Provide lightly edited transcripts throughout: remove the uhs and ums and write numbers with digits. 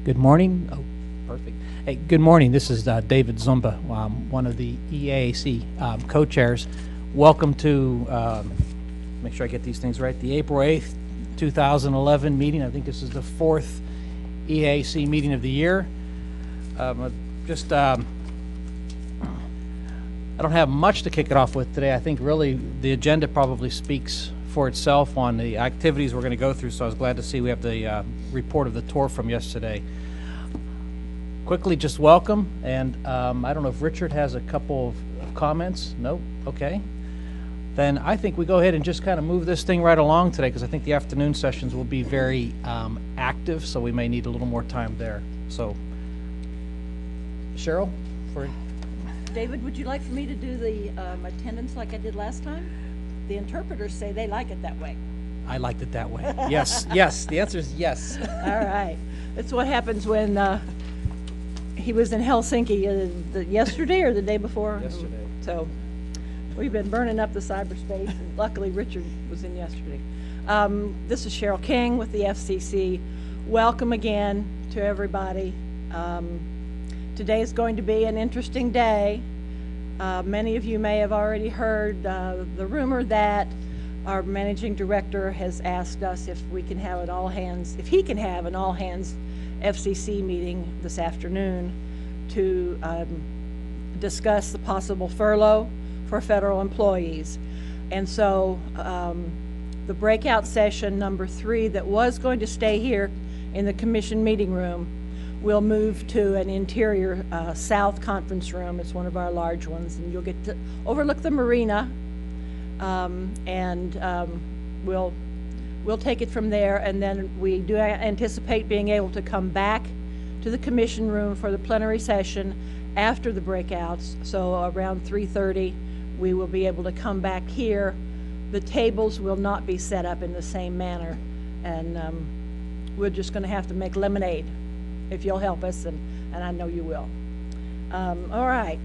Good morning. Oh, perfect. Hey, good morning. This is David Zumba, one of the EAAC co-chairs. Welcome to, make sure I get these things right, the April 8th, 2011 meeting. I think this is the fourth EAAC meeting of the year. I don't have much to kick it off with today. I think really the agenda probably speaks for itself on the activities we're going to go through, so I was glad to see we have the report of the tour from yesterday. Quickly, just welcome, and I don't know if Richard has a couple of comments. Nope. Okay. Then I think we go ahead and just kind of move this thing right along today, because I think the afternoon sessions will be very active, so we may need a little more time there. So, Cheryl, for David, would you like for me to do the attendance like I did last time? The interpreters say they like it that way. I liked it that way. Yes, yes. The answer is yes. All right. That's what happens when he was in Helsinki yesterday or the day before? Yesterday. So we've been burning up the cyberspace, and luckily Richard was in yesterday. This is Cheryl King with the FCC. Welcome again to everybody. Today is going to be an interesting day. Many of you may have already heard the rumor that our managing director has asked us if we can have an all-hands, if he can have an all-hands FCC meeting this afternoon to discuss the possible furlough for federal employees. And so the breakout session number 3 that was going to stay here in the commission meeting room will move to an interior south conference room. It's one of our large ones, and you'll get to overlook the marina, we'll take it from there. And then we do anticipate being able to come back to the commission room for the plenary session after the breakouts. So around 3:30, we will be able to come back here. The tables will not be set up in the same manner, and we're just going to have to make lemonade if you'll help us, and I know you will. All right.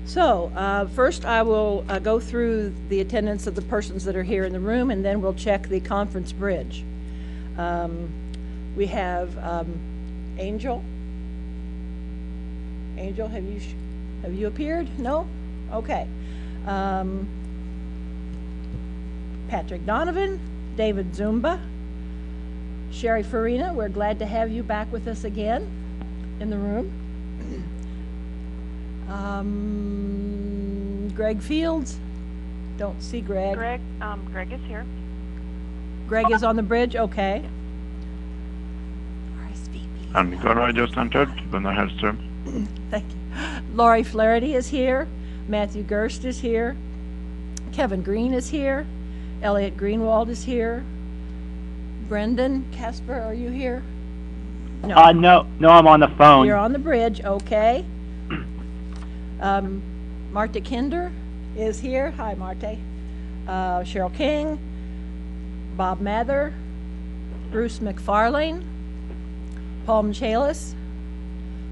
So first I will go through the attendance of the persons that are here in the room, and then we'll check the conference bridge. We have Angel. Angel, have you appeared? No? Okay. Patrick Donovan, David Zumba, Sherry Farina, we're glad to have you back with us again in the room. Greg Fields, don't see Greg. Greg is here. Greg is on the bridge, okay. And Nicola just entered, Gunnar Hellström. Thank you. Laurie Flaherty is here. Matthew Gerst is here. Kevin Green is here. Elliot Greenwald is here. Brendan Casper, are you here? No. No, I'm on the phone. You're on the bridge, okay. Marta Kinder is here. Hi, Marta. Cheryl King, Bob Mather, Bruce McFarlane, Paul Michaelis,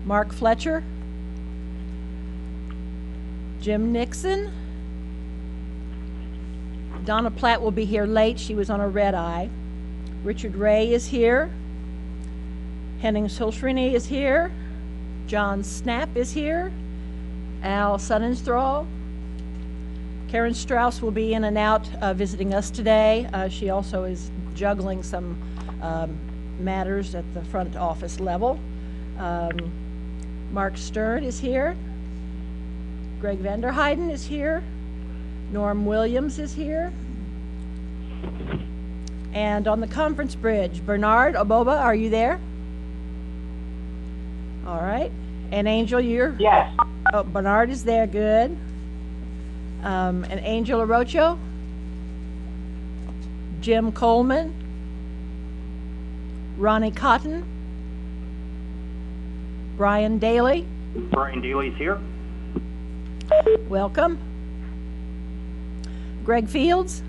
Mark Fletcher, Jim Nixon. Donna Platt will be here late. She was on a red eye. Richard Ray is here. Henning Solschrini is here. John Snap is here. Al Sunnenstrahl. Karen Strauss will be in and out visiting us today. She also is juggling some matters at the front office level. Mark Stern is here. Greg Vanderheiden is here. Norm Williams is here. And on the conference bridge, Bernard Oboba, are you there? All right. And Angel, you're? Yes. Oh, Bernard is there, good. And Angel Arocho? Jim Coleman? Ronnie Cotton? Brian Daly? Brian Daly's here. Welcome. Greg Fields?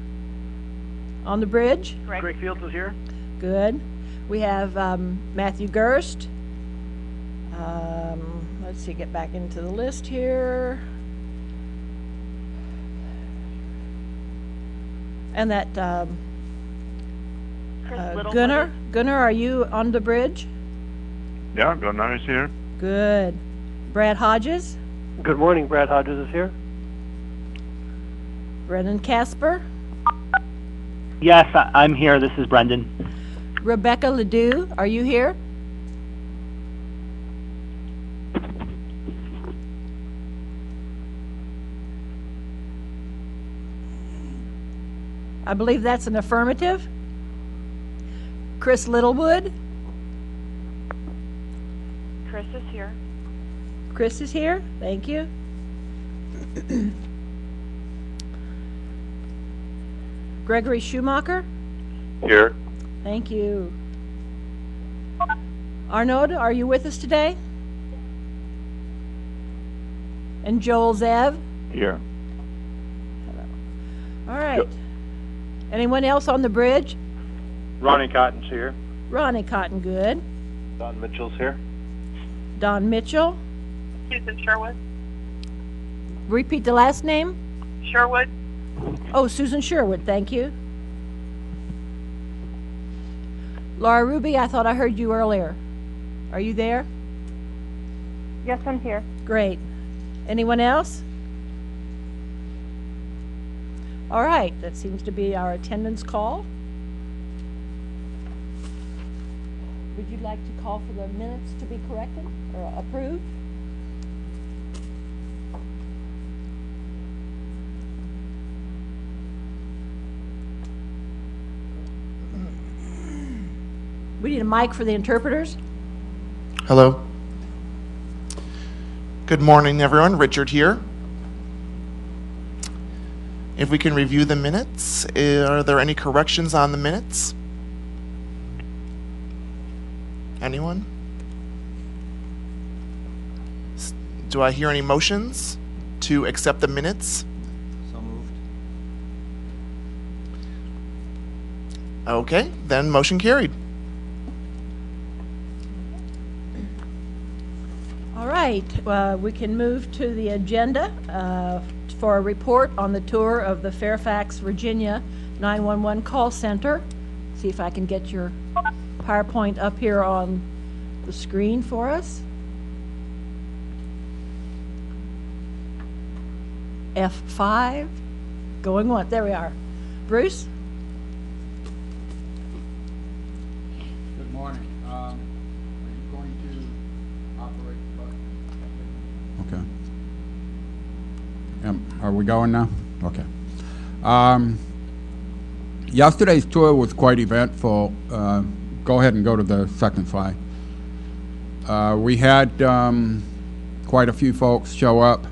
On the bridge? Greg Fields is here. Good. We have Matthew Gerst. Let's see, get back into the list here. And that Gunnar, are you on the bridge? Yeah, Gunnar is here. Good. Brad Hodges? Good morning. Brad Hodges is here. Brendan Casper? Yes, I'm here. This is Brendan. Rebecca Ledoux, are you here? I believe that's an affirmative. Chris Littlewood? Chris is here. Chris is here, thank you. Gregory Schumacher? Here. Thank you. Arnaud, are you with us today? And Joel Zev? Here. All right. Anyone else on the bridge? Ronnie Cotton's here. Ronnie Cotton, good. Don Mitchell's here. Don Mitchell? Susan Sherwood. Repeat the last name? Sherwood. Oh, Susan Sherwood, thank you. Laura Ruby, I thought I heard you earlier. Are you there? Yes, I'm here. Great. Anyone else? All right, that seems to be our attendance call. Would you like to call for the minutes to be corrected or approved? We need a mic for the interpreters. Hello. Good morning, everyone. Richard here. If we can review the minutes, are there any corrections on the minutes? Anyone? Do I hear any motions to accept the minutes? So moved. Okay, then motion carried. All right, we can move to the agenda for a report on the tour of the Fairfax, Virginia 911 call center. See if I can get your PowerPoint up here on the screen for us. F5, going once, there we are. Bruce? Good morning. Are you going to operate the button? Okay. Are we going now? Okay. Yesterday's tour was quite eventful. Go ahead and go to the second slide. We had quite a few folks show up.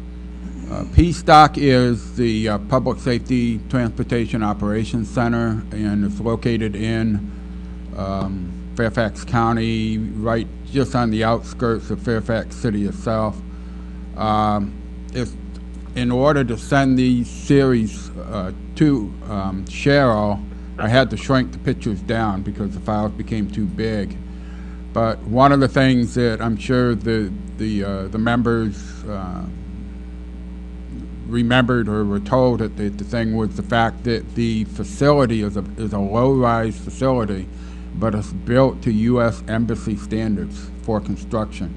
MPSTOC is the Public Safety Transportation Operations Center, and it's located in Fairfax County, right just on the outskirts of Fairfax City itself. It's in order to send these series to Cheryl, I had to shrink the pictures down because the files became too big. But one of the things that I'm sure the members remembered or were told that the thing was the fact that the facility is a low-rise facility, but it's built to U.S. Embassy standards for construction.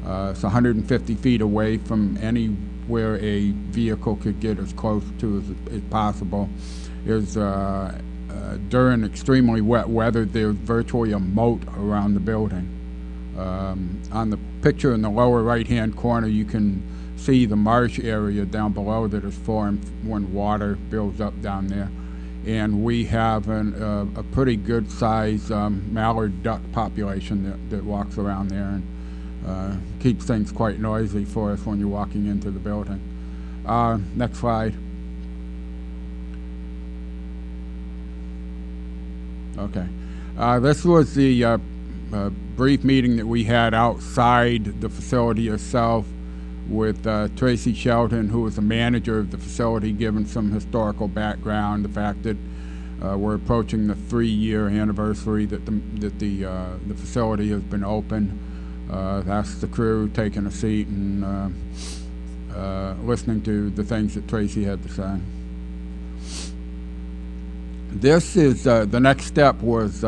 It's 150 feet away from anywhere a vehicle could get as close to as possible. During extremely wet weather, there's virtually a moat around the building. On the picture in the lower right-hand corner, you can see the marsh area down below that is formed when water builds up down there. And we have a pretty good size mallard duck population that walks around there and keeps things quite noisy for us when you're walking into the building. Next slide. Okay. This was the brief meeting that we had outside the facility itself with Tracy Shelton, who was the manager of the facility, giving some historical background, the fact that we're approaching the 3-year anniversary that the facility has been open. That's the crew taking a seat and listening to the things that Tracy had to say. This is the next step was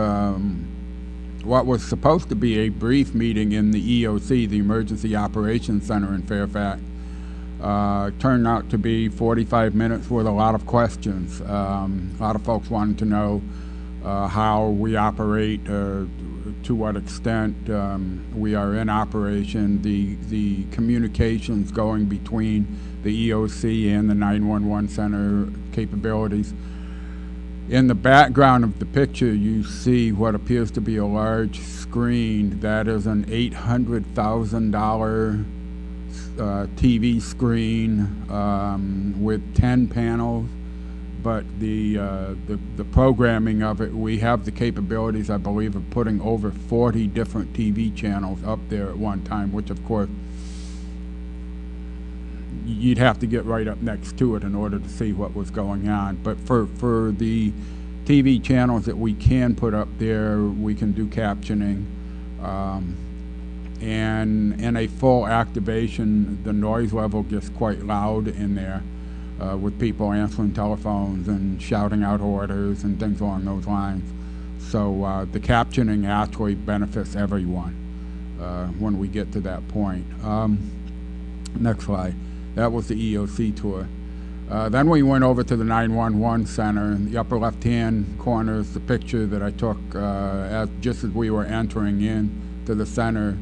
what was supposed to be a brief meeting in the EOC, the Emergency Operations Center in Fairfax, turned out to be 45 minutes with a lot of questions. A lot of folks wanted to know how we operate, to what extent we are in operation, the communications going between the EOC and the 911 center capabilities. In the background of the picture, you see what appears to be a large screen. That is an $800,000 TV screen with 10 panels. But the programming of it, we have the capabilities, I believe, of putting over 40 different TV channels up there at one time, which, of course, you'd have to get right up next to it in order to see what was going on. But for the TV channels that we can put up there, we can do captioning. And in a full activation, the noise level gets quite loud in there, with people answering telephones and shouting out orders and things along those lines. So the captioning actually benefits everyone when we get to that point. Next slide. That was the EOC tour. Then we went over to the 911 center. In the upper left-hand corner is the picture that I took just as we were entering in to the center.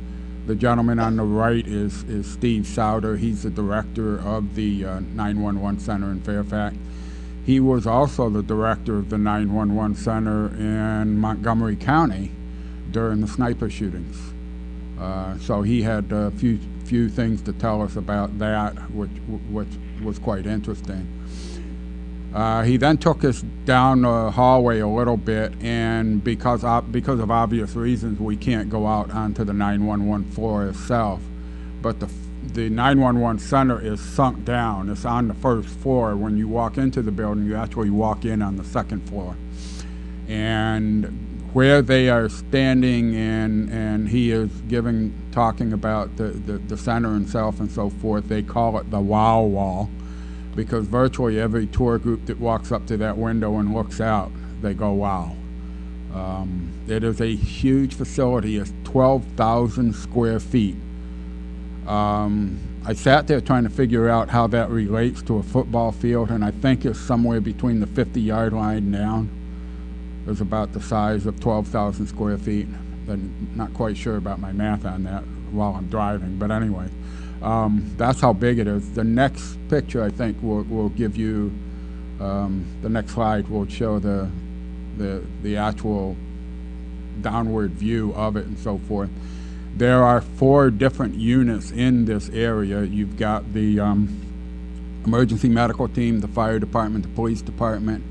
The gentleman on the right is Steve Souder. He's the director of the 911 center in Fairfax. He was also the director of the 911 center in Montgomery County during the sniper shootings. So he had a few things to tell us about that, which was quite interesting. He then took us down the hallway a little bit, and because of obvious reasons, we can't go out onto the 911 floor itself. But the 911 center is sunk down. It's on the first floor. When you walk into the building, you actually walk in on the second floor. And where they are standing, and he is talking about the center itself and so forth, they call it the wow wall, because virtually every tour group that walks up to that window and looks out, they go, wow. It is a huge facility. It's 12,000 square feet. I sat there trying to figure out how that relates to a football field, and I think it's somewhere between the 50-yard line and down. It's about the size of 12,000 square feet. I'm not quite sure about my math on that while I'm driving, but anyway. That's how big it is. The next picture, I think, will give you, the next slide will show the actual downward view of it and so forth. There are 4 different units in this area. You've got the emergency medical team, the fire department, the police department,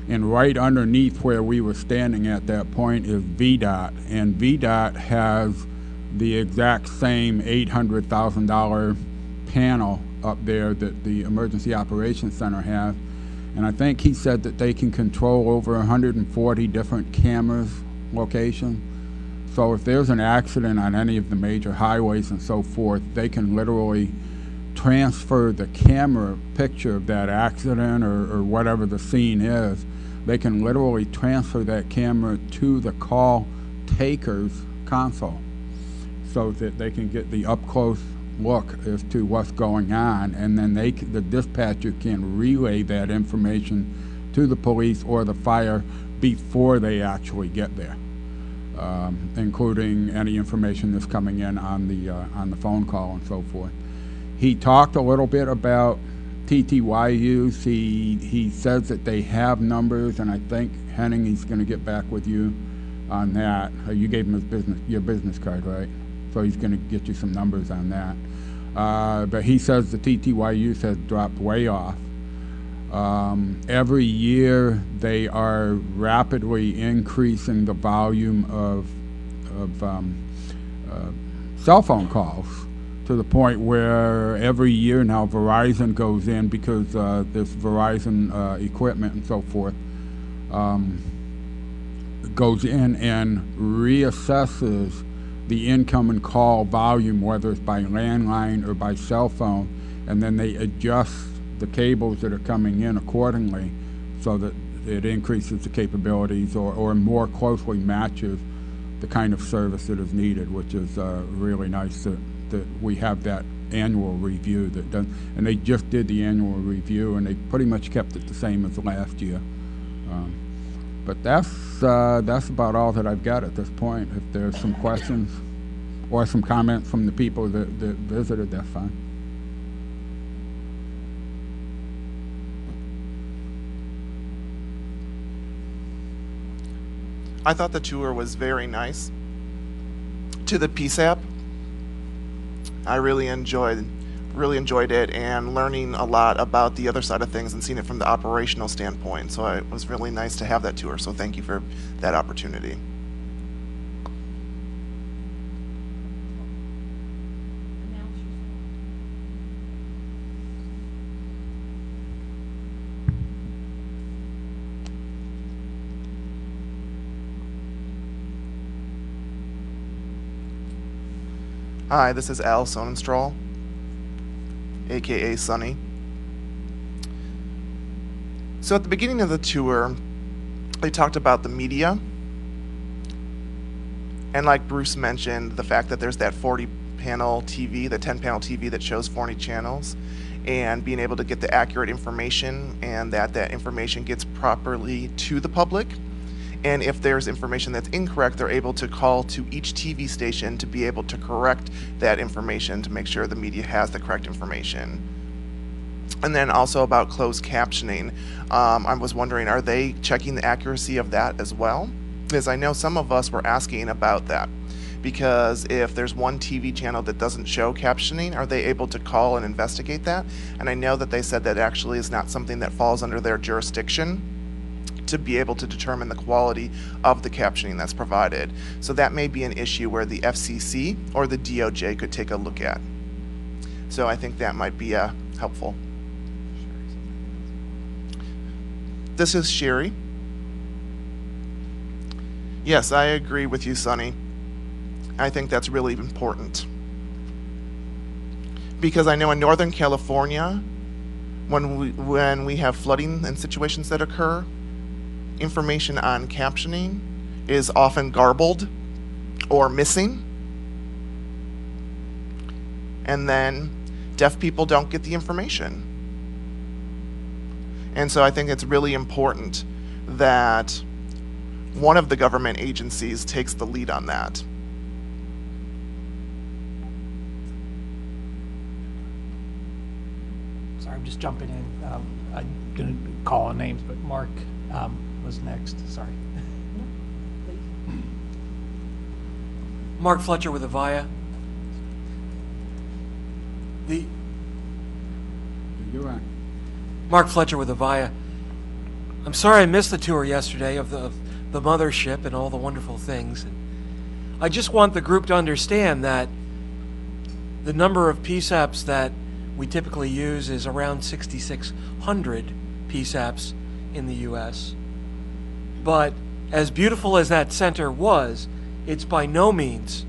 and right underneath where we were standing at that point is VDOT, and VDOT has the exact same $800,000 panel up there that the Emergency Operations Center has. And I think he said that they can control over 140 different cameras locations. So if there's an accident on any of the major highways and so forth, they can literally transfer the camera picture of that accident or whatever the scene is. They can literally transfer that camera to the call taker's console, so that they can get the up-close look as to what's going on, and then the dispatcher can relay that information to the police or the fire before they actually get there, including any information that's coming in on the phone call and so forth. He talked a little bit about TTYUs. He says that they have numbers, and I think, Henning, he's going to get back with you on that. You gave him your business card, right? So he's going to get you some numbers on that. But he says the TTYUs has dropped way off. Every year they are rapidly increasing the volume of cell phone calls, to the point where every year now Verizon goes in, because this Verizon equipment and so forth goes in and reassesses the incoming call volume, whether it's by landline or by cell phone, and then they adjust the cables that are coming in accordingly so that it increases the capabilities or more closely matches the kind of service that is needed, which is really nice that we have that annual review that done, and they just did the annual review, and they pretty much kept it the same as last year. But that's about all that I've got at this point. If there's some questions or some comments from the people that visited, that's fine. I thought the tour was very nice. To the PSAP, I really enjoyed it, and learning a lot about the other side of things and seeing it from the operational standpoint. So it was really nice to have that tour. So thank you for that opportunity. Hi, this is Al Sonnenstrahl, aka Sonny. So at the beginning of the tour, they talked about the media, and like Bruce mentioned, the fact that there's that 40-panel TV, the 10-panel TV that shows 40 channels, and being able to get the accurate information, and that information gets properly to the public. And if there's information that's incorrect, they're able to call to each TV station to be able to correct that information to make sure the media has the correct information. And then also about closed captioning, I was wondering, are they checking the accuracy of that as well? Because I know some of us were asking about that. Because if there's one TV channel that doesn't show captioning, are they able to call and investigate that? And I know that they said that actually is not something that falls under their jurisdiction to be able to determine the quality of the captioning that's provided. So that may be an issue where the FCC or the DOJ could take a look at. So I think that might be helpful. This is Sherry. Yes, I agree with you, Sonny. I think that's really important. Because I know in Northern California, when we have flooding and situations that occur, information on captioning is often garbled or missing, and then deaf people don't get the information. And so I think it's really important that one of the government agencies takes the lead on that. Sorry, I'm just jumping in. I didn't call on names, but Mark was next. Sorry. Mark Fletcher with Avaya. Mark Fletcher with Avaya. I'm sorry I missed the tour yesterday of the mothership and all the wonderful things. And I just want the group to understand that the number of PSAPs that we typically use is around 6,600 PSAPs in the U.S. But as beautiful as that center was, it's by no means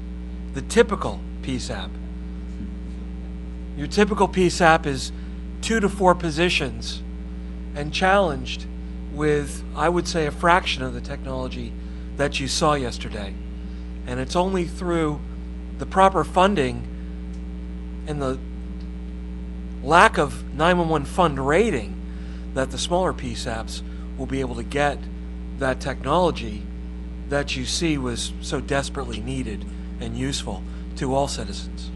the typical PSAP. Your typical PSAP is 2 to 4 positions and challenged with, I would say, a fraction of the technology that you saw yesterday. And it's only through the proper funding and the lack of 911 fund rating that the smaller PSAPs will be able to get that technology that you see was so desperately needed and useful to all citizens.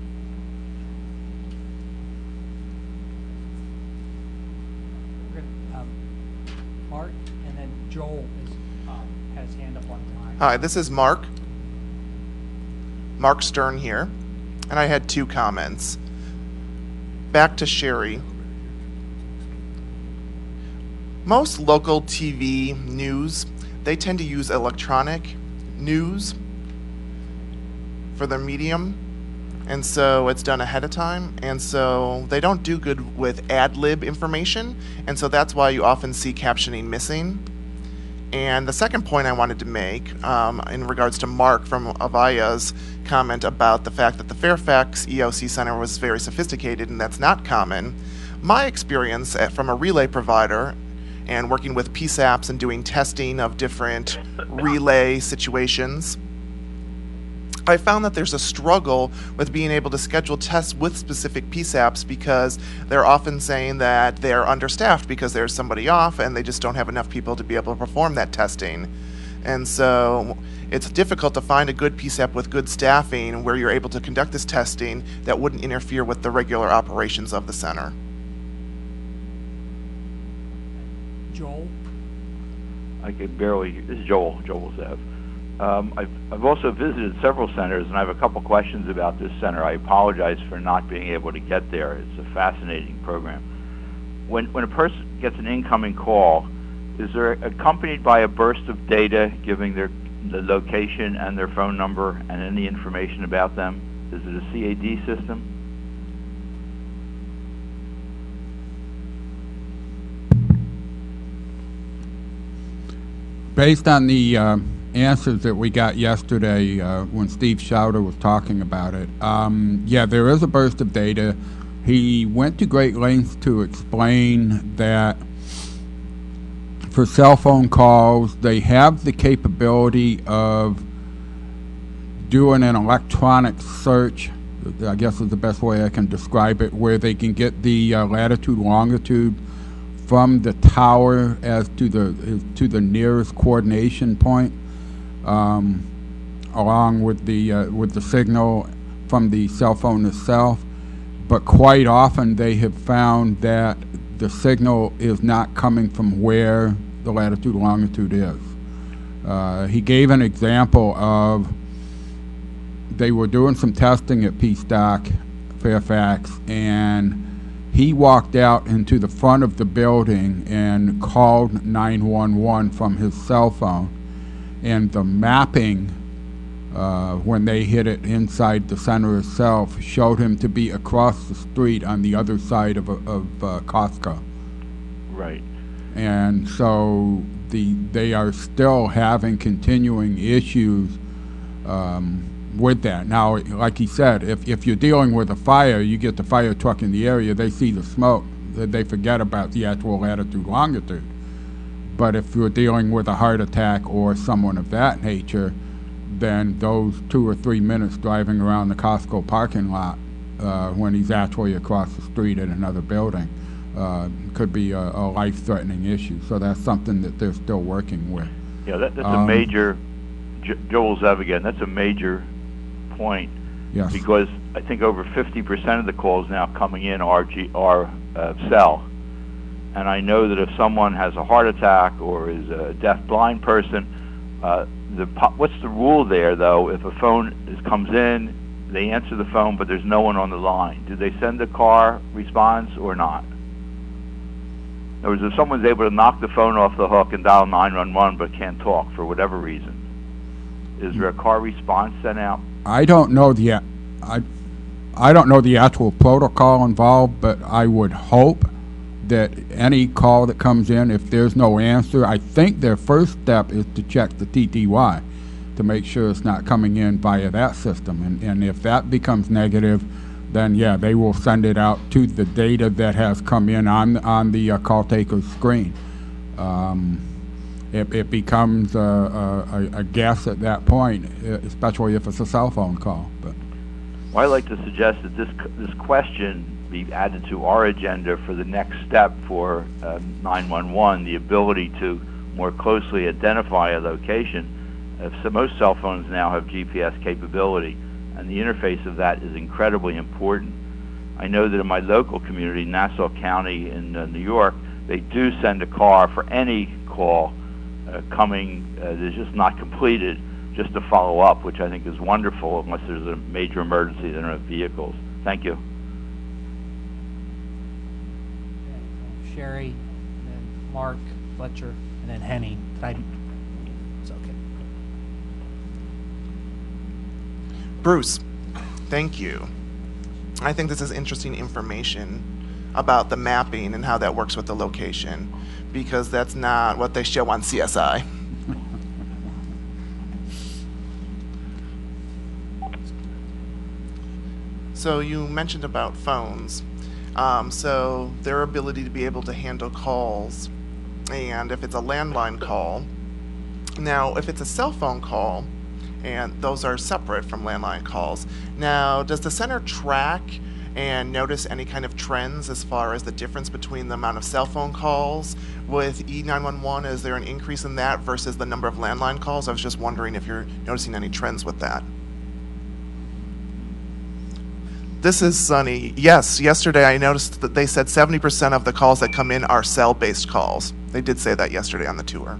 Mark, and then Joel has his hand up on time. Hi, this is Mark Stern here, and I had 2 comments. Back to Sherry. Most local TV news, they tend to use electronic news for their medium, and so it's done ahead of time, and so they don't do good with ad lib information, and so that's why you often see captioning missing. And the second point I wanted to make in regards to Mark from Avaya's comment about the fact that the Fairfax EOC Center was very sophisticated, and that's not common. My experience from a relay provider and working with PSAPs and doing testing of different relay situations I found that there's a struggle with being able to schedule tests with specific PSAPs because they're often saying that they're understaffed because there's somebody off and they just don't have enough people to be able to perform that testing. And so it's difficult to find a good PSAP with good staffing where you're able to conduct this testing that wouldn't interfere with the regular operations of the center. Joel? I could barely. This is Joel Zev. I've also visited several centers, and I have a couple questions about this center. I apologize for not being able to get there. It's a fascinating program. When a person gets an incoming call, is there accompanied by a burst of data giving the location and their phone number and any information about them? Is it a CAD system? Based on the answers that we got yesterday when Steve Souder was talking about it, yeah, there is a burst of data. He went to great lengths to explain that for cell phone calls, they have the capability of doing an electronic search, I guess is the best way I can describe it, where they can get the latitude, longitude from the tower as to the nearest coordination point, along with the signal from the cell phone itself. But quite often they have found that the signal is not coming from where the latitude longitude is. He gave an example of they were doing some testing at MPSTOC Fairfax, and he walked out into the front of the building and called 911 from his cell phone, and the mapping when they hit it inside the center itself showed him to be across the street on the other side of Costco. Right. And so they are still having continuing issues with that. Now, like he said, if you're dealing with a fire, you get the fire truck in the area, they see the smoke, they forget about the actual latitude, longitude. But if you're dealing with a heart attack or someone of that nature, then those 2 or 3 minutes driving around the Costco parking lot when he's actually across the street at another building could be a life-threatening issue. So that's something that they're still working with. Yeah, that's a major, Joel Zev again, that's a major point. Yes. Because I think over 50% of the calls now coming in are cell. And I know that if someone has a heart attack or is a deaf-blind person, what's the rule there, though? If a phone comes in, they answer the phone, but there's no one on the line. Do they send a car response or not? In other words, if someone's able to knock the phone off the hook and dial 911 but can't talk for whatever reason, is there a car response sent out? I don't know the actual protocol involved, but I would hope that any call that comes in, if there's no answer, I think their first step is to check the TTY to make sure it's not coming in via that system. And if that becomes negative, then yeah, they will send it out to the data that has come in on the call taker's screen. It becomes a guess at that point, especially if it's a cell phone call. But well, I'd like to suggest that this question be added to our agenda for the next step for 911, the ability to more closely identify a location. Most cell phones now have GPS capability, and the interface of that is incredibly important. I know that in my local community, Nassau County in New York, they do send a car for any call coming that's just not completed, just to follow up, which I think is wonderful unless there's a major emergency in our vehicles. Thank you. Sherry, and then Mark, Fletcher, and then Henning. It's okay. Bruce, thank you. I think this is interesting information about the mapping and how that works with the location, because that's not what they show on CSI. So you mentioned about phones. So their ability to be able to handle calls, and if it's a landline call. Now, if it's a cell phone call, and those are separate from landline calls. Now, does the center track and notice any kind of trends as far as the difference between the amount of cell phone calls with E911? Is there an increase in that versus the number of landline calls? I was just wondering if you're noticing any trends with that. This is Sunny. Yes, yesterday I noticed that they said 70% of the calls that come in are cell-based calls. They did say that yesterday on the tour.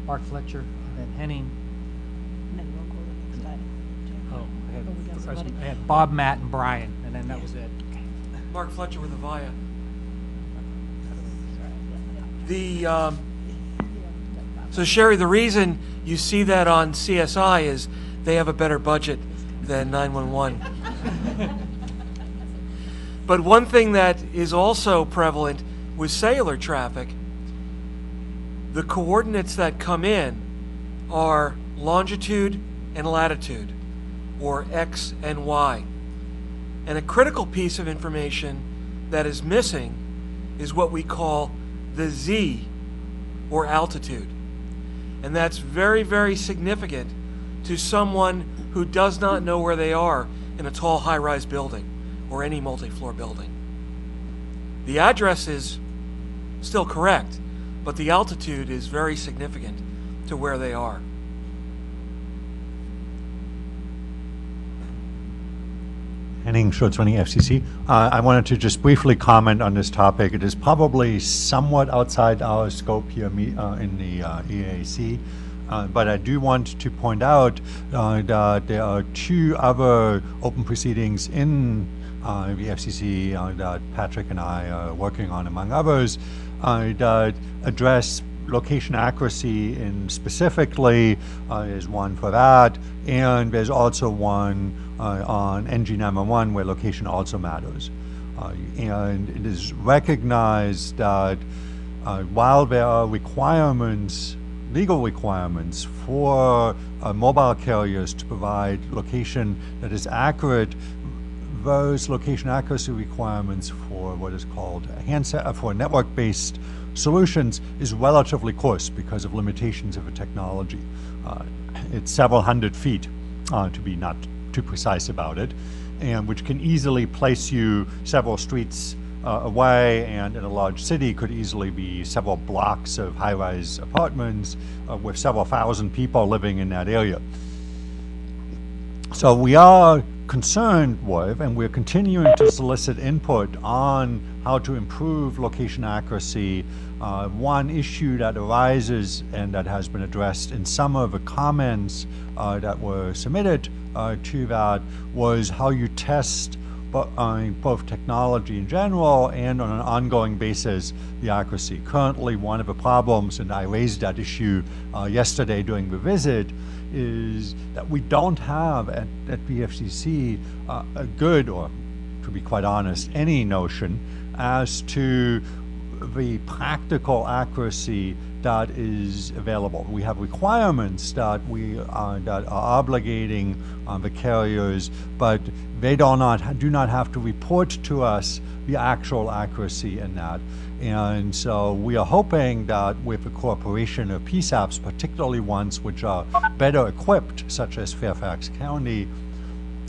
Mark Fletcher, and then Henning. And then we'll go to the next item. Oh, we got somebody. I had Bob, Matt, and Brian, and then that was it. Mark Fletcher with a VIA. So Sherry, the reason you see that on CSI is they have a better budget than 911. But one thing that is also prevalent with cellular traffic, the coordinates that come in are longitude and latitude, or X and Y. And a critical piece of information that is missing is what we call the Z, or altitude. And that's very, very significant to someone who does not know where they are in a tall high-rise building or any multi-floor building. The address is still correct, but the altitude is very significant to where they are. Henning Schultz running FCC. I wanted to just briefly comment on this topic. It is probably somewhat outside our scope here in the EAAC, but I do want to point out that there are two other open proceedings in the FCC that Patrick and I are working on, among others, that address location accuracy, and specifically is one for that, and there's also one on NG911 where location also matters. And it is recognized that while there are requirements, legal requirements for mobile carriers to provide location that is accurate, those location accuracy requirements for what is called handset for network-based solutions is relatively close because of limitations of the technology. It's several hundred feet, to be not too precise about it, and which can easily place you several streets away, and in a large city could easily be several blocks of high-rise apartments with several thousand people living in that area. So we are concerned with, and we're continuing to solicit input on how to improve location accuracy. One issue that arises and that has been addressed in some of the comments that were submitted to that was how you test both technology in general and on an ongoing basis the accuracy. Currently, one of the problems, and I raised that issue yesterday during the visit, is that we don't have at BFCC a good, or to be quite honest, any notion as to the practical accuracy that is available. We have requirements that that are obligating the carriers, but they do not have to report to us the actual accuracy in that. And so we are hoping that with the cooperation of PSAPs, particularly ones which are better equipped, such as Fairfax County,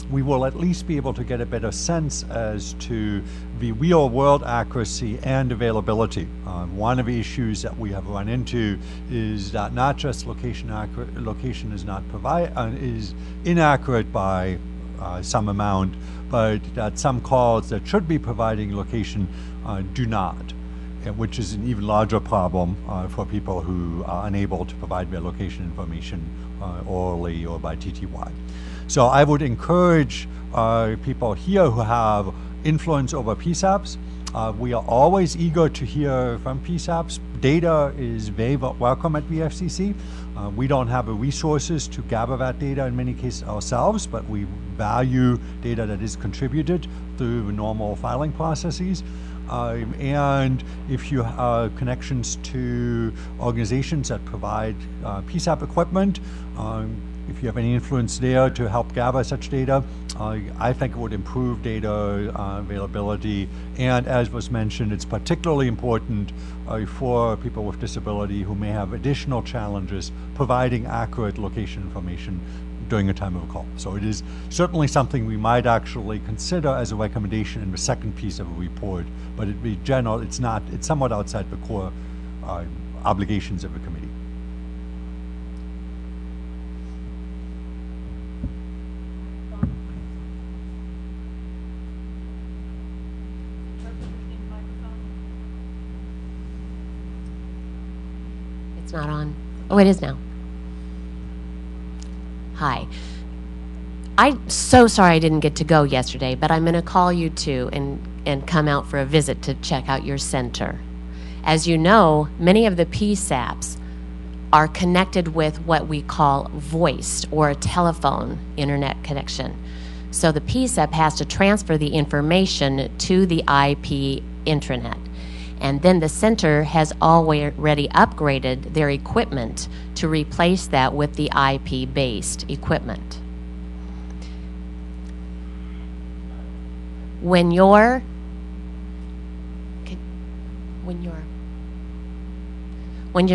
we will at least be able to get a better sense as to the real-world accuracy and availability. One of the issues that we have run into is that not just location is not is inaccurate by some amount, but that some calls that should be providing location do not, which is an even larger problem for people who are unable to provide their location information orally or by TTY. So I would encourage people here who have influence over PSAPs. We are always eager to hear from PSAPs. Data is very welcome at BFCC. We don't have the resources to gather that data in many cases ourselves, but we value data that is contributed through the normal filing processes. And if you have connections to organizations that provide PSAP equipment, if you have any influence there to help gather such data, I think it would improve data availability. And as was mentioned, it's particularly important for people with disability who may have additional challenges providing accurate location information during a time of a call. So it is certainly something we might actually consider as a recommendation in the second piece of a report, but it'd be general, it's somewhat outside the core obligations of the committee. It's not on. Oh, it is now. Hi. I'm so sorry I didn't get to go yesterday, but I'm going to call you too and come out for a visit to check out your center. As you know, many of the PSAPs are connected with what we call voiced or a telephone internet connection. So the PSAP has to transfer the information to the IP intranet. And then the center has already upgraded their equipment to replace that with the IP-based equipment. When your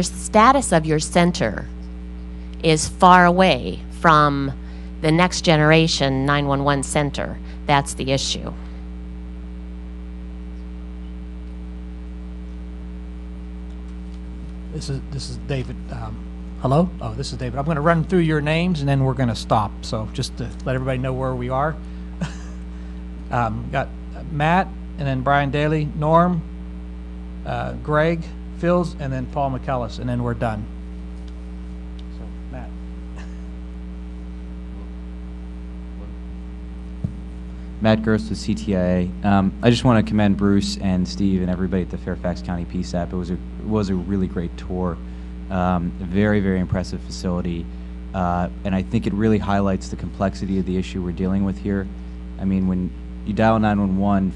status of your center is far away from the next generation 911 center, that's the issue. This is David. Hello? Oh, this is David. I'm going to run through your names, and then we're going to stop. So just to let everybody know where we are. Got Matt, and then Brian Daly, Norm, Greg, Phils, and then Paul McKellis, and then we're done. So, Matt. Matt Gerst with CTIA. I just want to commend Bruce and Steve and everybody at the Fairfax County PSAP. It was a really great tour. A very, very impressive facility. And I think it really highlights the complexity of the issue we're dealing with here. I mean, when you dial 911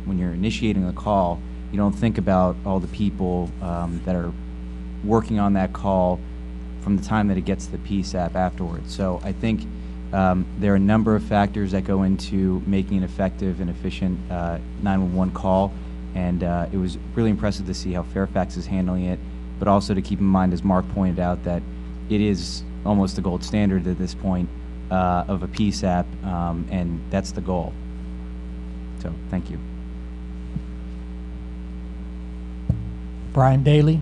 when you're initiating a call, you don't think about all the people that are working on that call from the time that it gets to the PSAP afterwards. So I think there are a number of factors that go into making an effective and efficient 911 call, and it was really impressive to see how Fairfax is handling it, but also to keep in mind, as Mark pointed out, that it is almost the gold standard at this point of a PSAP, and that's the goal. So, thank you. Brian Daly.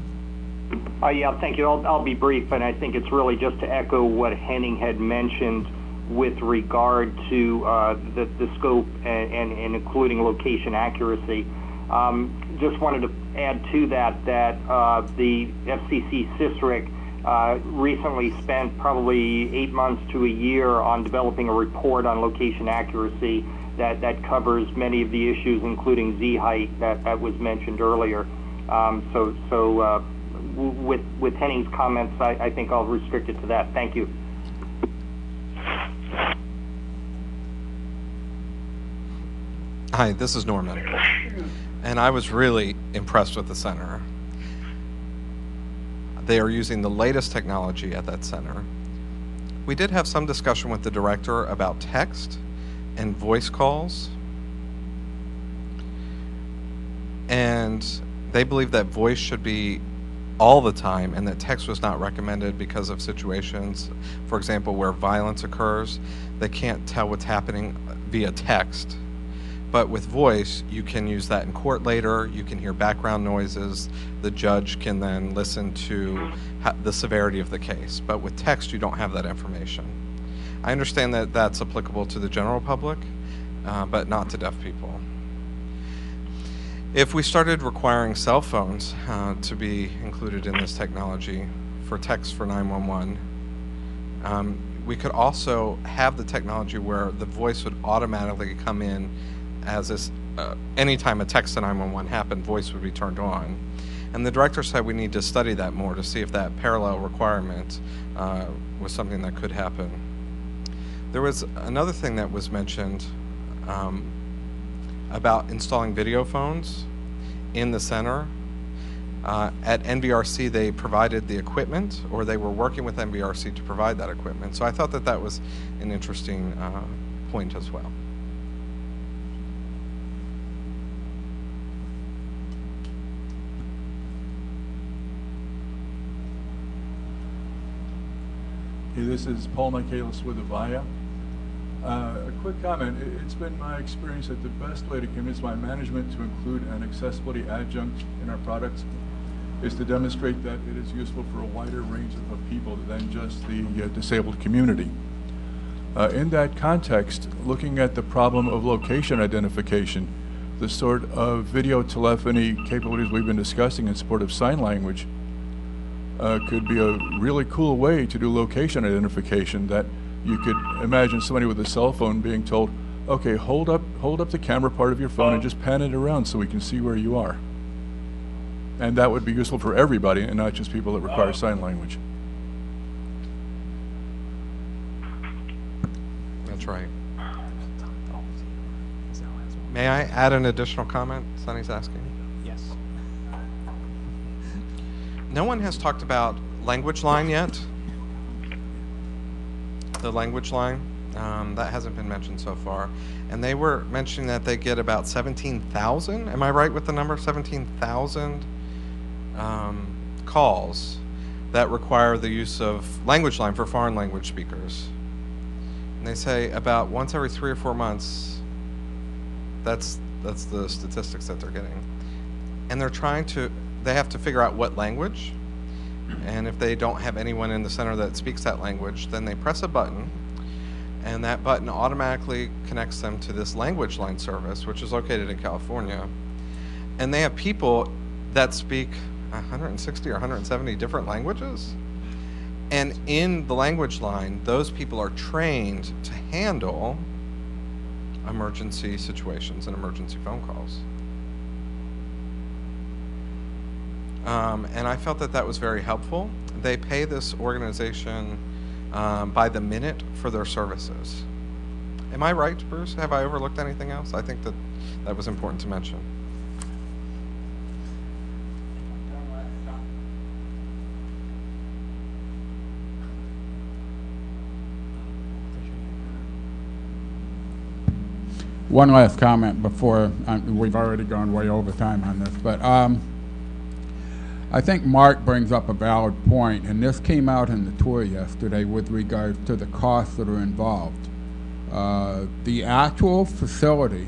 Yeah, thank you. I'll be brief, and I think it's really just to echo what Henning had mentioned with regard to the scope and including location accuracy. Just wanted to add to that the FCC CISRIC recently spent probably 8 months to a year on developing a report on location accuracy that covers many of the issues, including Z-height that was mentioned earlier. With Henning's comments, I think I'll restrict it to that. Thank you. Hi, this is Norman, and I was really impressed with the center. They are using the latest technology at that center. We did have some discussion with the director about text and voice calls, and they believe that voice should be all the time and that text was not recommended because of situations, for example, where violence occurs. They can't tell what's happening via text. But with voice, you can use that in court later. You can hear background noises. The judge can then listen to the severity of the case. But with text, you don't have that information. I understand that that's applicable to the general public, but not to deaf people. If we started requiring cell phones to be included in this technology for text for 911, we could also have the technology where the voice would automatically come in as this, anytime a text to 911 happened, voice would be turned on. And the director said we need to study that more to see if that parallel requirement was something that could happen. There was another thing that was mentioned about installing video phones in the center. At NVRC, they provided the equipment, or they were working with NVRC to provide that equipment. So I thought that that was an interesting point as well. Hey, this is Paul Michaelis with Avaya. A quick comment. It's been my experience that the best way to convince my management to include an accessibility adjunct in our products is to demonstrate that it is useful for a wider range of people than just the disabled community. In that context, looking at the problem of location identification, the sort of video telephony capabilities we've been discussing in support of sign language could be a really cool way to do location identification. That you could imagine somebody with a cell phone being told, okay, hold up the camera part of your phone and just pan it around so we can see where you are. And that would be useful for everybody and not just people that require sign language. That's right. May I add an additional comment? Sonny's asking. Yes. No one has talked about language line yet. The language line, that hasn't been mentioned so far. And they were mentioning that they get about 17,000, am I right with the number? 17,000 calls that require the use of language line for foreign language speakers. And they say about once every 3 or 4 months, that's the statistics that they're getting. And they have to figure out what language. And if they don't have anyone in the center that speaks that language, then they press a button, and that button automatically connects them to this language line service, which is located in California. And they have people that speak 160 or 170 different languages. And in the language line, those people are trained to handle emergency situations and emergency phone calls. And I felt that that was very helpful. They pay this organization by the minute for their services. Am I right, Bruce? Have I overlooked anything else? I think that that was important to mention. One last comment before we've already gone way over time on this, but I think Mark brings up a valid point, and this came out in the tour yesterday with regards to the costs that are involved. The actual facility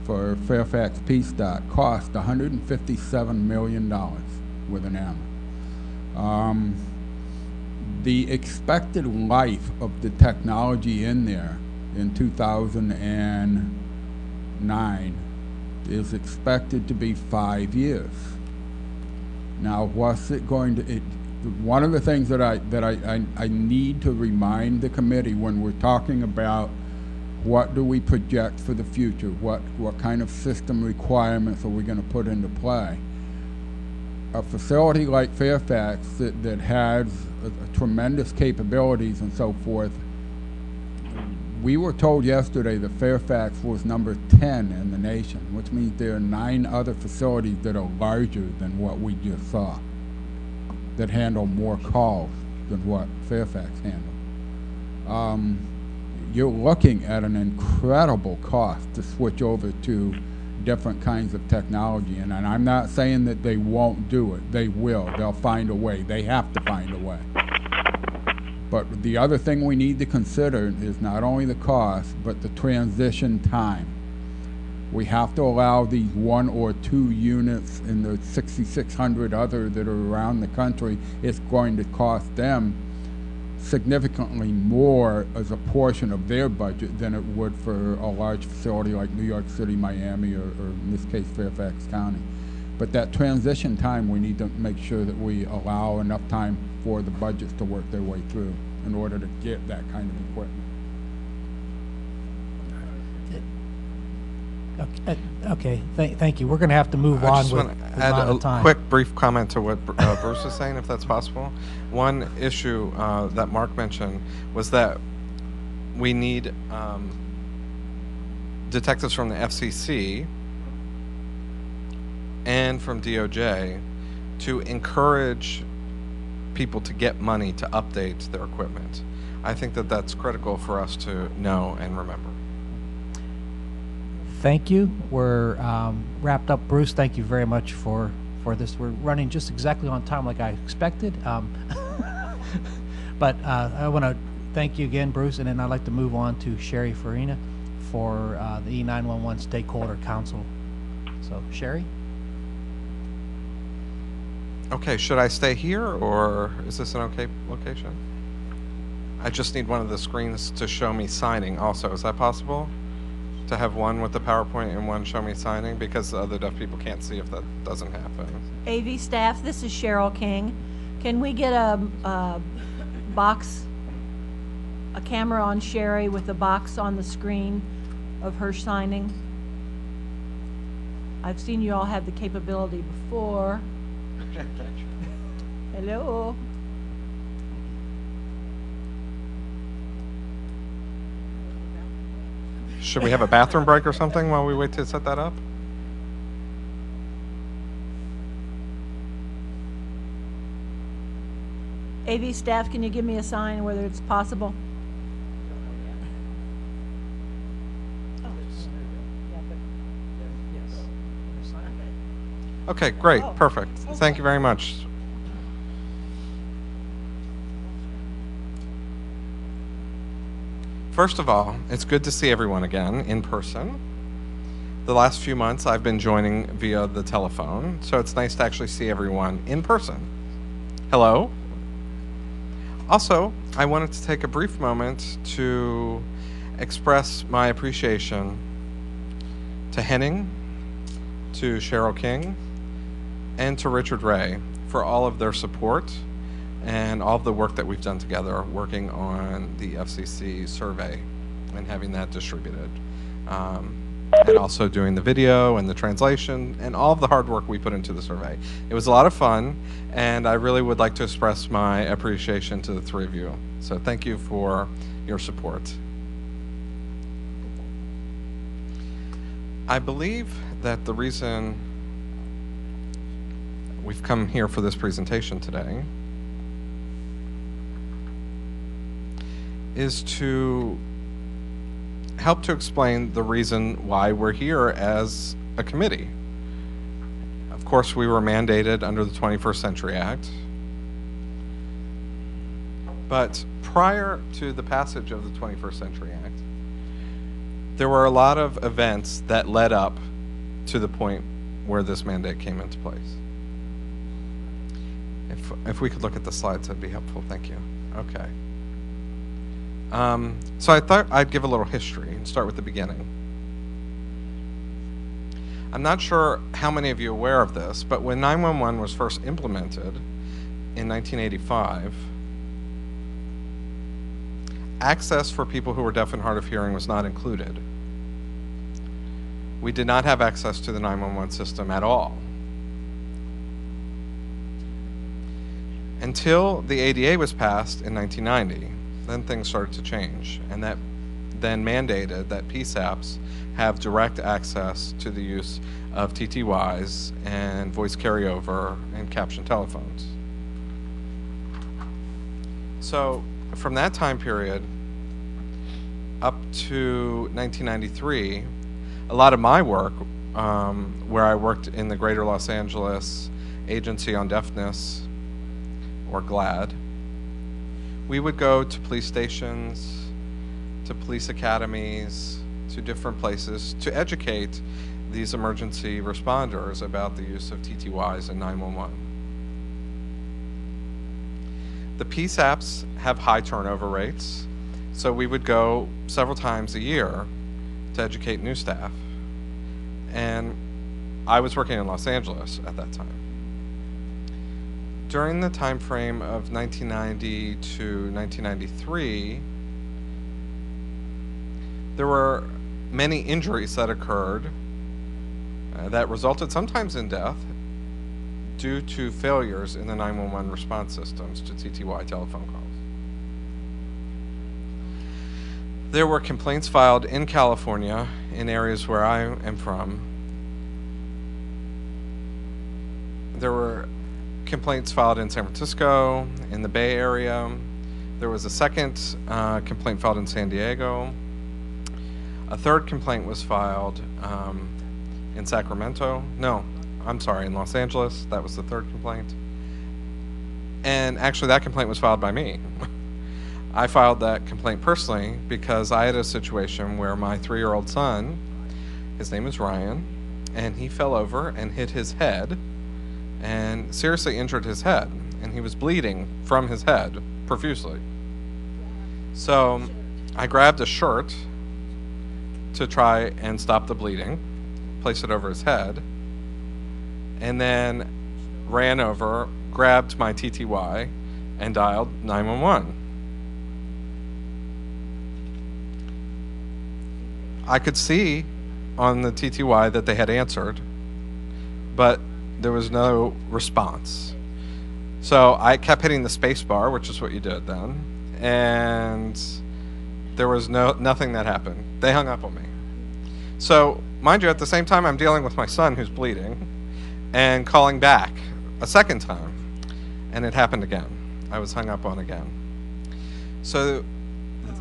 for Fairfax PSTOC cost $157 million with an M. The expected life of the technology in there in 2009 is expected to be 5 years. Now, what's it going to? One of the things that I need to remind the committee when we're talking about what do we project for the future, what kind of system requirements are we going to put into play? A facility like Fairfax that has tremendous capabilities and so forth. We were told yesterday that Fairfax was number 10 in the nation, which means there are 9 other facilities that are larger than what we just saw, that handle more calls than what Fairfax handled. You're looking at an incredible cost to switch over to different kinds of technology, and I'm not saying that they won't do it. They will. They'll find a way. They have to find a way. But the other thing we need to consider is not only the cost, but the transition time. We have to allow these 1 or 2 units in the 6,600 other that are around the country. It's going to cost them significantly more as a portion of their budget than it would for a large facility like New York City, Miami, or in this case, Fairfax County. But that transition time, we need to make sure that we allow enough time for the budgets to work their way through in order to get that kind of equipment. Okay, thank you. We're going to have to move I on just with want to the add amount a of time. quick brief comment to what Bruce was saying, if that's possible. One issue that Mark mentioned was that we need detectives from the FCC and from DOJ to encourage people to get money to update their equipment. I think that that's critical for us to know and remember. Thank you. We're wrapped up. Bruce, thank you very much for this. We're running just exactly on time like I expected. But I want to thank you again, Bruce, and then I'd like to move on to Sherry Farina for the E911 Stakeholder Council. So, Sherry? Okay, should I stay here, or is this an okay location? I just need one of the screens to show me signing also. Is that possible? To have one with the PowerPoint and one show me signing, because other deaf people can't see if that doesn't happen. AV staff, this is Cheryl King. Can we get a box, a camera on Sherry with a box on the screen of her signing? I've seen you all have the capability before. Hello. Should we have a bathroom break or something while we wait to set that up? AV staff, can you give me a sign whether it's possible? Okay, great, perfect. Thank you very much. First of all, it's good to see everyone again in person. The last few months I've been joining via the telephone, so it's nice to actually see everyone in person. Hello. Also, I wanted to take a brief moment to express my appreciation to Henning, to Cheryl King, and to Richard Ray for all of their support and all of the work that we've done together working on the FCC survey and having that distributed. And also doing the video and the translation and all of the hard work we put into the survey. It was a lot of fun, and I really would like to express my appreciation to the three of you. So thank you for your support. I believe that the reason we've come here for this presentation today is to help to explain the reason why we're here as a committee. Of course, we were mandated under the 21st Century Act, but prior to the passage of the 21st Century Act, there were a lot of events that led up to the point where this mandate came into place. If we could look at the slides, that'd be helpful. Thank you. Okay. So I thought I'd give a little history and start with the beginning. I'm not sure how many of you are aware of this, but when 911 was first implemented in 1985, access for people who were deaf and hard of hearing was not included. We did not have access to the 911 system at all. Until the ADA was passed in 1990, then things started to change, and that then mandated that PSAPs have direct access to the use of TTYs and voice carryover and caption telephones. So from that time period up to 1993, a lot of my work, where I worked in the Greater Los Angeles Agency on Deafness, or GLAD, we would go to police stations, to police academies, to different places to educate these emergency responders about the use of TTYs in 911. The PSAPs have high turnover rates, so we would go several times a year to educate new staff. And I was working in Los Angeles at that time. During the time frame of 1990 to 1993, there were many injuries that occurred that resulted sometimes in death due to failures in the 911 response systems to TTY telephone calls. There were complaints filed in California, in areas where I am from. There were complaints filed in San Francisco, in the Bay Area. There was a second complaint filed in San Diego. A third complaint was filed in Sacramento. No, I'm sorry, in Los Angeles. That was the third complaint. And actually, that complaint was filed by me. I filed that complaint personally because I had a situation where my 3-year-old son, his name is Ryan, and he fell over and hit his head and seriously injured his head. And he was bleeding from his head profusely. So I grabbed a shirt to try and stop the bleeding, placed it over his head, and then ran over, grabbed my TTY, and dialed 911. I could see on the TTY that they had answered, but there was no response. So I kept hitting the space bar, which is what you did then, and there was nothing that happened. They hung up on me. So, mind you, at the same time, I'm dealing with my son who's bleeding and calling back a second time, and it happened again. I was hung up on again. So,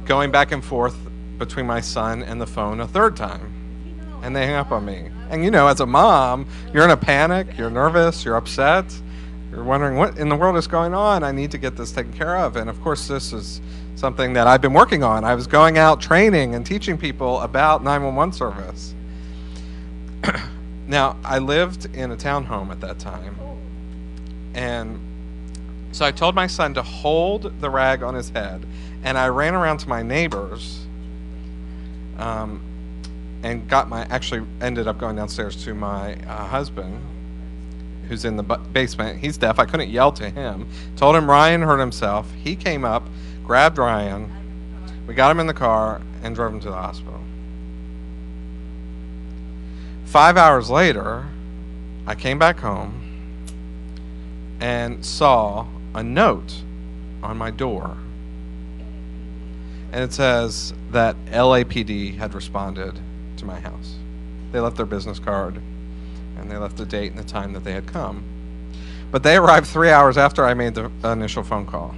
going back and forth between my son and the phone a third time, and they hung up on me. And as a mom, you're in a panic, you're nervous, you're upset, you're wondering what in the world is going on. I need to get this taken care of. And of course, this is something that I've been working on. I was going out training and teaching people about 911 service. Now, I lived in a townhome at that time. And so I told my son to hold the rag on his head. And I ran around to my neighbors and actually ended up going downstairs to my husband, who's in the basement. He's deaf. I couldn't yell to him. Told him Ryan hurt himself. He came up, grabbed Ryan. We got him in the car and drove him to the hospital. 5 hours later, I came back home and saw a note on my door. And it says that LAPD had responded to my house. They left their business card, and they left the date and the time that they had come. But they arrived 3 hours after I made the initial phone call.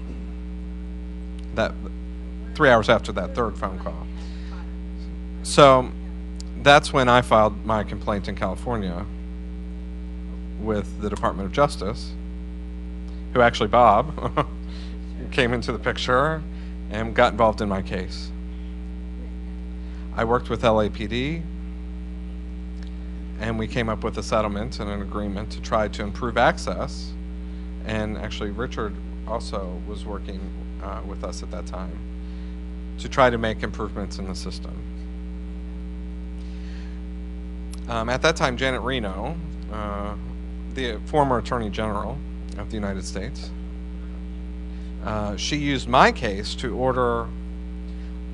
3 hours after that third phone call. So that's when I filed my complaint in California with the Department of Justice, who actually, Bob, came into the picture and got involved in my case. I worked with LAPD, and we came up with a settlement and an agreement to try to improve access. And actually, Richard also was working with us at that time to try to make improvements in the system. At that time, Janet Reno, the former Attorney General of the United States, she used my case to order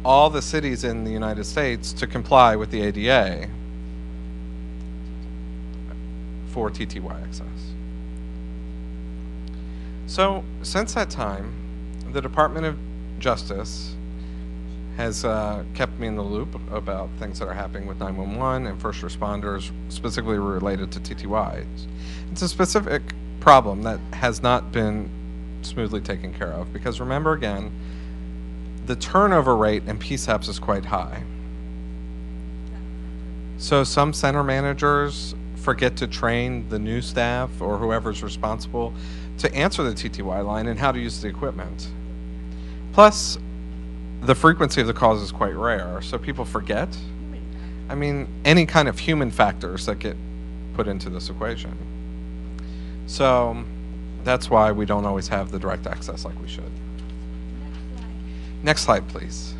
all the cities in the United States to comply with the ADA for TTY access. So, since that time, the Department of Justice has kept me in the loop about things that are happening with 911 and first responders, specifically related to TTY. It's a specific problem that has not been smoothly taken care of, because remember again, the turnover rate in PSAPs is quite high. So some center managers forget to train the new staff or whoever's responsible to answer the TTY line and how to use the equipment. Plus, the frequency of the calls is quite rare, so people forget. I mean, any kind of human factors that get put into this equation. So that's why we don't always have the direct access like we should. Next slide, please.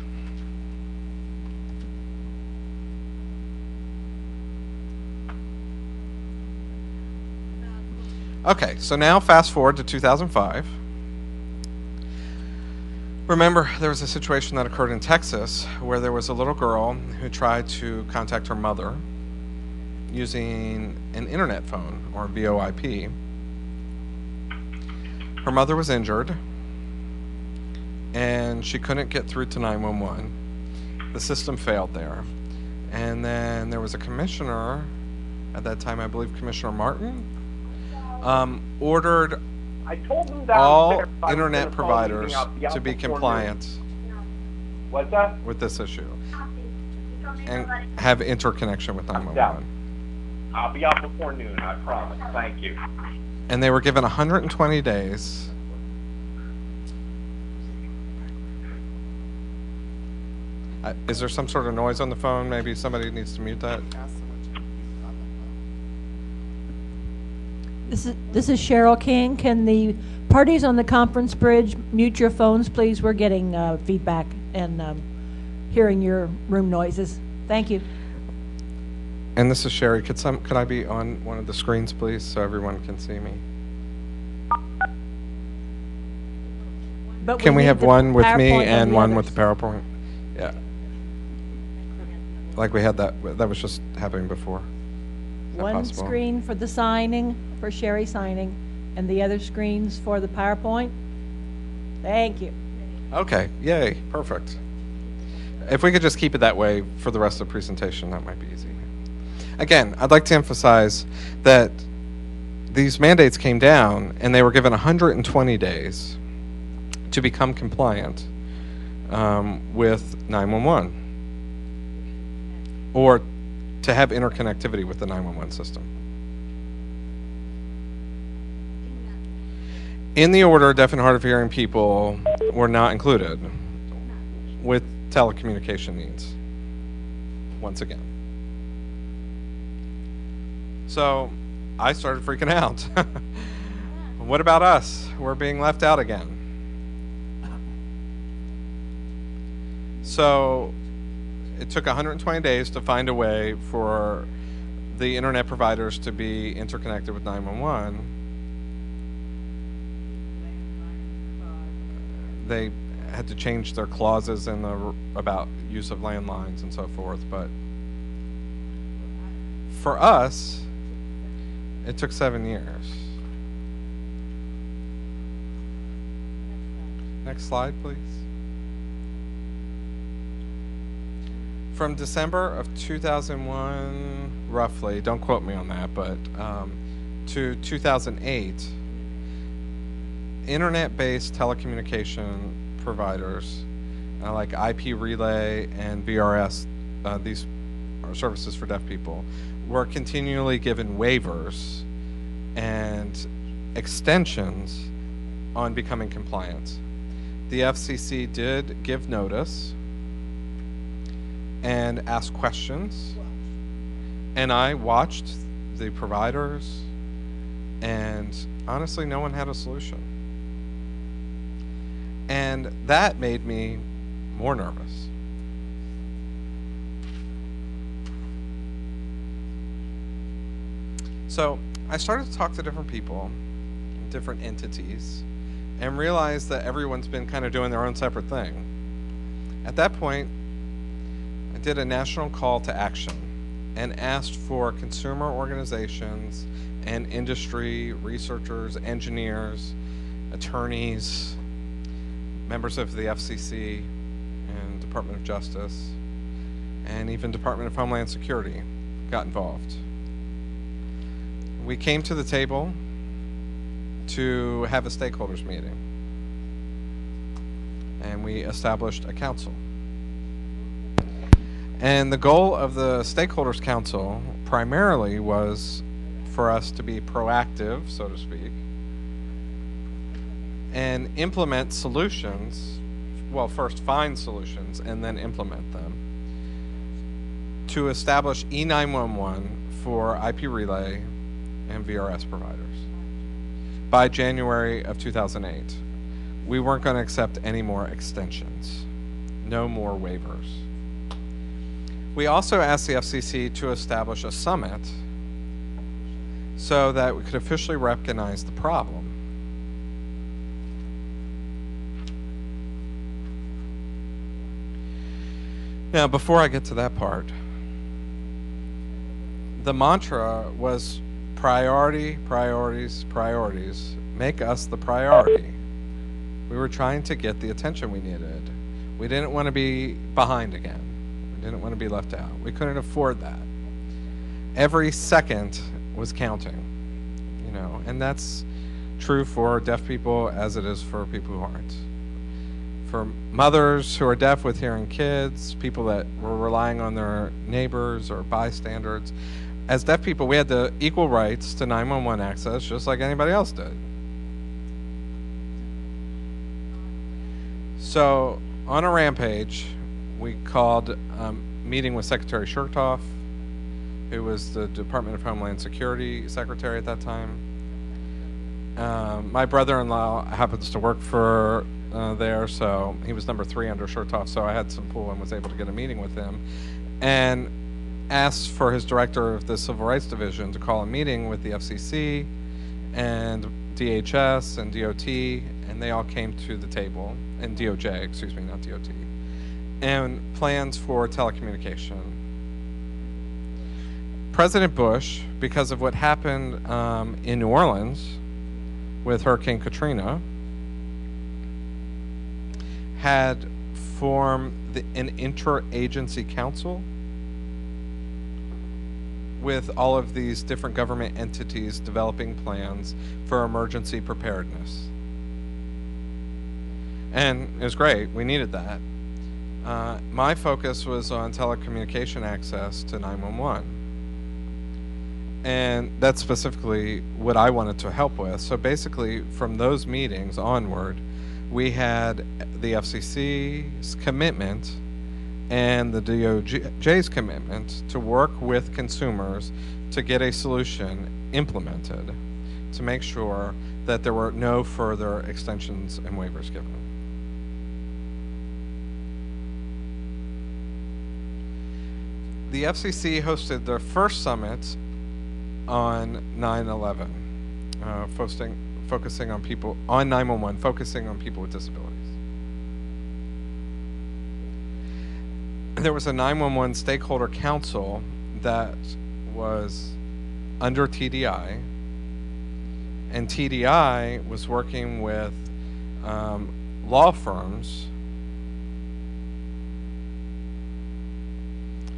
Okay, so now fast forward to 2005. Remember, there was a situation that occurred in Texas where there was a little girl who tried to contact her mother using an internet phone, or VoIP. Her mother was injured, and she couldn't get through to 911. The system failed there. And then there was a commissioner, at that time I believe Commissioner Martin, ordered I told them that all internet providers to be compliant What's that? with this issue and have interconnection with 911. I'll be out before noon, I promise. Thank you. And they were given 120 days. Is there some sort of noise on the phone? Maybe somebody needs to mute that. This is Cheryl King. Can the parties on the conference bridge mute your phones, please? We're getting feedback and hearing your room noises. Thank you. And this is Sherry. Could I be on one of the screens, please, so everyone can see me? But can we have one with me and one others. with the PowerPoint? Yeah. Like we had that was just happening before. One possible? screen for the signing, for Sherry signing, and the other screens for the PowerPoint. Thank you. Okay, yay, perfect. If we could just keep it that way for the rest of the presentation, that might be easy. Again, I'd like to emphasize that these mandates came down and they were given 120 days to become compliant with 911 or to have interconnectivity with the 911 system. In the order, deaf and hard of hearing people were not included with telecommunication needs, once again. So I started freaking out. What about us? We're being left out again. So it took 120 days to find a way for the internet providers to be interconnected with 911. They had to change their clauses in the about use of landlines and so forth, but for us, it took 7 years. Next slide, please. From December of 2001, roughly, don't quote me on that, but to 2008, internet-based telecommunication providers like IP Relay and VRS, these are services for deaf people, were continually given waivers and extensions on becoming compliant. The FCC did give notice and ask questions, and I watched the providers, and honestly, no one had a solution. And that made me more nervous. So I started to talk to different people, different entities, and realized that everyone's been kind of doing their own separate thing. At that point, I did a national call to action and asked for consumer organizations and industry, researchers, engineers, attorneys, members of the FCC and Department of Justice, and even Department of Homeland Security got involved. We came to the table to have a stakeholders meeting, and we established a council. And the goal of the Stakeholders Council primarily was for us to be proactive, so to speak, and implement solutions, well, first find solutions and then implement them, to establish E911 for IP Relay and VRS providers by January of 2008. We weren't going to accept any more extensions, no more waivers. We also asked the FCC to establish a summit so that we could officially recognize the problem. Now, before I get to that part, the mantra was priority, priorities, priorities. Make us the priority. We were trying to get the attention we needed. We didn't want to be behind again. We didn't want to be left out. We couldn't afford that. Every second was counting, you know, and that's true for deaf people as it is for people who aren't. For mothers who are deaf with hearing kids, people that were relying on their neighbors or bystanders, as deaf people, we had the equal rights to 911 access just like anybody else did. So, on a rampage, we called a meeting with Secretary Chertoff, who was the Department of Homeland Security Secretary at that time. My brother-in-law happens to work for there, so he was number 3 under Chertoff, so I had some pull and was able to get a meeting with him, and asked for his director of the Civil Rights Division to call a meeting with the FCC and DHS and DOT, and they all came to the table, and DOJ, excuse me, not DOT, and plans for telecommunication. President Bush, because of what happened in New Orleans with Hurricane Katrina, had formed an interagency council with all of these different government entities developing plans for emergency preparedness. And it was great. We needed that. My focus was on telecommunication access to 911. And that's specifically what I wanted to help with. So basically, from those meetings onward, we had the FCC's commitment and the DOJ's commitment to work with consumers to get a solution implemented to make sure that there were no further extensions and waivers given. The FCC hosted their first summit on 9/11, focusing on people on 911, focusing on people with disabilities. There was a 911 stakeholder council that was under TDI, and TDI was working with law firms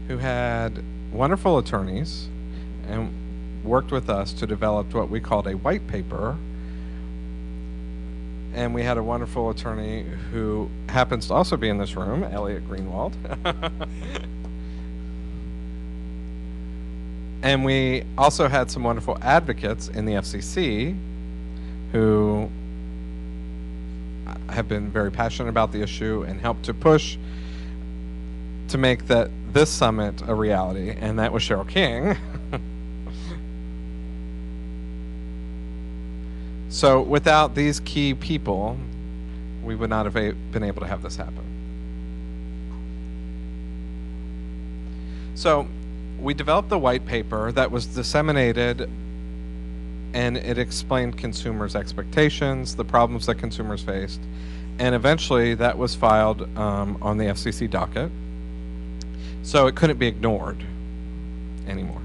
who had wonderful attorneys and worked with us to develop what we called a white paper. And we had a wonderful attorney who happens to also be in this room, Elliot Greenwald. And we also had some wonderful advocates in the FCC who have been very passionate about the issue and helped to push to make this summit a reality, and that was Cheryl King. So without these key people, we would not have been able to have this happen. So we developed the white paper that was disseminated, and it explained consumers' expectations, the problems that consumers faced, and eventually that was filed on the FCC docket. So it couldn't be ignored anymore.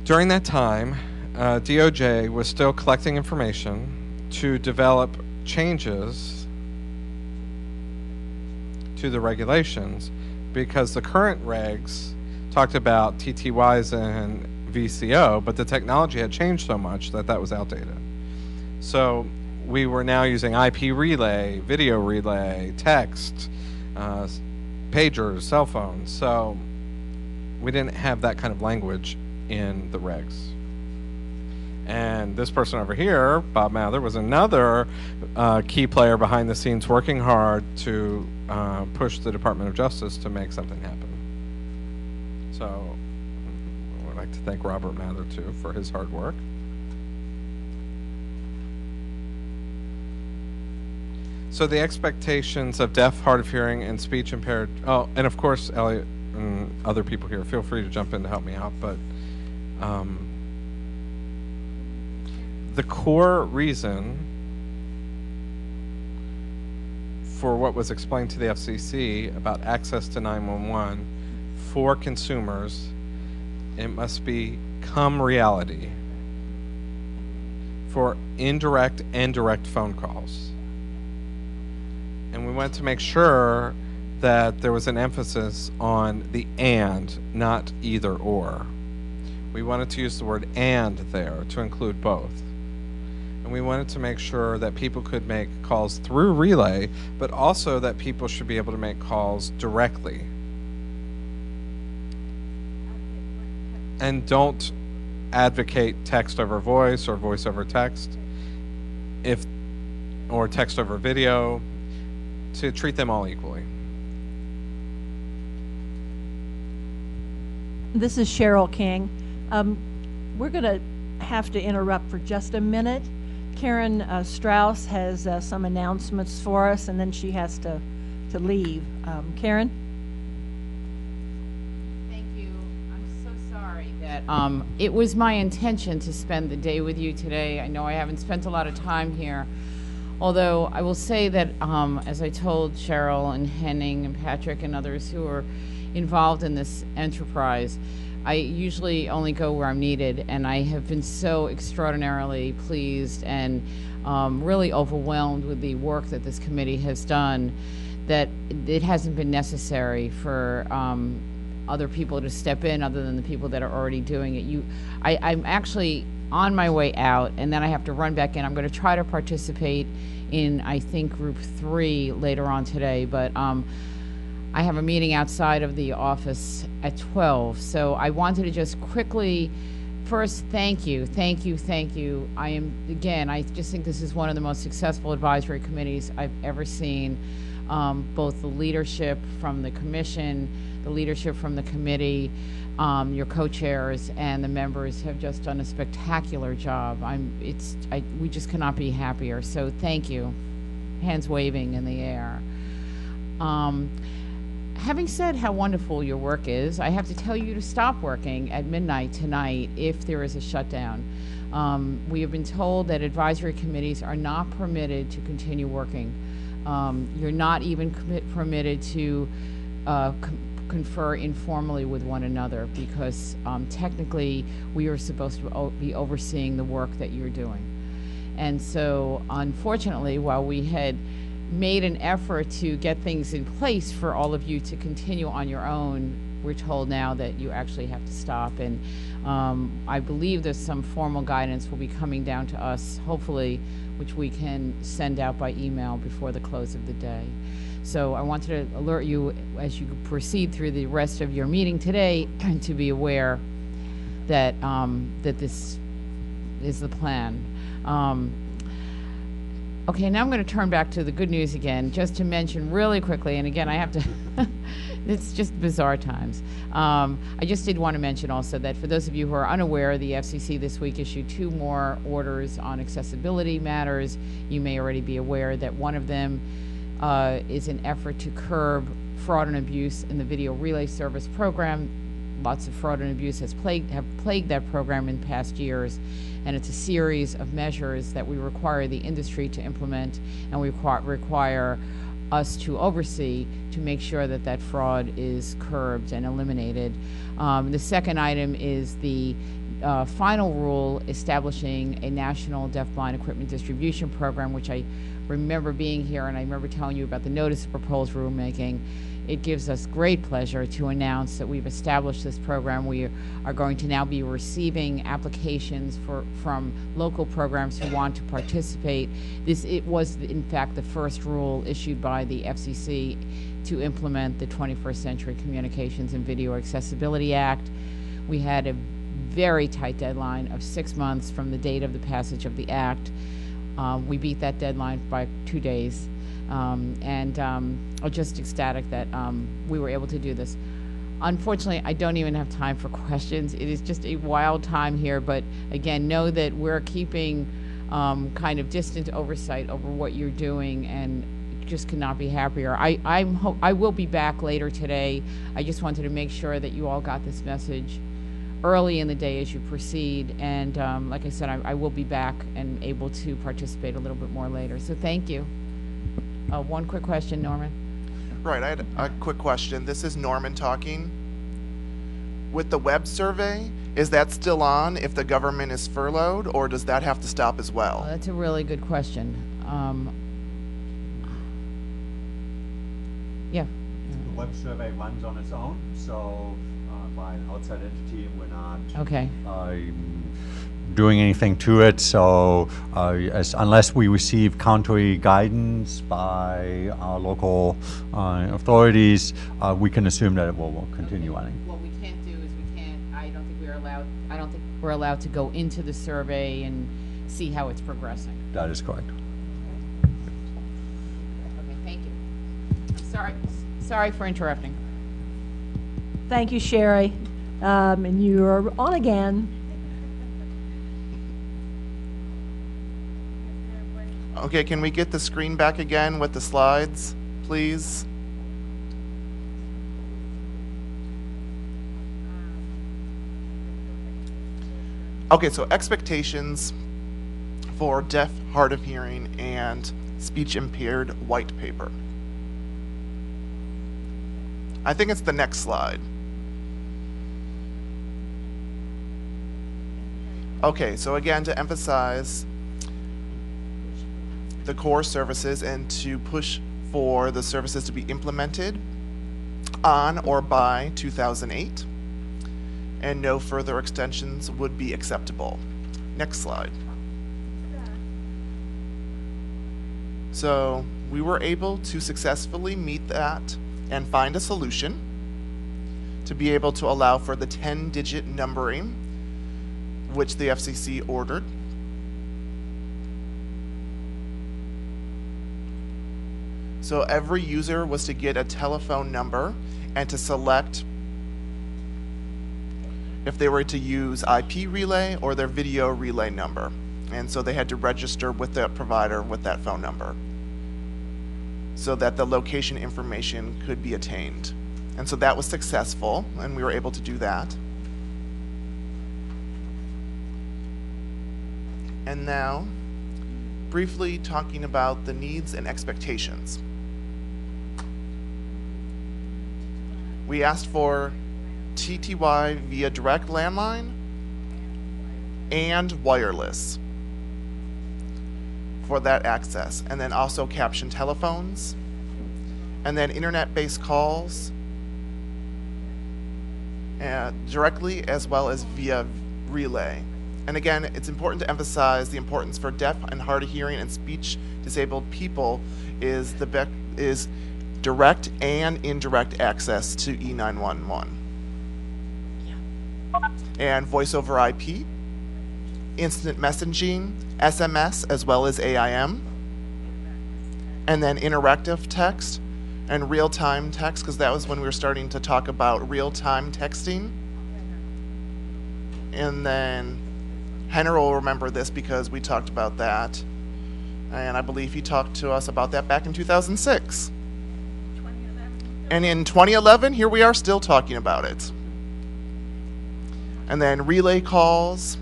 During that time, DOJ was still collecting information to develop changes to the regulations, because the current regs talked about TTYs and VCO, but the technology had changed so much that that was outdated. So we were now using IP relay, video relay, text, pagers, cell phones. So we didn't have that kind of language in the regs. And this person over here, Bob Mather, was another key player behind the scenes working hard to push the Department of Justice to make something happen. So I would like to thank Robert Mather, too, for his hard work. So the expectations of deaf, hard of hearing, and speech impaired, oh, and of course, Elliot and other people here, feel free to jump in to help me out, but the core reason for what was explained to the FCC about access to 911 for consumers, it must become reality for indirect and direct phone calls. And we went to make sure that there was an emphasis on the and, not either or. We wanted to use the word "and" there to include both. And we wanted to make sure that people could make calls through relay, but also that people should be able to make calls directly. And don't advocate text over voice or voice over text, or text over video, to treat them all equally. This is Cheryl King. We're going to have to interrupt for just a minute. Karen Strauss has some announcements for us, and then she has to leave. Karen? Thank you. I'm so sorry that it was my intention to spend the day with you today. I know I haven't spent a lot of time here, although I will say that as I told Cheryl and Henning and Patrick and others who are involved in this enterprise, I usually only go where I'm needed, and I have been so extraordinarily pleased and really overwhelmed with the work that this committee has done that it hasn't been necessary for other people to step in other than the people that are already doing it. I'm actually on my way out, and then I have to run back in. I'm going to try to participate in, I think, Group 3 later on today, but I have a meeting outside of the office at 12, so I wanted to just quickly first thank you. I just think this is one of the most successful advisory committees I've ever seen. Both the leadership from the commission, the leadership from the committee, your co-chairs and the members have just done a spectacular job. We just cannot be happier, so thank you. Hands waving in the air. Having said how wonderful your work is, I have to tell you to stop working at midnight tonight if there is a shutdown. We have been told that advisory committees are not permitted to continue working. You're not even permitted to confer informally with one another because technically we are supposed to be overseeing the work that you're doing. And so unfortunately, while we had made an effort to get things in place for all of you to continue on your own, we're told now that you actually have to stop. And I believe there's some formal guidance will be coming down to us, hopefully, which we can send out by email before the close of the day. So I wanted to alert you as you proceed through the rest of your meeting today to be aware that, that this is the plan. Okay, now I'm going to turn back to the good news again, just to mention really quickly, and again, I have to, it's just bizarre times. I just did want to mention also that for those of you who are unaware, the FCC this week issued 2 more orders on accessibility matters. You may already be aware that one of them is an effort to curb fraud and abuse in the video relay service program. Lots of fraud and abuse have plagued that program in past years, and it's a series of measures that we require the industry to implement and we require us to oversee to make sure that that fraud is curbed and eliminated. The second item is the final rule establishing a national deafblind equipment distribution program, which I remember being here and I remember telling you about the notice of proposed rulemaking. It gives us great pleasure to announce that we've established this program. We are going to now be receiving applications from local programs who want to participate. It was, in fact, the first rule issued by the FCC to implement the 21st Century Communications and Video Accessibility Act. We had a very tight deadline of 6 months from the date of the passage of the act. We beat that deadline by 2 days. I'm just ecstatic that we were able to do this. Unfortunately, I don't even have time for questions. It is just a wild time here, but again, know that we're keeping kind of distant oversight over what you're doing and just could not be happier. I will be back later today. I just wanted to make sure that you all got this message early in the day as you proceed, and like I said, I will be back and able to participate a little bit more later. So thank you. One quick question, Norman. Right, I had a quick question. This is Norman talking. With the web survey, is that still on if the government is furloughed, or does that have to stop as well? That's a really good question. Yeah. The web survey runs on its own, so by an outside entity. We're not Okay. doing anything to it. So unless we receive counter guidance by our local authorities, we can assume that it will continue running. What we can't do is I don't think we're allowed to go into the survey and see how it's progressing. That is correct. Okay, thank you. I'm sorry for interrupting. Thank you, Sherry. And you're on again. Okay, can we get the screen back again with the slides, please? Okay, so expectations for deaf, hard of hearing, and speech impaired white paper. I think it's the next slide. Okay, so again, to emphasize the core services and to push for the services to be implemented on or by 2008, and no further extensions would be acceptable. Next slide. So we were able to successfully meet that and find a solution to be able to allow for the 10-digit numbering, which the FCC ordered. So every user was to get a telephone number and to select if they were to use IP relay or their video relay number. And so they had to register with the provider with that phone number so that the location information could be attained. And so that was successful, and we were able to do that. And now, briefly talking about the needs and expectations. We asked for TTY via direct landline and wireless for that access, and then also caption telephones, and then internet-based calls directly as well as via relay. And again, it's important to emphasize the importance for deaf and hard of hearing and speech disabled people is direct and indirect access to E911. And voice over IP, instant messaging, SMS, as well as AIM, and then interactive text and real-time text, because that was when we were starting to talk about real-time texting. And then Henner will remember this because we talked about that, and I believe he talked to us about that back in 2006. And in 2011, here we are still talking about it. And then relay calls.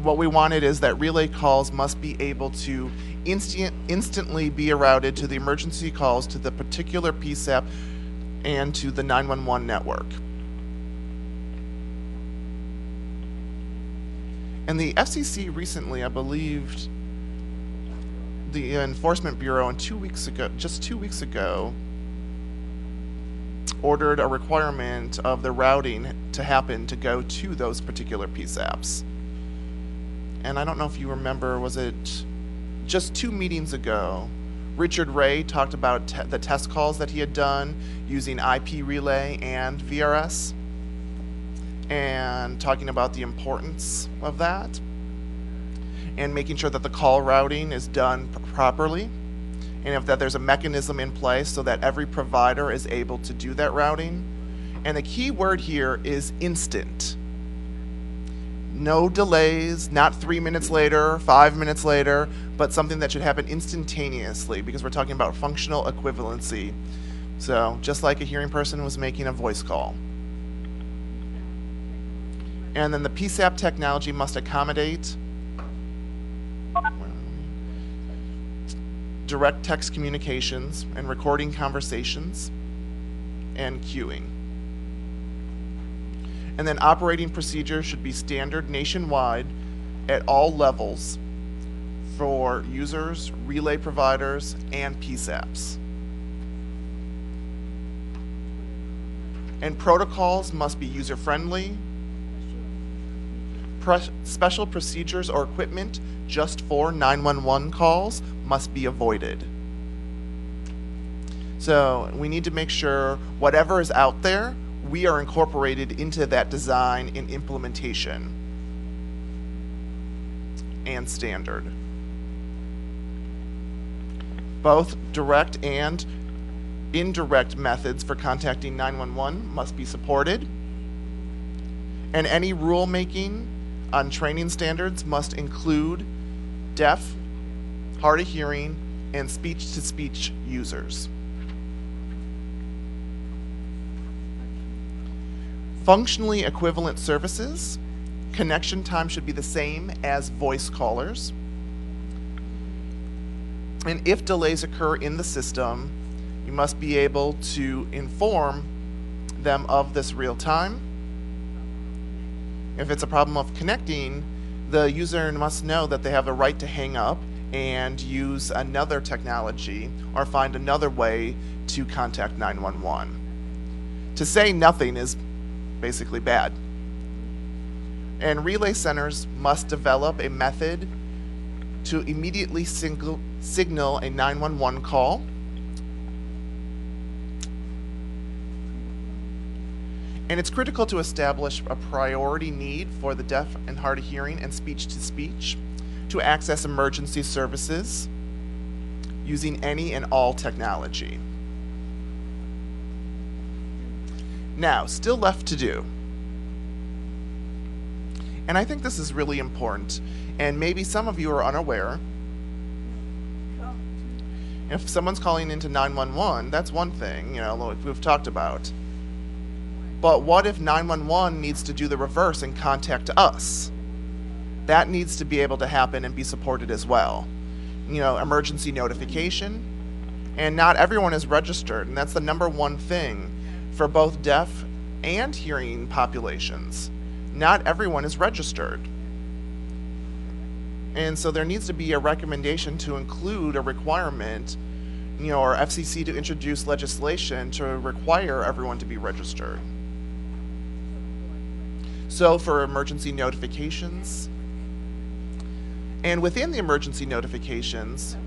What we wanted is that relay calls must be able to instantly be routed to the emergency calls to the particular PSAP and to the 911 network. And the FCC recently, I believe, the Enforcement Bureau just 2 weeks ago, ordered a requirement of the routing to happen to go to those particular PSAPs. And I don't know if you remember, was it just 2 meetings ago, Richard Ray talked about the test calls that he had done using IP relay and VRS, and talking about the importance of that, and making sure that the call routing is done properly, and that there's a mechanism in place so that every provider is able to do that routing. And the key word here is instant. No delays, not 3 minutes later, 5 minutes later, but something that should happen instantaneously, because we're talking about functional equivalency. So just like a hearing person was making a voice call. And then the PSAP technology must accommodate direct text communications and recording conversations and queuing. And then operating procedures should be standard nationwide at all levels for users, relay providers, and PSAPs. And protocols must be user-friendly. Special procedures or equipment just for 911 calls must be avoided. So we need to make sure whatever is out there, we are incorporated into that design and implementation and standard. Both direct and indirect methods for contacting 911 must be supported. And any rulemaking on training standards must include deaf, hard of hearing, and speech-to-speech users. Functionally equivalent services, connection time should be the same as voice callers. And if delays occur in the system, you must be able to inform them of this real time. If it's a problem of connecting, the user must know that they have a right to hang up and use another technology or find another way to contact 911. To say nothing is basically bad. And relay centers must develop a method to immediately signal a 911 call. And it's critical to establish a priority need for the deaf and hard of hearing and speech-to-speech to access emergency services using any and all technology. Now, still left to do. And I think this is really important, and maybe some of you are unaware. If someone's calling into 911, that's one thing, you know, like we've talked about. But what if 911 needs to do the reverse and contact us? That needs to be able to happen and be supported as well. You know, emergency notification, and not everyone is registered, and that's the number one thing for both deaf and hearing populations. Not everyone is registered. And so there needs to be a recommendation to include a requirement, you know, or FCC to introduce legislation to require everyone to be registered. So for emergency notifications, and within the emergency notifications,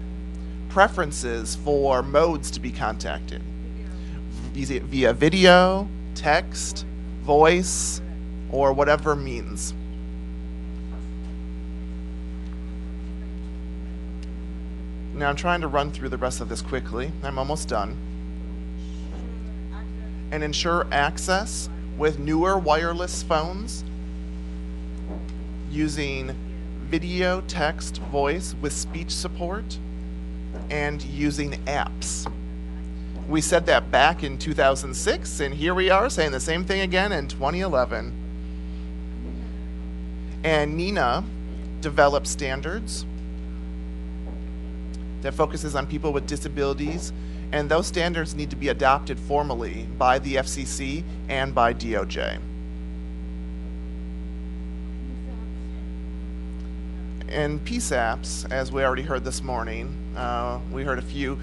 preferences for modes to be contacted via video, text, voice, or whatever means. Now I'm trying to run through the rest of this quickly. I'm almost done. And ensure access with newer wireless phones using video, text, voice with speech support, and using apps. We said that back in 2006, and here we are saying the same thing again in 2011. And NINA developed standards that focuses on people with disabilities, and those standards need to be adopted formally by the FCC and by DOJ. And PSAPs, as we already heard this morning, we heard a few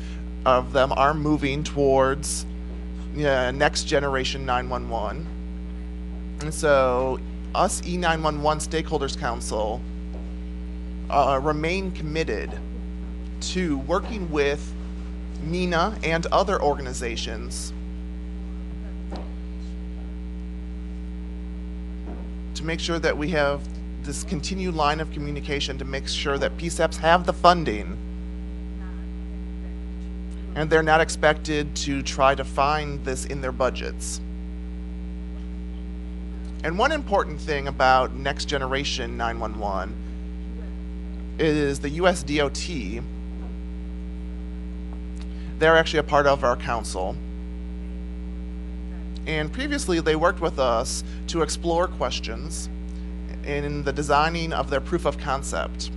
of them are moving towards next generation 911. And so us E911 Stakeholders Council remain committed to working with NINA and other organizations to make sure that we have this continued line of communication to make sure that PSAPs have the funding and they're not expected to try to find this in their budgets. And one important thing about next generation 911 is the US DOT. They're actually a part of our council. And previously they worked with us to explore questions in the designing of their proof of concept.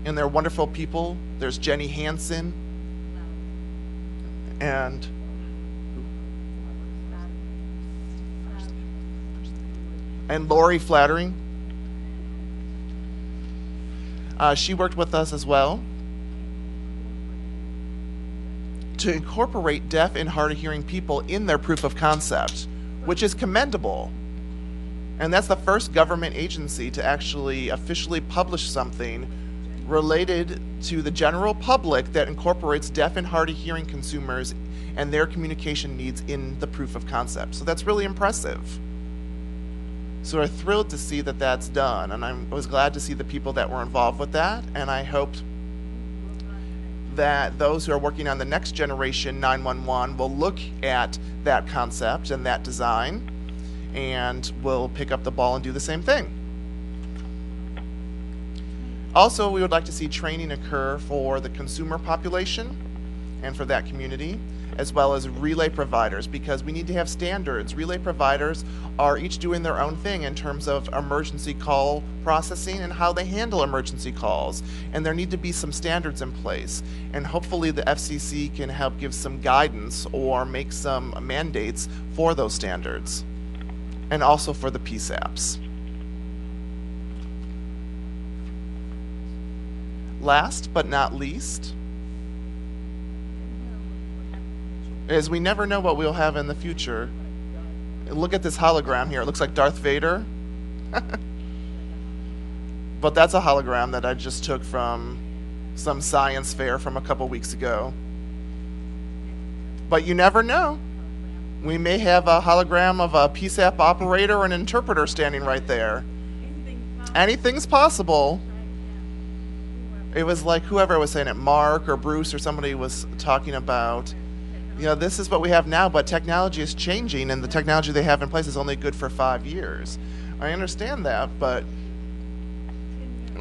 And they're wonderful people. There's Jenny Hansen and Lori Flattering. She worked with us as well. to incorporate deaf and hard of hearing people in their proof of concept, which is commendable. And that's the first government agency to actually officially publish something related to the general public that incorporates deaf and hard of hearing consumers and their communication needs in the proof of concept. So that's really impressive. So we're thrilled to see that that's done, and I was glad to see the people that were involved with that, and I hoped that those who are working on the next generation 911 will look at that concept and that design and will pick up the ball and do the same thing. Also, we would like to see training occur for the consumer population and for that community, as well as relay providers, because we need to have standards. Relay providers are each doing their own thing in terms of emergency call processing and how they handle emergency calls, and there need to be some standards in place, and hopefully the FCC can help give some guidance or make some mandates for those standards, and also for the PSAPs. Last but not least is we never know what we'll have in the future. Look at this hologram here. It looks like Darth Vader. But that's a hologram that I just took from some science fair from a couple weeks ago. But you never know. We may have a hologram of a PSAP operator or an interpreter standing right there. Anything's possible. It was like whoever was saying it, Mark or Bruce or somebody was talking about, you know, this is what we have now, but technology is changing, and the technology they have in place is only good for 5 years. I understand that, but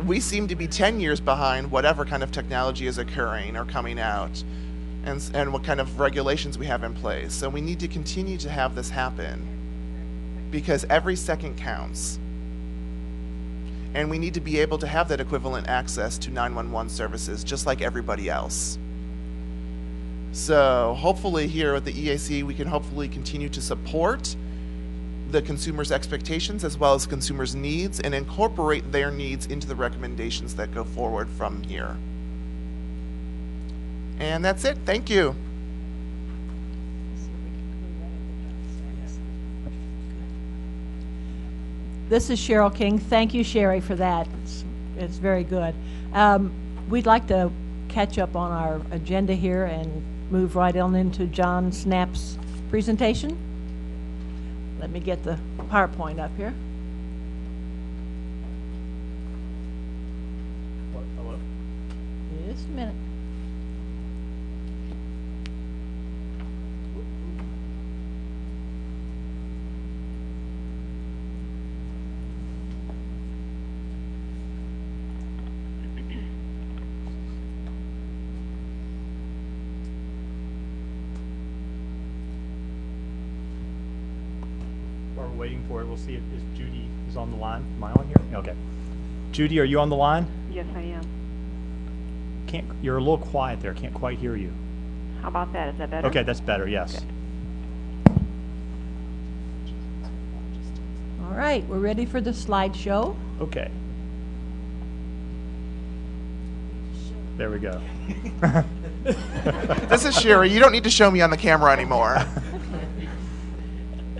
we seem to be 10 years behind whatever kind of technology is occurring or coming out, and what kind of regulations we have in place. So we need to continue to have this happen, because every second counts. And we need to be able to have that equivalent access to 911 services, just like everybody else. So hopefully here at the EAC, we can hopefully continue to support the consumer's expectations as well as consumers' needs and incorporate their needs into the recommendations that go forward from here. And that's it. Thank you. This is Cheryl King. Thank you, Sherry, for that. It's very good. We'd like to catch up on our agenda here and move right on into John Snapp's presentation. Let me get the PowerPoint up here. Hello? Just a minute. While we're waiting for it, we'll see if Judy is on the line. Am I on here? Okay. Judy, are you on the line? Yes, I am. You're a little quiet there. Can't quite hear you. How about that? Is that better? Okay, that's better, yes. Okay. All right, we're ready for the slideshow. Okay. There we go. This is Sherry. You don't need to show me on the camera anymore.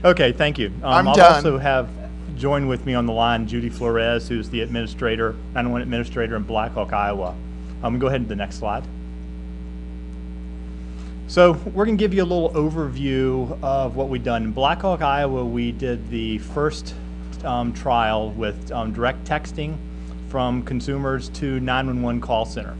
Okay, thank you. I'm I'll done. also have joined with me on the line Judy Flores, who's the administrator, 911 administrator in Black Hawk, Iowa. Go ahead to the next slide. So we're going to give you a little overview of what we've done. In Black Hawk, Iowa, we did the first trial with direct texting from consumers to 911 call center.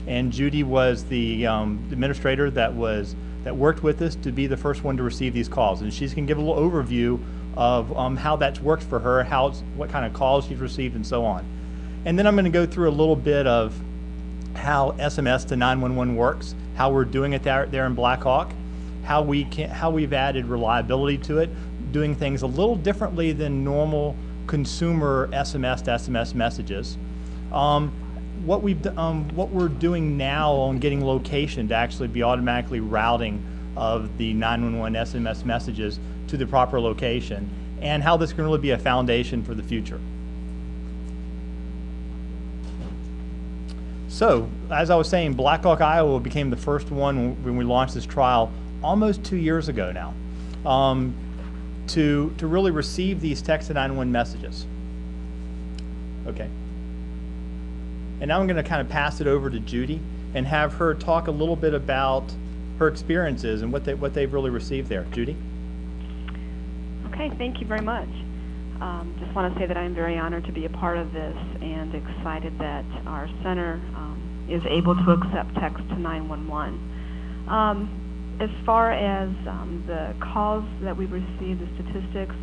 And Judy was the administrator that worked with us to be the first one to receive these calls. And she's going to give a little overview of how that's worked for her, what kind of calls she's received, and so on. And then I'm going to go through a little bit of how SMS to 911 works, how we're doing it there in Black Hawk, how we've added reliability to it, doing things a little differently than normal consumer SMS to SMS messages. What we're doing now on getting location to actually be automatically routing of the 911 SMS messages to the proper location, and how this can really be a foundation for the future. So, as I was saying, Black Hawk, Iowa became the first one when we launched this trial almost 2 years ago now, to really receive these text to 911 messages. Okay. And now I'm going to kind of pass it over to Judy and have her talk a little bit about her experiences and what they've really received there. Judy? Okay, thank you very much. Just want to say that I'm very honored to be a part of this and excited that our center is able to accept text to 911. As far as the calls that we've received, the statistics,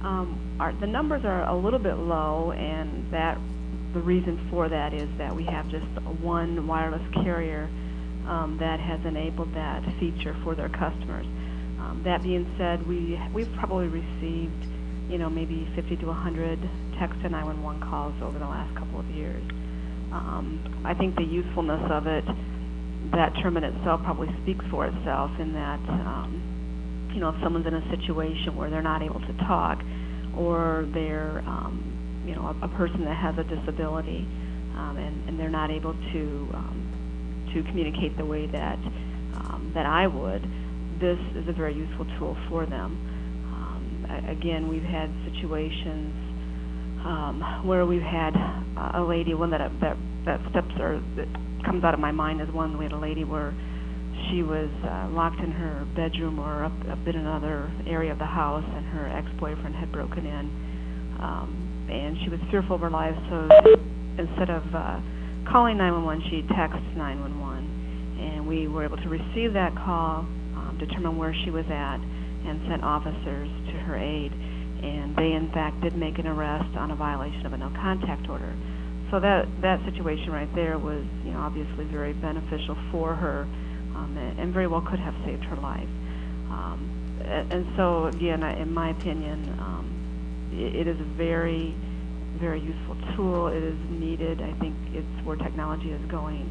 the numbers are a little bit low, and the reason for that is that we have just one wireless carrier that has enabled that feature for their customers. That being said, we've probably received, maybe 50 to 100 text to 911 calls over the last couple of years. I think the usefulness of it, that term in itself probably speaks for itself in that, if someone's in a situation where they're not able to talk, or they're, a person that has a disability, and they're not able to communicate the way that I would, this is a very useful tool for them. Again, we've had situations where we've had a lady, one that comes out of my mind is one. We had a lady where she was locked in her bedroom or up in another area of the house, and her ex-boyfriend had broken in, and she was fearful of her life. So instead of calling 911, she texted 911, and we were able to receive that call, determine where she was at, and sent officers to her aid. And they, in fact, did make an arrest on a violation of a no-contact order. So that situation right there was, obviously very beneficial for her, and very well could have saved her life. And so, again, in my opinion, it is a very, very useful tool. It is needed. I think it's where technology is going,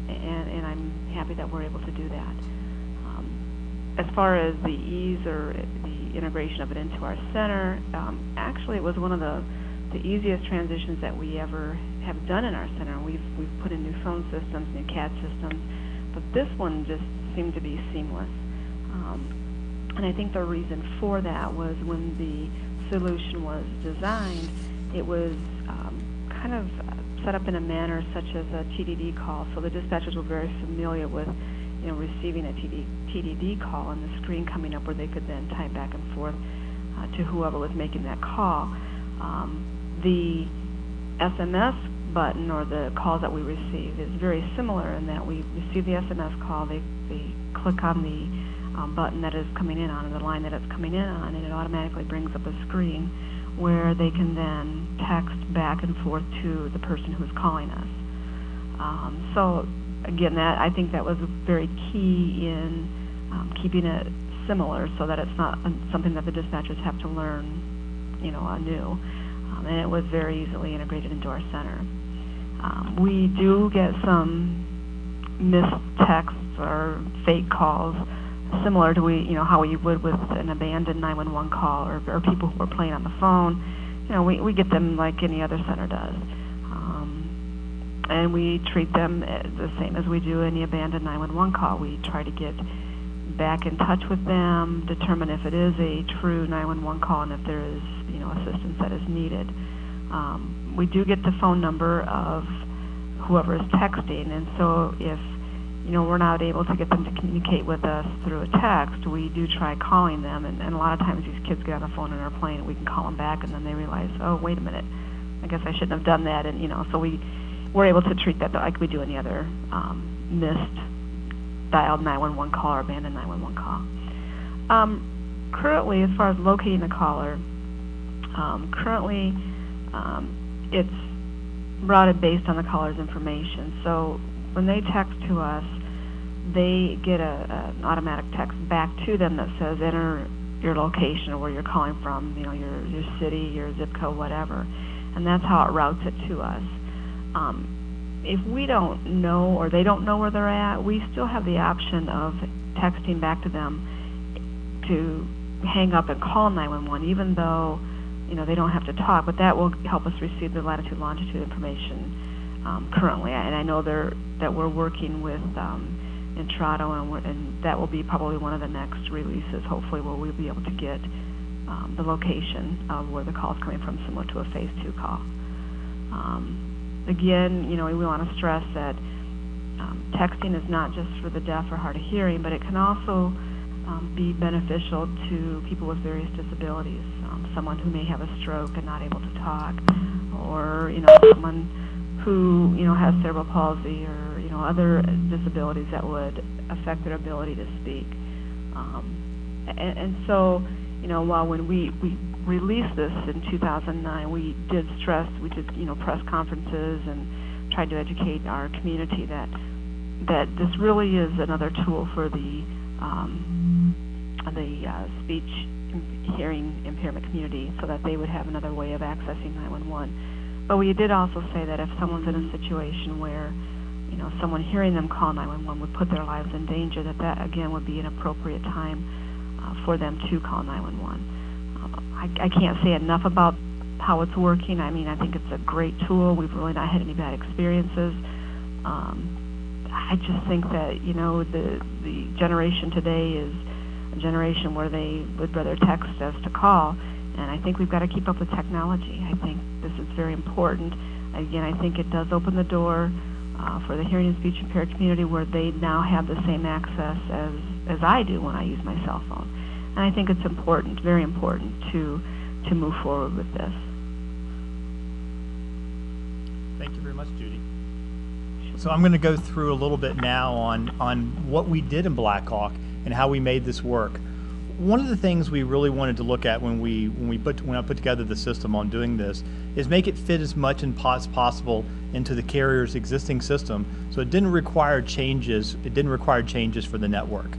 and I'm happy that we're able to do that. As far as the ease or the integration of it into our center, actually it was one of the easiest transitions that we ever have done in our center. We've put in new phone systems, new CAD systems, but this one just seemed to be seamless. And I think the reason for that was when the solution was designed, it was kind of set up in a manner such as a TDD call, so the dispatchers were very familiar with receiving a TDD call and the screen coming up where they could then type back and forth to whoever was making that call. The SMS button or the calls that we receive is very similar in that we receive the SMS call, they click on the button that is coming in on, or the line that it's coming in on, and it automatically brings up a screen where they can then text back and forth to the person who's calling us. So again, I think that was very key in keeping it similar so that it's not something that the dispatchers have to learn, anew. And it was very easily integrated into our center. We do get some missed texts or fake calls, similar to how we would with an abandoned 911 call or people who are playing on the phone. We get them like any other center does. And we treat them the same as we do any abandoned 911 call. We try to get back in touch with them, determine if it is a true 911 call and if there is, assistance that is needed. We do get the phone number of whoever is texting, and so if, we're not able to get them to communicate with us through a text, we do try calling them, and a lot of times these kids get on the phone and are playing, and we can call them back, and then they realize, oh, wait a minute, I guess I shouldn't have done that, and, so we're able to treat that like we do any other missed dialed 911 call or abandoned 911 call. Currently, as far as locating the caller, it's routed based on the caller's information. So when they text to us, they get an automatic text back to them that says enter your location or where you're calling from, your city, your zip code, whatever, and that's how it routes it to us. If we don't know or they don't know where they're at, we still have the option of texting back to them to hang up and call 911, even though they don't have to talk, but that will help us receive the latitude longitude information currently, and I know that we're working with Intrado, and that will be probably one of the next releases, hopefully, where we'll be able to get the location of where the call is coming from, similar to a phase 2 call. Again, we want to stress that texting is not just for the deaf or hard of hearing, but it can also be beneficial to people with various disabilities. Someone who may have a stroke and not able to talk, or someone who has cerebral palsy, or other disabilities that would affect their ability to speak. And so, while when we released this in 2009, we did press conferences and tried to educate our community that this really is another tool for the speech hearing impairment community, so that they would have another way of accessing 911. But we did also say that if someone's in a situation where someone hearing them call 911 would put their lives in danger, that again would be an appropriate time for them to call 911. I can't say enough about how it's working. I mean, I think it's a great tool. We've really not had any bad experiences. I just think that the generation today is a generation where they would rather text us to call, and I think we've got to keep up with technology. I think this is very important. Again, I think it does open the door for the hearing and speech impaired community, where they now have the same access as I do when I use my cell phone. And I think it's important, very important, to move forward with this. Thank you very much, Judy. So I'm going to go through a little bit now on what we did in Black Hawk and how we made this work. One of the things we really wanted to look at when I put together the system on doing this is make it fit as much as possible into the carrier's existing system, so it didn't require changes. It didn't require changes for the network.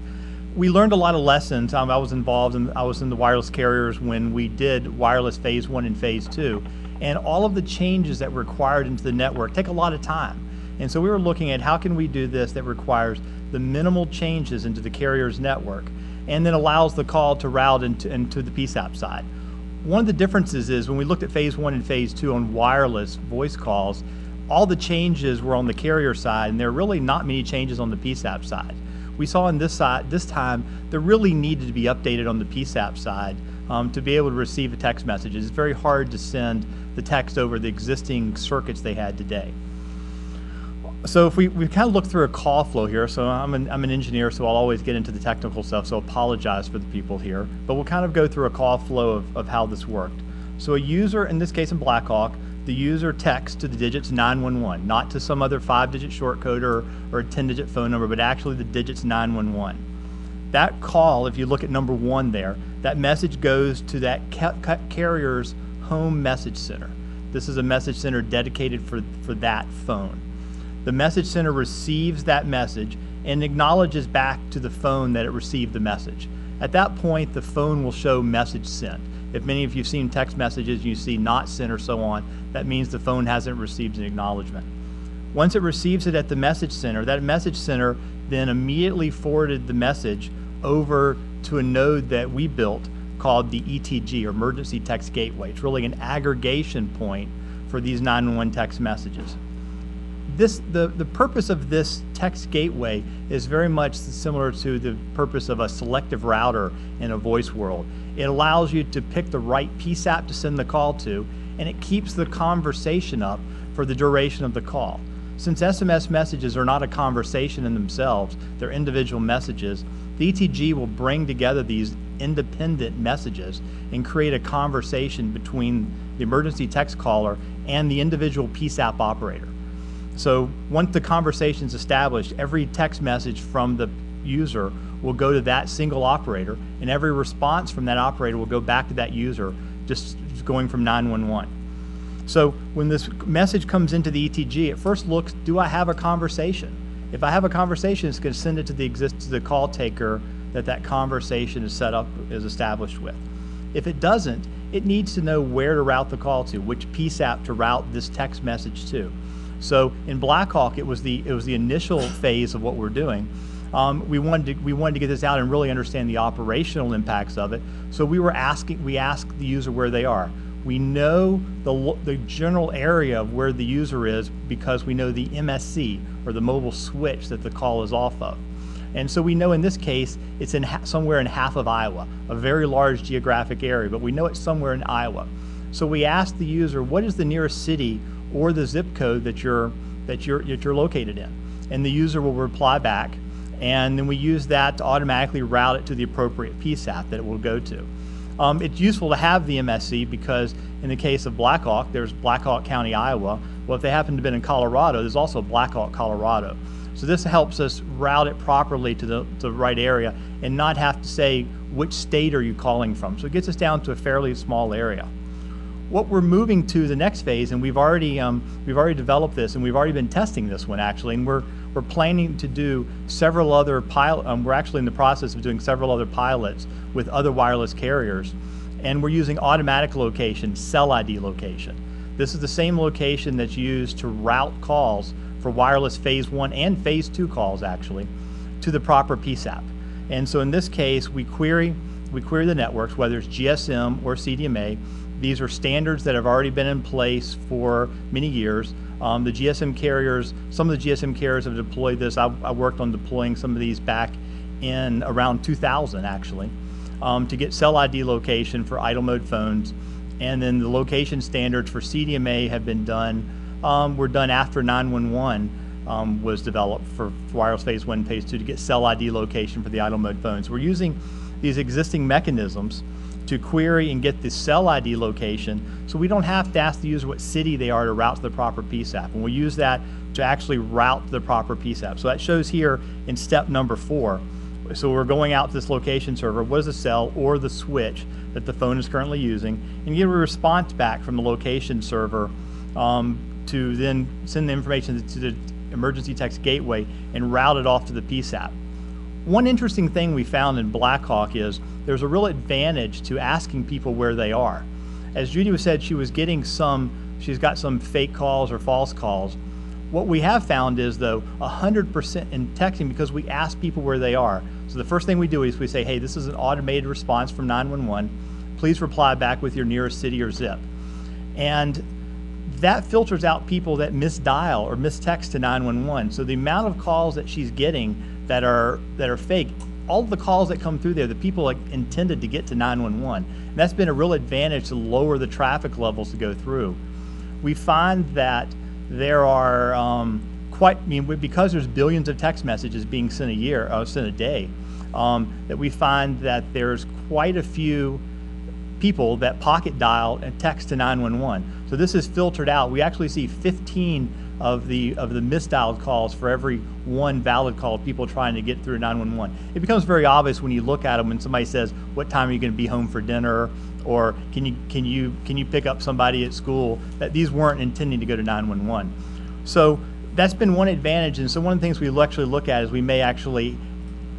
We learned a lot of lessons. I was involved, I was in the wireless carriers when we did wireless phase 1 and phase 2, and all of the changes that were required into the network take a lot of time. And so we were looking at how can we do this that requires the minimal changes into the carrier's network, and then allows the call to route into the PSAP side. One of the differences is when we looked at phase 1 and phase 2 on wireless voice calls, all the changes were on the carrier side, and there are really not many changes on the PSAP side. We saw on this time, there really needed to be updated on the PSAP side to be able to receive a text message. It's very hard to send the text over the existing circuits they had today. So if we kind of look through a call flow here, so I'm an engineer, so I'll always get into the technical stuff, so apologize for the people here, but we'll kind of go through a call flow of how this worked. So a user, in this case in Black Hawk, the user texts to the digits 911, not to some other 5-digit short code or a 10-digit phone number, but actually the digits 911. That call, if you look at number 1 there, that message goes to that carrier's home message center. This is a message center dedicated for that phone. The message center receives that message and acknowledges back to the phone that it received the message. At that point, the phone will show message sent. If many of you have seen text messages, you see not sent or so on, that means the phone hasn't received an acknowledgement. Once it receives it at the message center, that message center then immediately forwarded the message over to a node that we built called the ETG, or Emergency Text Gateway. It's really an aggregation point for these 911 text messages. The purpose of this text gateway is very much similar to the purpose of a selective router in a voice world. It allows you to pick the right PSAP to send the call to, and it keeps the conversation up for the duration of the call. Since SMS messages are not a conversation in themselves, they're individual messages, the ETG will bring together these independent messages and create a conversation between the emergency text caller and the individual PSAP operator. So once the conversation is established, every text message from the user will go to that single operator, and every response from that operator will go back to that user, just going from 911. So when this message comes into the ETG, it first looks, do I have a conversation? If I have a conversation, it's going to send it to the call taker that conversation is set up, is established with. If it doesn't, it needs to know where to route the call to, which PSAP to route this text message to. So in Black Hawk, it was the initial phase of what we're doing. We wanted to get this out and really understand the operational impacts of it. So we asked the user where they are. We know the general area of where the user is because we know the MSC, or the mobile switch that the call is off of. And so we know in this case, it's in somewhere in half of Iowa, a very large geographic area, but we know it's somewhere in Iowa. So we ask the user, what is the nearest city or the zip code that you're located in? And the user will reply back, and then we use that to automatically route it to the appropriate PSAP that it will go to. It's useful to have the MSC because in the case of Black Hawk, there's Black Hawk County, Iowa. Well, if they happen to have been in Colorado, there's also Black Hawk, Colorado. So this helps us route it properly to the right area and not have to say which state are you calling from. So it gets us down to a fairly small area. What we're moving to the next phase, and we've already developed this, and we've already been testing this one actually, and we're planning to do several other we're actually in the process of doing several other pilots with other wireless carriers, and we're using automatic location, cell ID location. This is the same location that's used to route calls for wireless phase 1 and phase 2 calls actually to the proper PSAP. And so in this case, we query the networks, whether it's GSM or CDMA. These are standards that have already been in place for many years. The GSM carriers, some of the GSM carriers have deployed this. I worked on deploying some of these back in around 2000 actually, to get cell ID location for idle mode phones. And then the location standards for CDMA have been done, were done after 911 was developed for wireless phase 1, phase 2 to get cell ID location for the idle mode phones. We're using these existing mechanisms to query and get the cell ID location, so we don't have to ask the user what city they are to route to the proper PSAP, and we'll use that to actually route to the proper PSAP. So that shows here in step number 4. So we're going out to this location server, what is the cell or the switch that the phone is currently using, and get a response back from the location server to then send the information to the emergency text gateway and route it off to the PSAP. One interesting thing we found in Black Hawk is there's a real advantage to asking people where they are. As Judy said, she's got some fake calls or false calls. What we have found is though 100% in texting, because we ask people where they are. So the first thing we do is we say, hey, this is an automated response from 911. Please reply back with your nearest city or zip. And that filters out people that misdial or mistext to 911. So the amount of calls that she's getting that are fake, all of the calls that come through there, the people intended to get to 911. And that's been a real advantage to lower the traffic levels to go through. We find that there are because there's billions of text messages being sent a day, that we find that there's quite a few people that pocket dial and text to 911. So this is filtered out. We actually see 15 of the misdialed calls for every one valid call of people trying to get through 911. It becomes very obvious when you look at them when somebody says, what time are you going to be home for dinner? Or can you pick up somebody at school? That these weren't intending to go to 911. So that's been one advantage. And so one of the things we actually look at is we may actually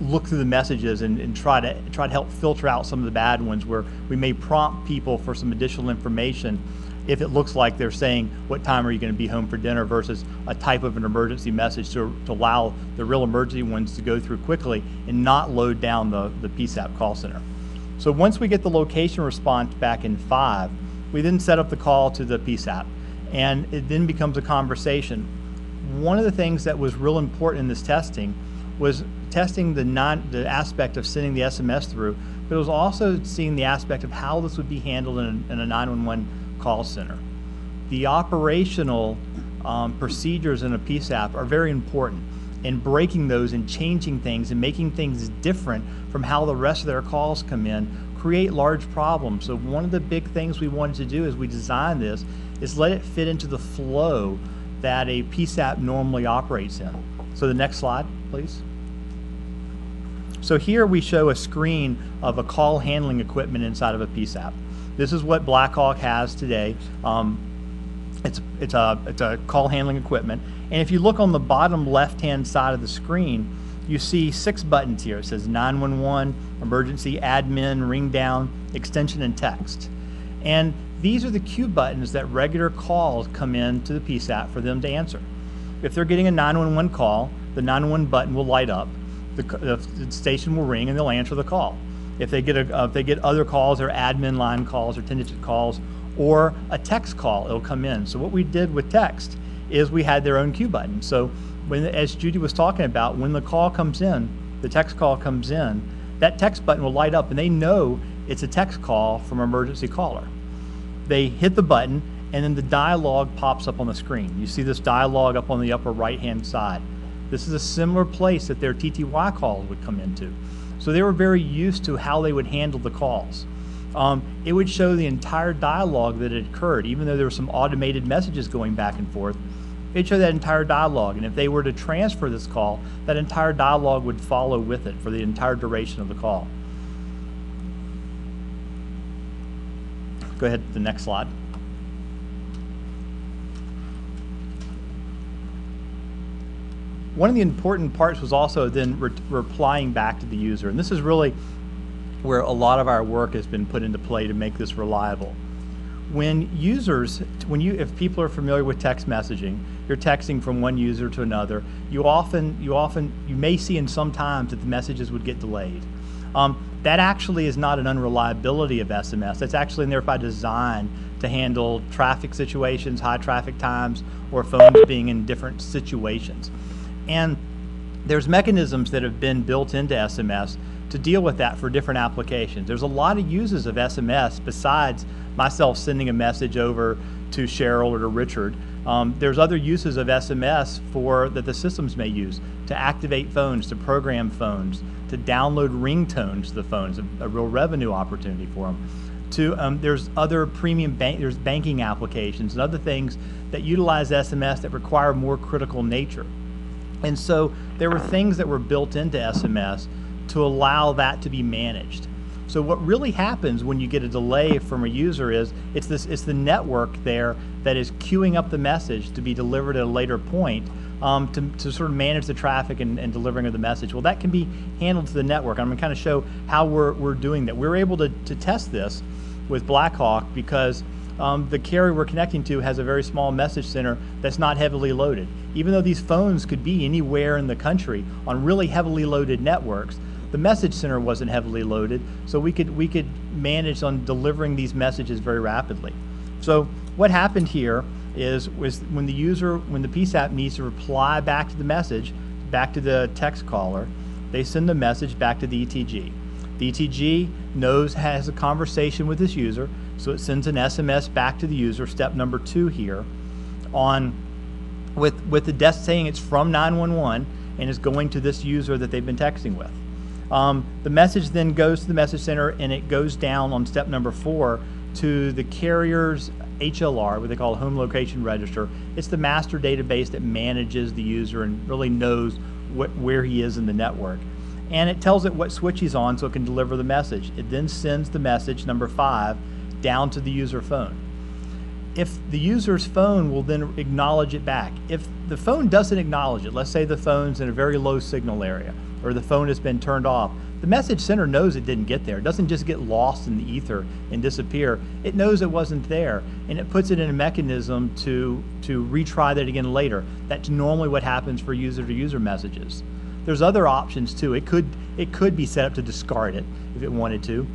look through the messages and try to help filter out some of the bad ones, where we may prompt people for some additional information if it looks like they're saying, what time are you going to be home for dinner, versus a type of an emergency message to allow the real emergency ones to go through quickly and not load down the PSAP call center. So once we get the location response back in 5, we then set up the call to the PSAP, and it then becomes a conversation. One of the things that was real important in this testing was testing the aspect of sending the SMS through, but it was also seeing the aspect of how this would be handled in a 911 call center. The operational procedures in a PSAP are very important, and breaking those and changing things and making things different from how the rest of their calls come in create large problems. So one of the big things we wanted to do as we designed this is let it fit into the flow that a PSAP normally operates in. So the next slide, please. So here we show a screen of a call handling equipment inside of a PSAP. This is what Black Hawk has today. It's a call handling equipment. And if you look on the bottom left-hand side of the screen, you see 6 buttons here. It says 911, emergency, admin, ring down, extension, and text. And these are the queue buttons that regular calls come in to the PSAP for them to answer. If they're getting a 911 call, the 911 button will light up, the station will ring, and they'll answer the call. If they get other calls or admin line calls or 10-digit calls, or a text call, it'll come in. So what we did with text is we had their own queue button. So when, as Judy was talking about, when the call comes in, the text call comes in, that text button will light up and they know it's a text call from an emergency caller. They hit the button and then the dialogue pops up on the screen. You see this dialogue up on the upper right-hand side. This is a similar place that their TTY calls would come into. So they were very used to how they would handle the calls. It would show the entire dialogue that had occurred, even though there were some automated messages going back and forth. It'd show that entire dialogue, and if they were to transfer this call, that entire dialogue would follow with it for the entire duration of the call. Go ahead to the next slide. One of the important parts was also then replying back to the user, and this is really where a lot of our work has been put into play to make this reliable. When users, if people are familiar with text messaging, you're texting from one user to another, you may see in some times that the messages would get delayed. That actually is not an unreliability of SMS. That's actually in there by design to handle traffic situations, high traffic times, or phones being in different situations. And there's mechanisms that have been built into SMS to deal with that for different applications. There's a lot of uses of SMS besides myself sending a message over to Cheryl or to Richard. There's other uses of SMS that the systems may use to activate phones, to program phones, to download ringtones to the phones, a real revenue opportunity for them. There's other there's banking applications and other things that utilize SMS that require more critical nature. And so there were things that were built into SMS to allow that to be managed. So what really happens when you get a delay from a user is it's the network there that is queuing up the message to be delivered at a later point to sort of manage the traffic and delivering of the message. Well, that can be handled to the network. I'm going to kind of show how we're doing that. We're able to test this with Blackhawk because the carrier we're connecting to has a very small message center that's not heavily loaded. Even though these phones could be anywhere in the country on really heavily loaded networks, the message center wasn't heavily loaded, so we could manage on delivering these messages very rapidly. So what happened here was when the PSAP needs to reply back to the message, back to the text caller, they send the message back to the ETG. The ETG has a conversation with this user, so it sends an SMS back to the user, step number 2 here, with the desk saying it's from 911 and is going to this user that they've been texting with. The message then goes to the message center and it goes down on step number 4 to the carrier's HLR, what they call a home location register. It's the master database that manages the user and really knows where he is in the network. And it tells it what switch he's on so it can deliver the message. It then sends the message, number 5, down to the user phone. If the user's phone will then acknowledge it back. If the phone doesn't acknowledge it, let's say the phone's in a very low signal area or the phone has been turned off, the message center knows it didn't get there. It doesn't just get lost in the ether and disappear. It knows it wasn't there, and it puts it in a mechanism to retry that again later. That's normally what happens for user-to-user messages. There's other options too. It could be set up to discard it if it wanted to,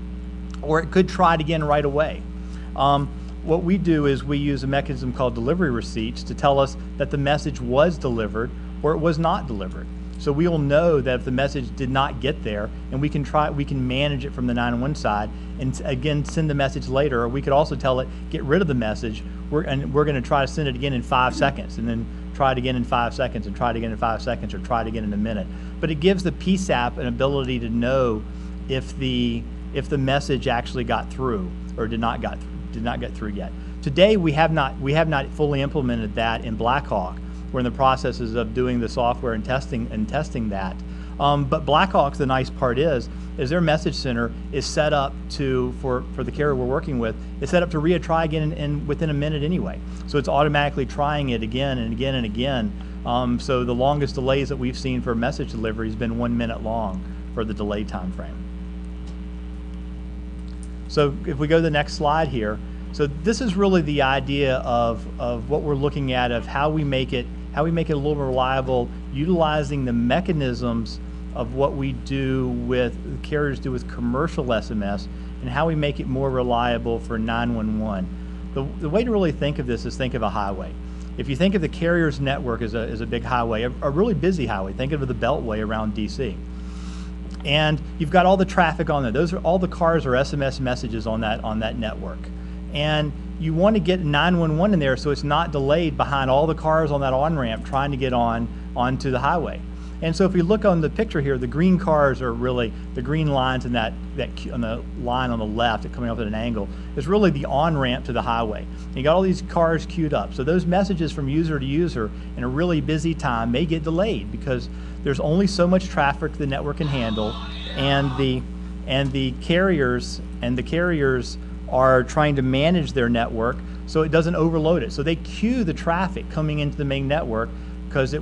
or it could try it again right away. What we do is we use a mechanism called delivery receipts to tell us that the message was delivered or it was not delivered. So we will know that if the message did not get there, and we can manage it from the 911 side and again send the message later, or we could also tell it, get rid of the message, we're going to try to send it again in 5 seconds, and then try it again in 5 seconds, and try it again in 5 seconds, or try it again in a minute. But it gives the PSAP an ability to know if the message actually got through or did not get through yet. Today we have not fully implemented that in Blackhawk. We're in the processes of doing the software and testing that. But Blackhawk, the nice part is their message center is set up for the carrier we're working with, it's set up to retry again within a minute anyway. So it's automatically trying it again and again and again. So the longest delays that we've seen for message delivery has been 1 minute long for the delay time frame. So if we go to the next slide here, so this is really the idea of what we're looking at, of how we make it a little more reliable, utilizing the mechanisms of what we do with carriers do with commercial SMS, and how we make it more reliable for 911. The way to really think of this is think of a highway. If you think of the carrier's network as a big highway, a really busy highway, think of the beltway around DC. And you've got all the traffic on there. Those are all the cars or SMS messages on that network. And you want to get 911 in there so it's not delayed behind all the cars on that on-ramp trying to get onto the highway. And so if we look on the picture here, the green cars are really, the green lines in that on the line on the left coming up at an angle is really the on-ramp to the highway. And you got all these cars queued up. So those messages from user to user in a really busy time may get delayed because there's only so much traffic the network can handle, and the carriers are trying to manage their network so it doesn't overload it. So they queue the traffic coming into the main network, because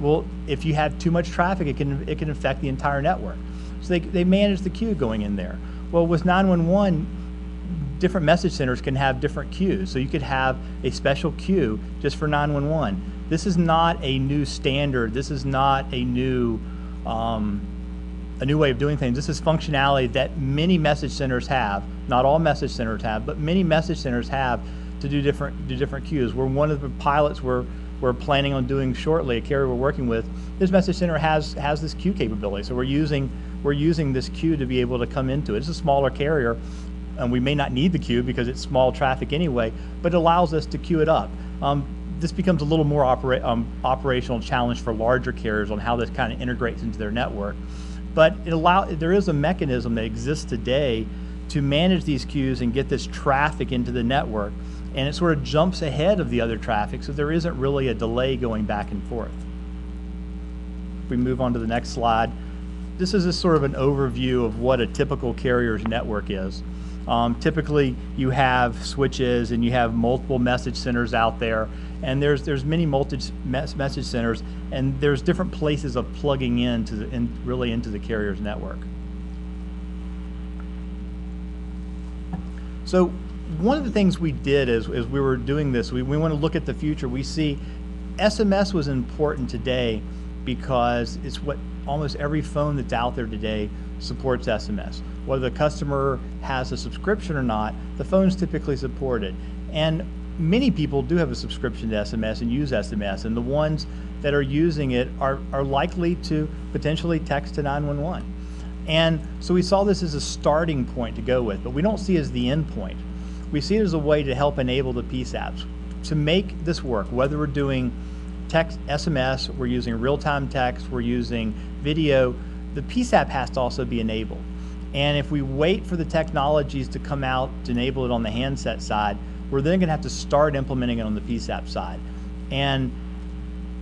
if you have too much traffic, it can affect the entire network. So they manage the queue going in there. Well, with 911, different message centers can have different queues. So you could have a special queue just for 911. This is not a new standard. This is not a new way of doing things. This is functionality that many message centers have. Not all message centers have, but many message centers have to do different queues. We're one of the pilots we're planning on doing shortly, a carrier we're working with. This message center has this queue capability, so we're using this queue to be able to come into it. It's a smaller carrier, and we may not need the queue because it's small traffic anyway, but it allows us to queue it up. This becomes a little more operational challenge for larger carriers on how this kind of integrates into their network. But there is a mechanism that exists today to manage these queues and get this traffic into the network, and it sort of jumps ahead of the other traffic, so there isn't really a delay going back and forth. If we move on to the next slide, this is sort of an overview of what a typical carrier's network is. Typically, you have switches and you have multiple message centers out there, and there's many message centers, and there's different places of plugging into the carrier's network. So one of the things we did as we were doing this, we want to look at the future. We see SMS was important today because it's what almost every phone that's out there today supports SMS. Whether the customer has a subscription or not, the phones typically support it. And many people do have a subscription to SMS and use SMS, and the ones that are using it are likely to potentially text to 911. And so we saw this as a starting point to go with, but we don't see it as the end point. We see it as a way to help enable the PSAPs. To make this work, whether we're doing text, SMS, we're using real-time text, we're using video, the PSAP has to also be enabled. And if we wait for the technologies to come out to enable it on the handset side, we're then going to have to start implementing it on the PSAP side. And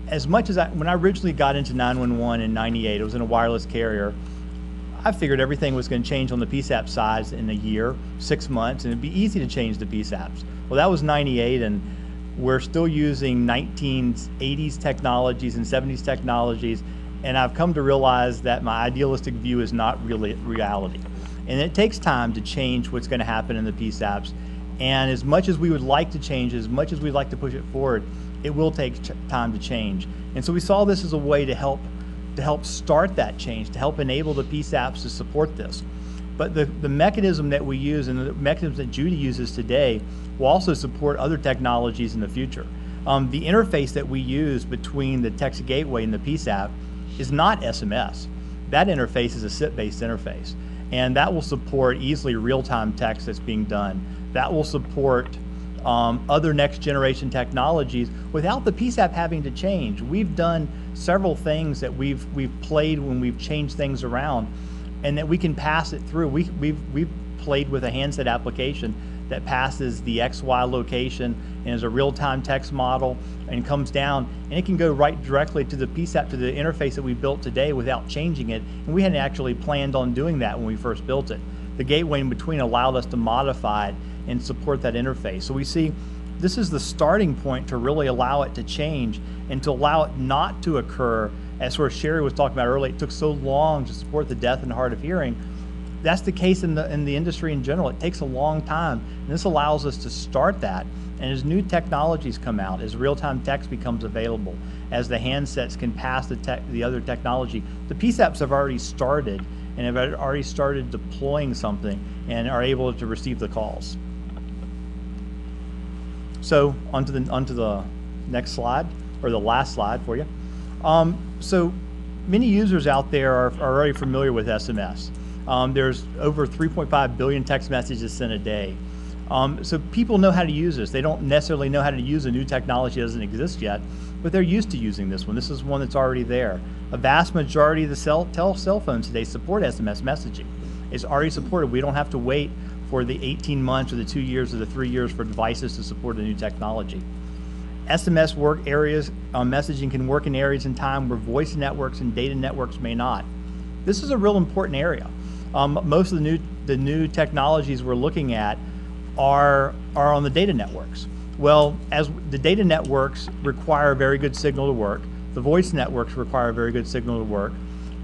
as much as when I originally got into 911 in '98, it was in a wireless carrier, I figured everything was going to change on the PSAP side in a year, 6 months, and it'd be easy to change the PSAPs. Well, that was '98, and we're still using 1980s technologies and 70s technologies, and I've come to realize that my idealistic view is not really reality. And it takes time to change what's going to happen in the PSAPs, and as much as we would like to change, as much as we'd like to push it forward, it will take time to change. And so we saw this as a way to help start that change, to help enable the PSAPs to support this. But the mechanism that we use and the mechanism that Judy uses today will also support other technologies in the future. The interface that we use between the text gateway and the PSAP is not SMS. That interface is a SIP-based interface, and that will support easily real-time text that's being done. That will support other next generation technologies without the PSAP having to change. We've done several things that we've played when we've changed things around, and that we can pass it through. We've played with a handset application that passes the XY location and is a real-time text model and comes down, and it can go right directly to the PSAP, to the interface that we built today without changing it. And we hadn't actually planned on doing that when we first built it. The gateway in between allowed us to modify it and support that interface. So we see this is the starting point to really allow it to change and to allow it not to occur, as sort of Sherry was talking about earlier. It took so long to support the deaf and hard of hearing. That's the case in the industry in general. It takes a long time, and this allows us to start that. And as new technologies come out, as real-time text becomes available, as the handsets can pass the other technology, the PSAPs have already started and have already started deploying something and are able to receive the calls. So onto the next slide, or the last slide for you. So many users out there are already familiar with SMS. There's over 3.5 billion text messages sent a day. So people know how to use this. They don't necessarily know how to use a new technology that doesn't exist yet, but they're used to using this one. This is one that's already there. A vast majority of the cell phones today support SMS messaging. It's already supported. We don't have to wait for the 18 months or the 2 years or the 3 years for devices to support a new technology. SMS work areas, messaging can work in areas in time where voice networks and data networks may not. This is a real important area. Most of the new technologies we're looking at are on the data networks. Well, as the data networks require a very good signal to work, the voice networks require a very good signal to work.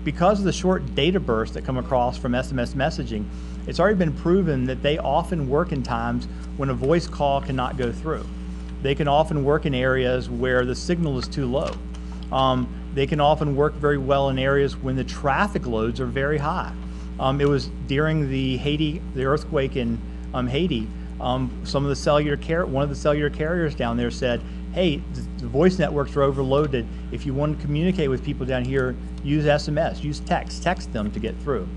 Because of the short data bursts that come across from SMS messaging, it's already been proven that they often work in times when a voice call cannot go through. They can often work in areas where the signal is too low. They can often work very well in areas when the traffic loads are very high. It was during the earthquake in Haiti, one of the cellular carriers down there said, hey, the voice networks are overloaded. If you want to communicate with people down here, use SMS, use text them to get through.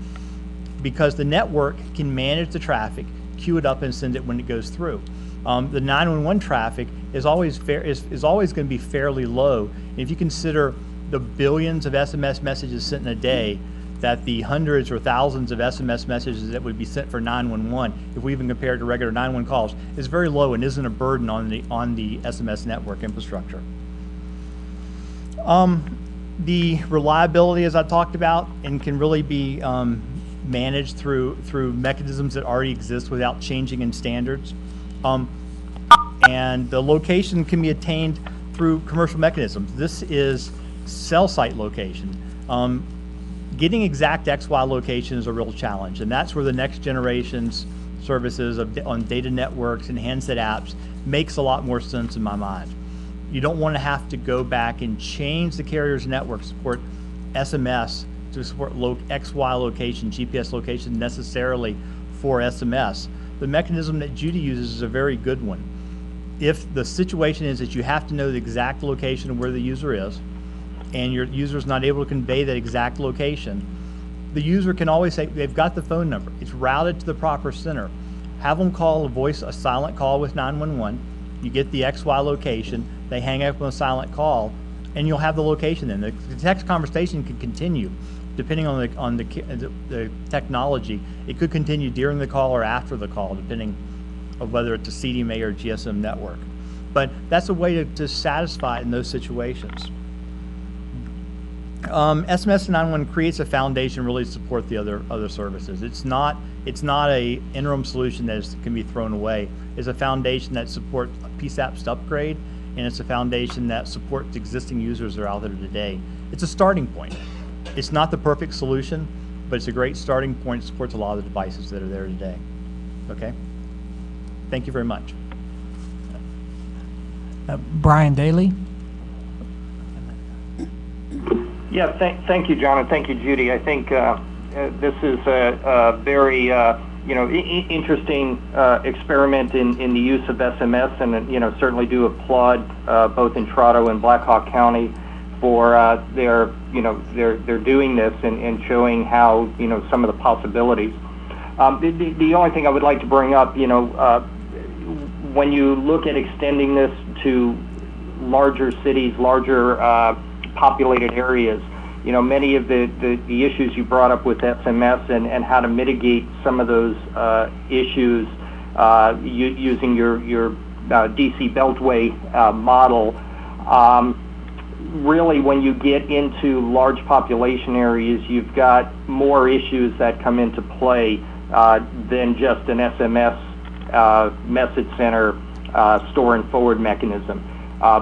Because the network can manage the traffic, queue it up and send it when it goes through. The 911 traffic is always going to be fairly low. And if you consider the billions of SMS messages sent in a day, that the hundreds or thousands of SMS messages that would be sent for 911, if we even compare it to regular 911 calls, is very low and isn't a burden on the SMS network infrastructure. The reliability, as I talked about, and can really be managed through mechanisms that already exist without changing in standards. And the location can be attained through commercial mechanisms. This is cell site location. Getting exact XY location is a real challenge, and that's where the next generation's services on data networks and handset apps makes a lot more sense in my mind. You don't want to have to go back and change the carrier's network support SMS to support XY location, GPS location necessarily for SMS. The mechanism that Judy uses is a very good one. If the situation is that you have to know the exact location of where the user is, and your user is not able to convey that exact location, the user can always say, they've got the phone number, it's routed to the proper center. Have them call a silent call with 911, you get the XY location, they hang up on a silent call, and you'll have the location then. The text conversation can continue, depending on the technology. It could continue during the call or after the call, depending on whether it's a CDMA or GSM network. But that's a way to satisfy it in those situations. SMS 911 creates a foundation really to support the other services. It's not a interim solution that can be thrown away. It's a foundation that supports PSAPs to upgrade, and it's a foundation that supports existing users that are out there today. It's a starting point. It's not the perfect solution, but it's a great starting point. It supports a lot of the devices that are there today. Okay? Thank you very much. Brian Daly. Yeah, thank you, John, and thank you, Judy. I think this is a very interesting experiment in the use of SMS, and certainly do applaud both Entrado and Black Hawk County for their doing this and showing how some of the possibilities. The only thing I would like to bring up, when you look at extending this to larger cities, larger populated areas, many of the issues you brought up with SMS and how to mitigate some of those issues using your DC Beltway model. Really, when you get into large population areas, you've got more issues that come into play than just an SMS message center store and forward mechanism.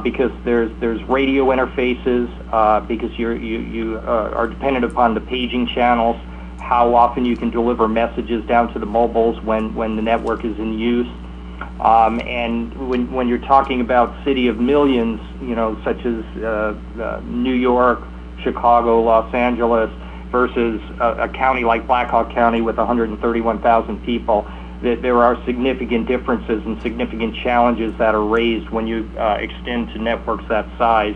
Because there's radio interfaces, because you are dependent upon the paging channels, how often you can deliver messages down to the mobiles when the network is in use. And when you're talking about city of millions, such as New York, Chicago, Los Angeles, versus a county like Black Hawk County with 131,000 people, that there are significant differences and significant challenges that are raised when you extend to networks that size.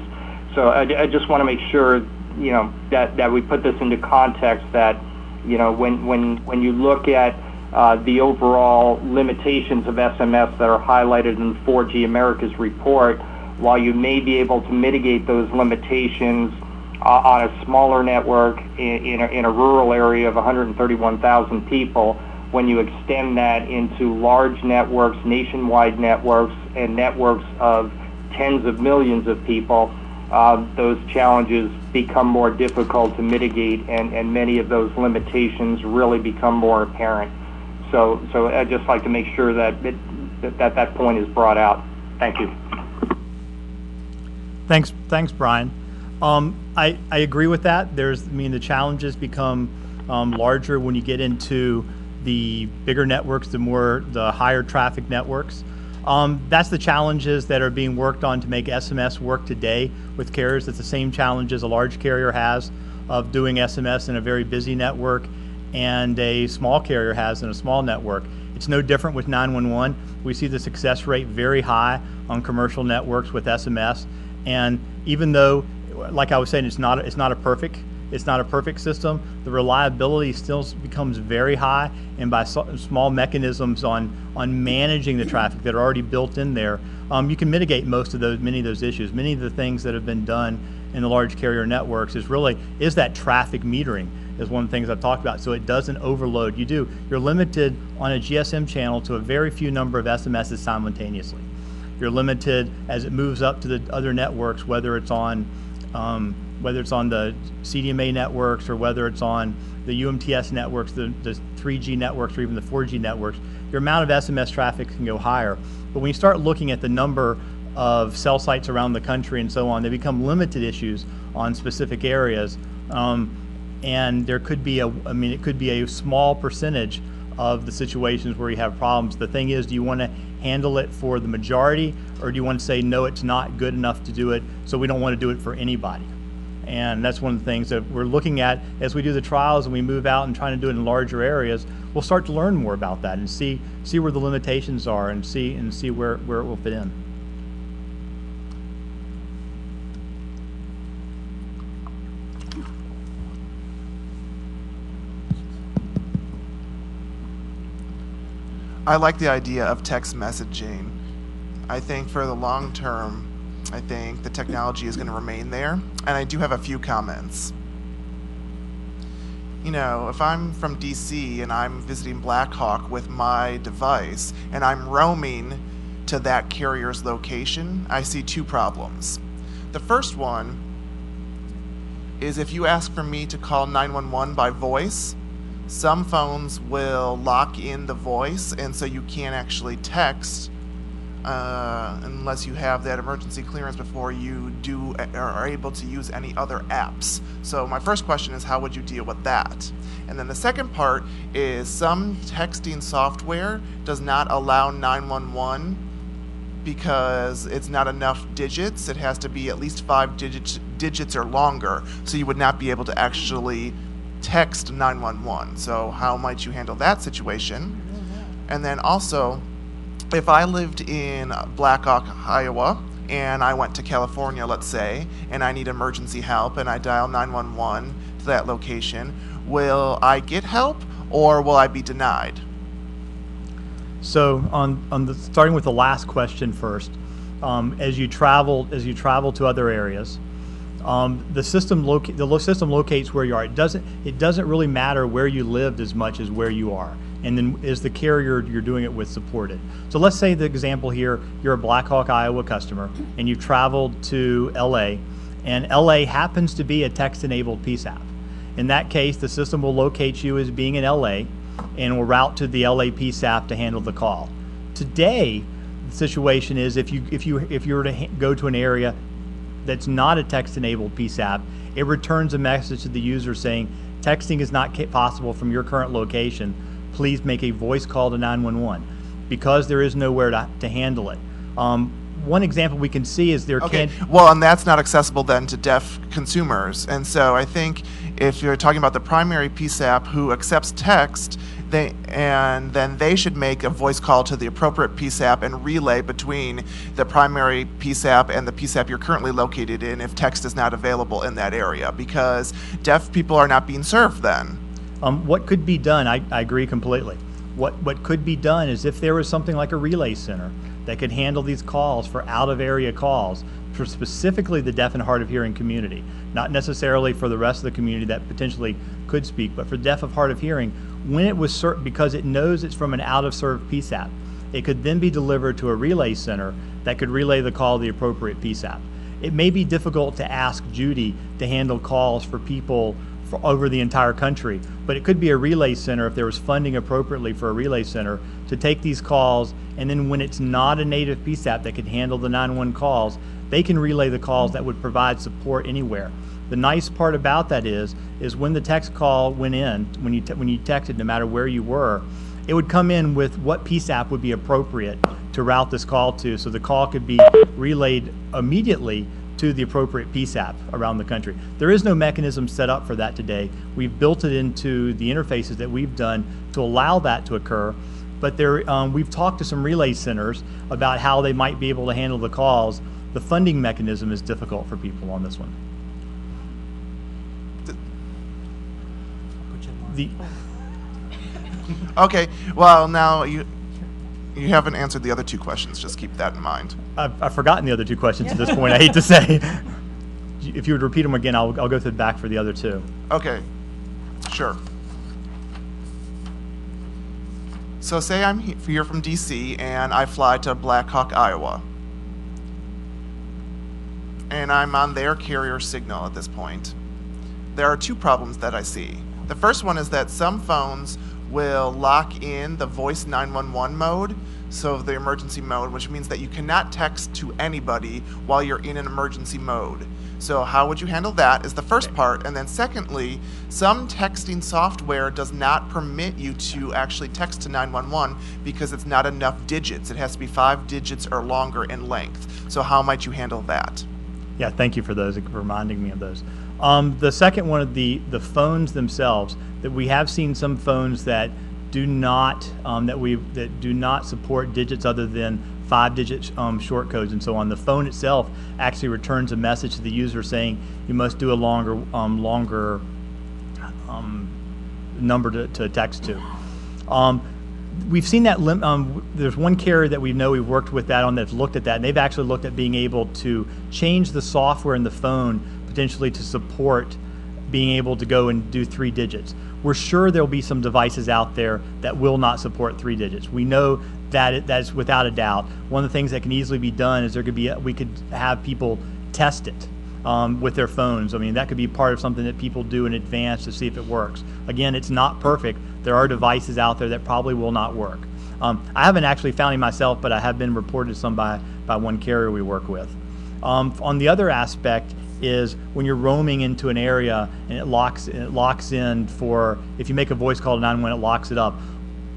So I just want to make sure, that we put this into context, that, when you look at the overall limitations of SMS that are highlighted in the 4G America's report, while you may be able to mitigate those limitations on a smaller network in a rural area of 131,000 people, when you extend that into large networks, nationwide networks, and networks of tens of millions of people, those challenges become more difficult to mitigate, and many of those limitations really become more apparent. So I'd just like to make sure that that point is brought out. Thank you. Thanks, Brian. I agree with that. The challenges become larger when you get into the bigger networks, the higher traffic networks. That's the challenges that are being worked on to make SMS work today with carriers. It's the same challenges a large carrier has of doing SMS in a very busy network and a small carrier has in a small network. It's no different with 911. We see the success rate very high on commercial networks with SMS, and even though, like I was saying, it's not a perfect system, the reliability still becomes very high, and by small mechanisms on managing the traffic that are already built in there, you can mitigate many of those issues. Many of the things that have been done in the large carrier networks is that traffic metering is one of the things I've talked about, so it doesn't overload. You're limited on a GSM channel to a very few number of SMSs simultaneously. You're limited as it moves up to the other networks, whether it's on the CDMA networks or whether it's on the UMTS networks, the 3G networks, or even the 4G networks. Your amount of SMS traffic can go higher. But when you start looking at the number of cell sites around the country and so on, they become limited issues on specific areas. And there could be it could be a small percentage of the situations where you have problems. The thing is, do you want to handle it for the majority, or do you want to say, no, it's not good enough to do it, so we don't want to do it for anybody? And that's one of the things that we're looking at as we do the trials and we move out and trying to do it in larger areas. We'll start to learn more about that and see where the limitations are and see where it will fit in. I like the idea of text messaging. I think for the long term, I think the technology is going to remain there, and I do have a few comments. If I'm from DC and I'm visiting Blackhawk with my device and I'm roaming to that carrier's location, I see two problems. The first one is if you ask for me to call 911 by voice, some phones will lock in the voice, and so you can't actually text unless you have that emergency clearance before you are able to use any other apps. So my first question is, how would you deal with that? And then the second part is some texting software does not allow 911 because it's not enough digits. It has to be at least 5 digits or longer, so you would not be able to actually text 911. So how might you handle that situation? And then also, if I lived in Blackhawk, Iowa, and I went to California, let's say, and I need emergency help, and I dial 911 to that location, will I get help, or will I be denied? So starting with the last question first, as you travel to other areas, the system locates where you are. It doesn't really matter where you lived as much as where you are, and then is the carrier you're doing it with supported. So let's say the example here, you're a Blackhawk, Iowa customer, and you traveled to LA, and LA happens to be a text-enabled PSAP. In that case, the system will locate you as being in LA and will route to the LA PSAP to handle the call. Today, the situation is if you were to go to an area that's not a text-enabled PSAP, it returns a message to the user saying, texting is not possible from your current location. Please make a voice call to 911, because there is nowhere to handle it. one example we can see is there Okay, can. well, and that's not accessible then to deaf consumers. And so I think if you're talking about the primary PSAP who accepts text, then they should make a voice call to the appropriate PSAP and relay between the primary PSAP and the PSAP you're currently located in if text is not available in that area, because deaf people are not being served then. What could be done, I agree completely. What could be done is if there was something like a relay center that could handle these calls for out-of-area calls for specifically the deaf and hard of hearing community, not necessarily for the rest of the community that potentially could speak, but for deaf of hard of hearing, when it was because it knows it's from an out-of-served PSAP, it could then be delivered to a relay center that could relay the call to the appropriate PSAP. It may be difficult to ask Judy to handle calls for people over the entire country, but it could be a relay center if there was funding appropriately for a relay center to take these calls, and then when it's not a native PSAP that could handle the 911 calls, they can relay the calls that would provide support anywhere. The nice part about that is when the text call went in, when you texted, no matter where you were, it would come in with what PSAP would be appropriate to route this call to, so the call could be relayed immediately to the appropriate PSAP around the country. There is no mechanism set up for that today. We've built it into the interfaces that we've done to allow that to occur, but we've talked to some relay centers about how they might be able to handle the calls. The funding mechanism is difficult for people on this one. Okay, well, now you haven't answered the other two questions. Just keep that in mind. I've forgotten the other two questions at this point, I hate to say. If you would repeat them again, I'll go through the back for the other two. Okay, sure. So say I'm here from DC and I fly to Black Hawk, Iowa. And I'm on their carrier signal at this point. There are two problems that I see. The first one is that some phones will lock in the voice 911 mode, so the emergency mode, which means that you cannot text to anybody while you're in an emergency mode. So how would you handle that is the first part. And then secondly, some texting software does not permit you to actually text to 911 because it's not enough digits. It has to be 5 digits or longer in length. So how might you handle that? Yeah, thank you for those, for reminding me of those. The second one of the phones themselves, that we have seen some phones that do not do not support digits other than 5-digit short codes and so on. The phone itself actually returns a message to the user saying you must do a longer number to text to. We've seen that. There's one carrier that we know we've worked with that on that's looked at that, and they've actually looked at being able to change the software in the phone potentially to support being able to go and do 3 digits. We're sure there'll be some devices out there that will not support 3 digits. We know that that's without a doubt. One of the things that can easily be done is we could have people test it with their phones. I mean, that could be part of something that people do in advance to see if it works. Again, it's not perfect. There are devices out there that probably will not work. I haven't actually found it myself, but I have been reported some by one carrier we work with. On the other aspect is when you're roaming into an area and it locks in for, if you make a voice call to 911, it locks it up.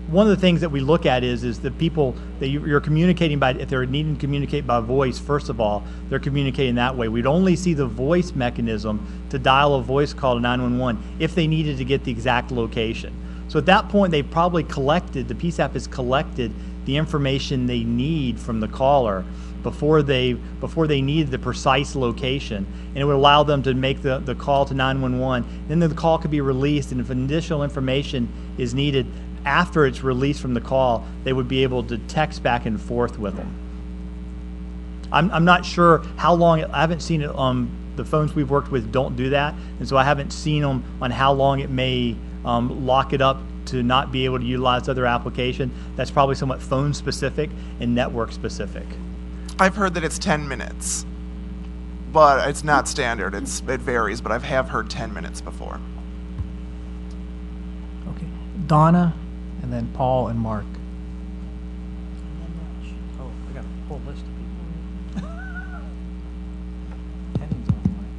One of the things that we look at is the people that you're communicating by, if they're needing to communicate by voice, first of all, they're communicating that way. We'd only see the voice mechanism to dial a voice call to 911 if they needed to get the exact location. So at that point, they probably the PSAP has collected the information they need from the caller before they need the precise location, and it would allow them to make the call to 911. Then the call could be released, and if additional information is needed after it's released from the call, they would be able to text back and forth with them. I'm not sure how long, I haven't seen it, the phones we've worked with don't do that, and so I haven't seen them on how long it may lock it up to not be able to utilize other application. That's probably somewhat phone specific and network specific. I've heard that it's 10 minutes, but it's not standard. It varies, but I have heard 10 minutes before. Okay, Donna, and then Paul and Mark. Oh, we got a whole list of people. Penning's online.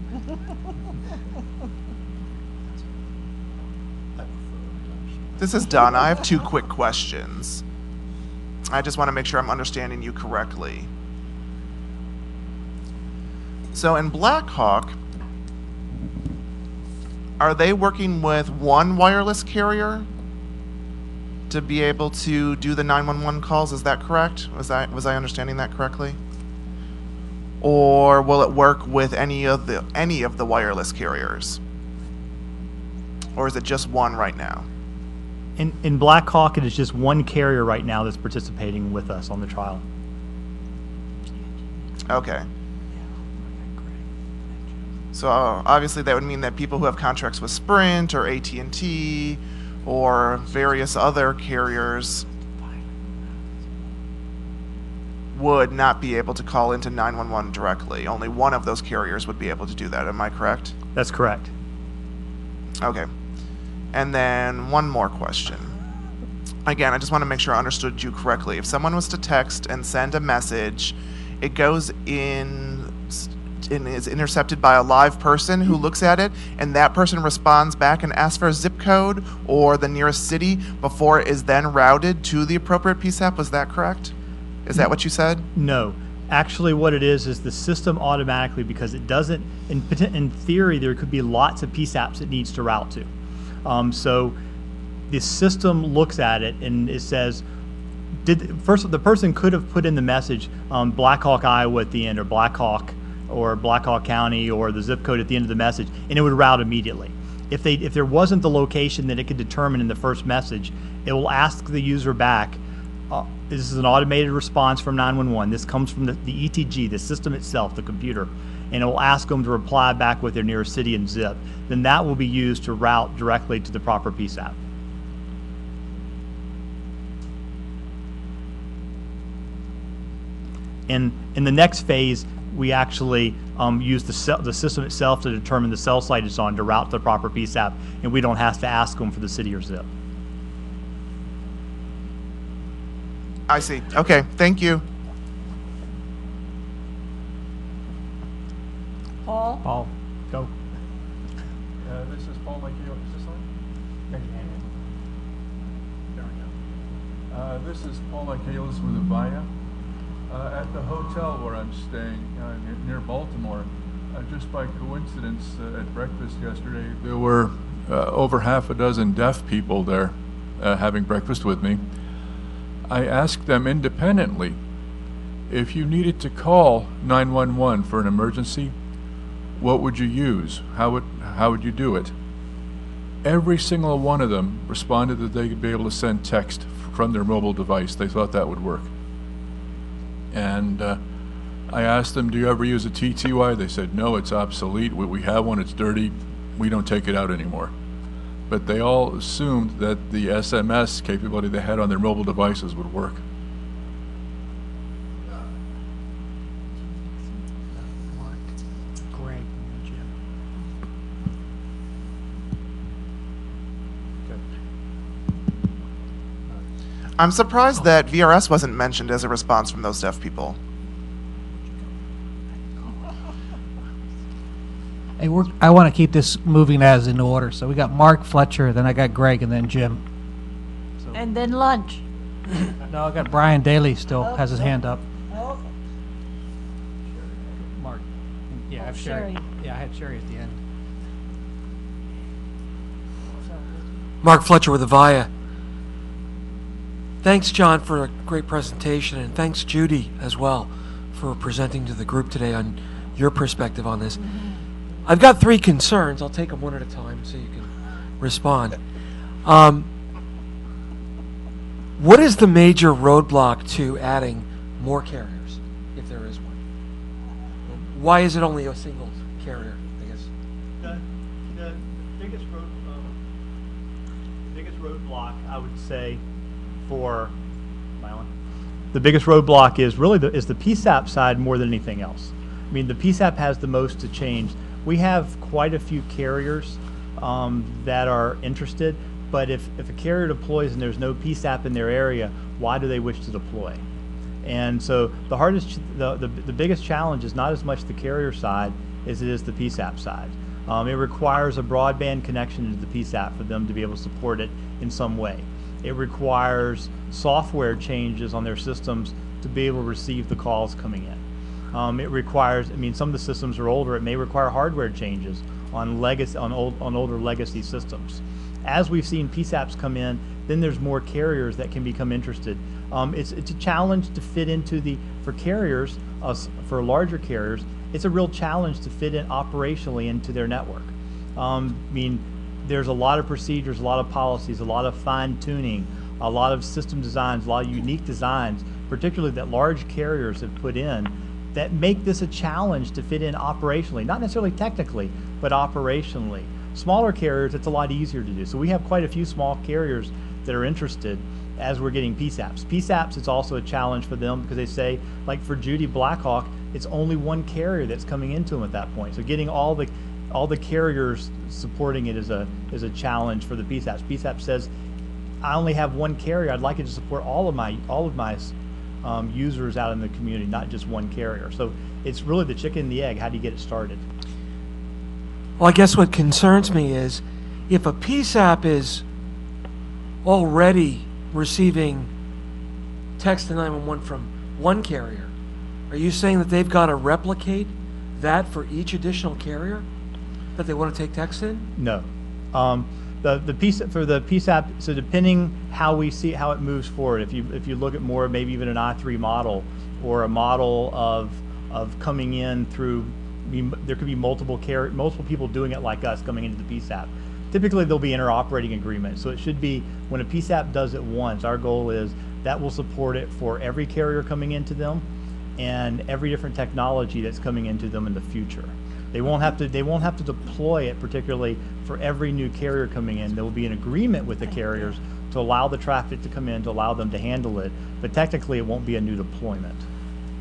This is Donna. I have 2 quick questions. I just want to make sure I'm understanding you correctly. So in Blackhawk, are they working with one wireless carrier to be able to do the 911 calls? Is that correct? Was I understanding that correctly? Or will it work with any of the wireless carriers? Or is it just one right now? In Blackhawk, it is just one carrier right now that's participating with us on the trial. Okay. So obviously that would mean that people who have contracts with Sprint or AT&T or various other carriers would not be able to call into 911 directly. Only one of those carriers would be able to do that. Am I correct? That's correct. Okay. And then one more question. Again, I just want to make sure I understood you correctly. If someone was to text and send a message, it goes in and is intercepted by a live person who looks at it, and that person responds back and asks for a zip code or the nearest city before it is then routed to the appropriate PSAP. Was that correct? Is that what you said? No. Actually, what it is the system automatically, because it doesn't, in theory, there could be lots of PSAPs it needs to route to. So the system looks at it and it says, first the person could have put in the message Blackhawk, Iowa at the end, or Blackhawk County, or the zip code at the end of the message, and it would route immediately. If there wasn't the location that it could determine in the first message, it will ask the user back. This is an automated response from 911. This comes from the ETG, the system itself, the computer, and it will ask them to reply back with their nearest city and zip. Then that will be used to route directly to the proper PSAP. And in the next phase, we actually use the system itself to determine the cell site it's on to route to the proper PSAP, and we don't have to ask them for the city or zip. I see. Okay, thank you. Paul? Paul, go. This is Paul Michael. Is this on? There we go. This is Paul Michaelis with Avaya. At the hotel where I'm staying near Baltimore, just by coincidence at breakfast yesterday, there were over half a dozen deaf people there having breakfast with me. I asked them independently, if you needed to call 911 for an emergency, what would you use? How would you do it? Every single one of them responded that they could be able to send text from their mobile device. They thought that would work. And I asked them, do you ever use a TTY? They said, no, it's obsolete. We have one, it's dirty. We don't take it out anymore. But they all assumed that the SMS capability they had on their mobile devices would work. Greg, Jim. I'm surprised that VRS wasn't mentioned as a response from those deaf people. Hey, I want to keep this moving as in order. So we got Mark, Fletcher, then I got Greg, and then Jim. And then lunch. No, I got Brian Daly still has his hand up. Oh, Mark. Yeah, I have Sherry. Yeah, I had Sherry at the end. Mark Fletcher with Avaya. Thanks, John, for a great presentation, and thanks, Judy, as well, for presenting to the group today on your perspective on this. I've got 3 concerns. I'll take them one at a time so you can respond. What is the major roadblock to adding more carriers, if there is one? Why is it only a single carrier, I guess? The biggest roadblock, I would say, for the biggest roadblock is really the PSAP side more than anything else. I mean, the PSAP has the most to change. We have quite a few carriers that are interested, but if a carrier deploys and there's no PSAP in their area, why do they wish to deploy? And so the biggest challenge is not as much the carrier side as it is the PSAP side. It requires a broadband connection to the PSAP for them to be able to support it in some way. It requires software changes on their systems to be able to receive the calls coming in. It requires, I mean, some of the systems are older. It may require hardware changes on older legacy systems. As we've seen PSAPs come in, then there's more carriers that can become interested. It's a challenge to fit into for carriers, for larger carriers, it's a real challenge to fit in operationally into their network. I mean, there's a lot of procedures, a lot of policies, a lot of fine tuning, a lot of system designs, a lot of unique designs, particularly that large carriers have put in, that make this a challenge to fit in operationally, not necessarily technically, but operationally. Smaller carriers, it's a lot easier to do. So we have quite a few small carriers that are interested as we're getting PSAPs. PSAPs, it's also a challenge for them because they say, like for Judy Blackhawk, it's only one carrier that's coming into them at that point. So getting all the carriers supporting it is a challenge for the PSAPs. PSAP says, I only have one carrier. I'd like it to support all of my users out in the community, not just one carrier. So it's really the chicken and the egg. How do you get it started? Well, I guess what concerns me is if a PSAP is already receiving text to 911 from one carrier, are you saying that they've got to replicate that for each additional carrier that they want to take text in? No. The PSAP, for the PSAP, so depending how we see how it moves forward, if you look at more, maybe even an I3 model or a model of coming in through, there could be multiple people doing it like us coming into the PSAP. Typically there'll be interoperating agreements. So it should be, when a PSAP does it once, our goal is that will support it for every carrier coming into them and every different technology that's coming into them in the future. They won't have to deploy it particularly for every new carrier coming in. There will be an agreement with the carriers to allow the traffic to come in, to allow them to handle it, but technically it won't be a new deployment.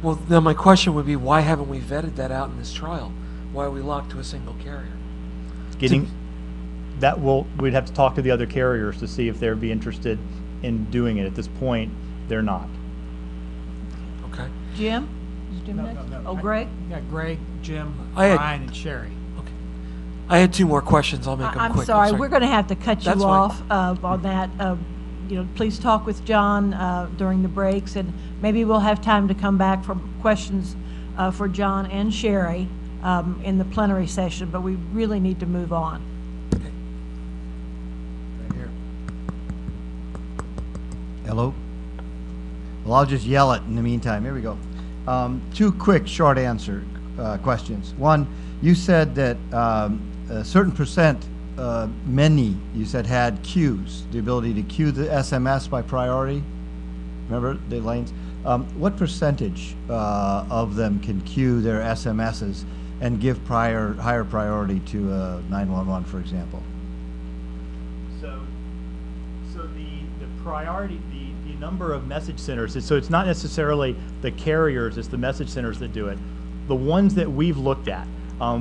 Well, then my question would be, why haven't we vetted that out in this trial? Why are we locked to a single carrier? We'd have to talk to the other carriers to see if they'd be interested in doing it. At this point, they're not. Okay. Jim? Is Jim next? Oh, Greg? Yeah, Greg, Jim, I Brian, and Sherry. Okay. I had two more questions. I'll make them quick. I'm sorry. We're going to have to cut you That's off on that. Please talk with John during the breaks, and maybe we'll have time to come back for questions for John and Sherry in the plenary session, but we really need to move on. Okay. Right here. Hello? Well, I'll just yell it in the meantime. Here we go. Two quick short answer questions. One, you said that a certain percent, many, you said, had queues, the ability to queue the SMS by priority. Remember the lanes? What percentage of them can queue their SMSs and give higher priority to 911, for example? So the priority, the number of message centers, so it's not necessarily the carriers, it's the message centers that do it. The ones that we've looked at,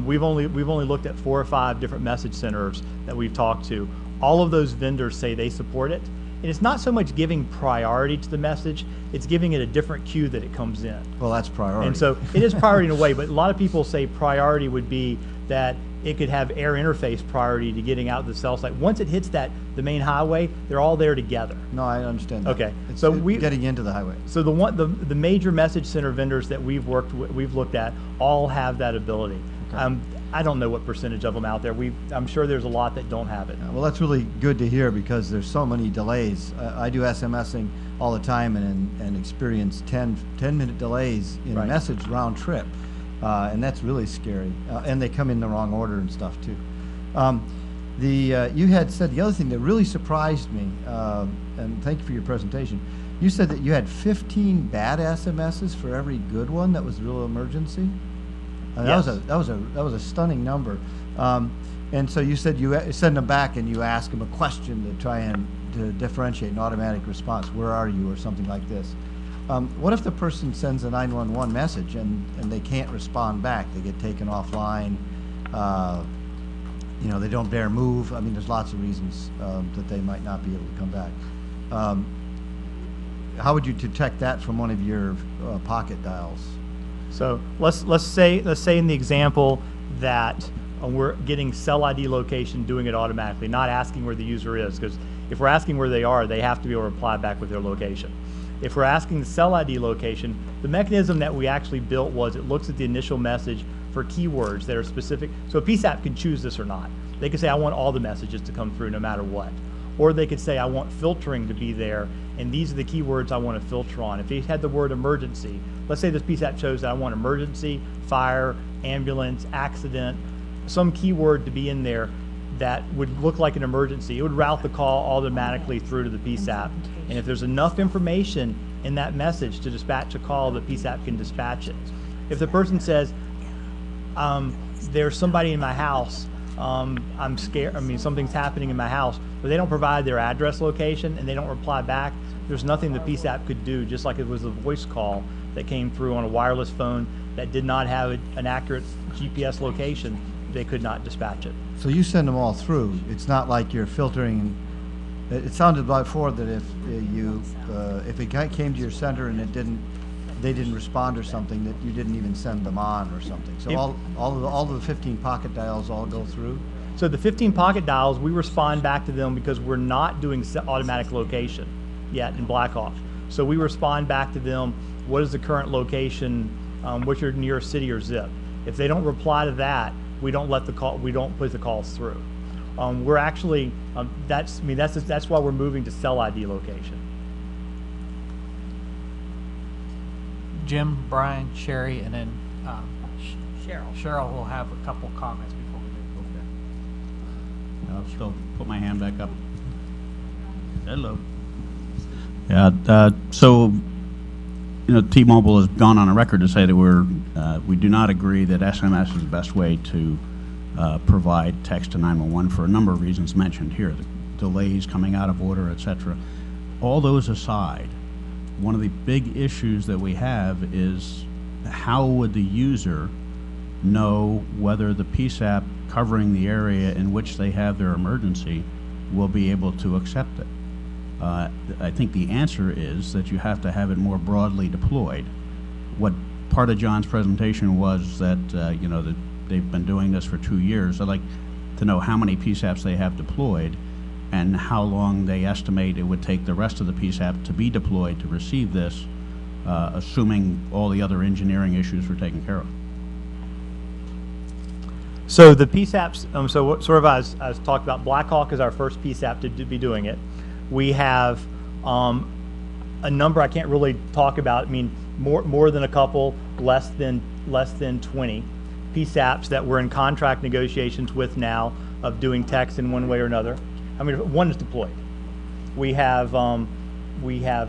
we've only looked at 4 or 5 different message centers that we've talked to. All of those vendors say they support it. And it's not so much giving priority to the message, it's giving it a different queue that it comes in. Well, that's priority. And so it is priority in a way, but a lot of people say priority would be that it could have air interface priority to getting out the cell site. Once it hits the main highway, they're all there together. No, I understand that. Okay. It's So we getting into the highway. So the major message center vendors that we've looked at all have that ability. Okay. I don't know what percentage of them out there. I'm sure there's a lot that don't have it. Well, that's really good to hear because there's so many delays. I do SMSing all the time and experience 10-minute delays in Right. a message round trip. And that's really scary. And they come in the wrong order and stuff too. You had said the other thing that really surprised me, and thank you for your presentation. You said that you had 15 bad SMSs for every good one that was a real emergency. Yes. That was a stunning number. And so you said you send them back and you ask them a question to try and to differentiate an automatic response. Where are you, or something like this. What if the person sends a 911 message and they can't respond back? They get taken offline. They don't dare move. I mean, there's lots of reasons that they might not be able to come back. How would you detect that from one of your pocket dials? So let's say in the example that we're getting cell ID location, doing it automatically, not asking where the user is, because if we're asking where they are, they have to be able to reply back with their location. If we're asking the cell ID location, the mechanism that we actually built was it looks at the initial message for keywords that are specific. So a PSAP can choose this or not. They could say, I want all the messages to come through no matter what. Or they could say, I want filtering to be there, and these are the keywords I want to filter on. If they had the word emergency, let's say this PSAP shows that I want emergency, fire, ambulance, accident, some keyword to be in there that would look like an emergency. It would route the call automatically through to the PSAP. And if there's enough information in that message to dispatch a call, the PSAP can dispatch it. If the person says, there's somebody in my house, I'm scared, something's happening in my house, but they don't provide their address location and they don't reply back, there's nothing the PSAP could do, just like it was a voice call that came through on a wireless phone that did not have an accurate GPS location, they could not dispatch it. So you send them all through. It's not like you're filtering. It sounded before that if it came to your center and they didn't respond or something, that you didn't even send them on or something. So all of the 15 pocket dials all go through? So the 15 pocket dials, we respond back to them because we're not doing automatic location yet in Blackhawk. So we respond back to them, what is the current location, what's your nearest city or zip. If they don't reply to that, we don't put the calls through. We're actually, that's why we're moving to cell ID location. Jim, Brian, Sherry, and then Cheryl. Cheryl will have a couple comments before we I'll still put my hand back up. Hello. Yeah, so, T-Mobile has gone on a record to say that we do not agree that SMS is the best way to provide text to 911 for a number of reasons mentioned here, the delays coming out of order, etc. All those aside, one of the big issues that we have is how would the user know whether the PSAP covering the area in which they have their emergency will be able to accept it. I think the answer is that you have to have it more broadly deployed. What part of John's presentation was that, that they've been doing this for 2 years. I'd like to know how many PSAPs they have deployed and how long they estimate it would take the rest of the PSAP to be deployed to receive this, assuming all the other engineering issues were taken care of. So the PSAPs, so what sort of as talked about, Blackhawk is our first PSAP to be doing it. We have a number I can't really talk about. I mean, more than a couple, less than 20 PSAPs that we're in contract negotiations with now of doing text in one way or another. I mean, one is deployed. We have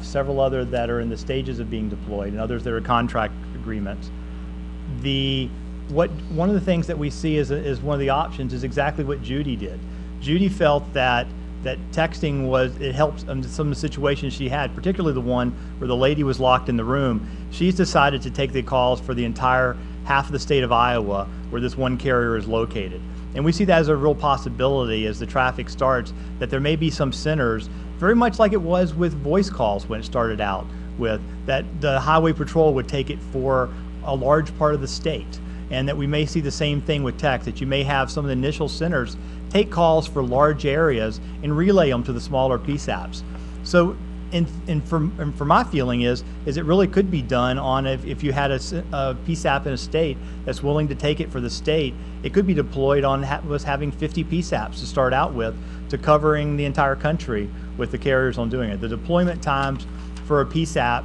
several other that are in the stages of being deployed, and others that are contract agreements. One of the things that we see as one of the options is exactly what Judy did. Judy felt that texting it helps some of the situations she had, particularly the one where the lady was locked in the room. She's decided to take the calls for the entire half of the state of Iowa where this one carrier is located. And we see that as a real possibility as the traffic starts, that there may be some centers, very much like it was with voice calls when it started out with, that the highway patrol would take it for a large part of the state. And that we may see the same thing with text, that you may have some of the initial centers take calls for large areas and relay them to the smaller PSAPs. So, for my feeling is it really could be done on if you had a PSAP in a state that's willing to take it for the state, it could be deployed on having 50 PSAPs to start out with, to covering the entire country with the carriers on doing it. The deployment times for a PSAP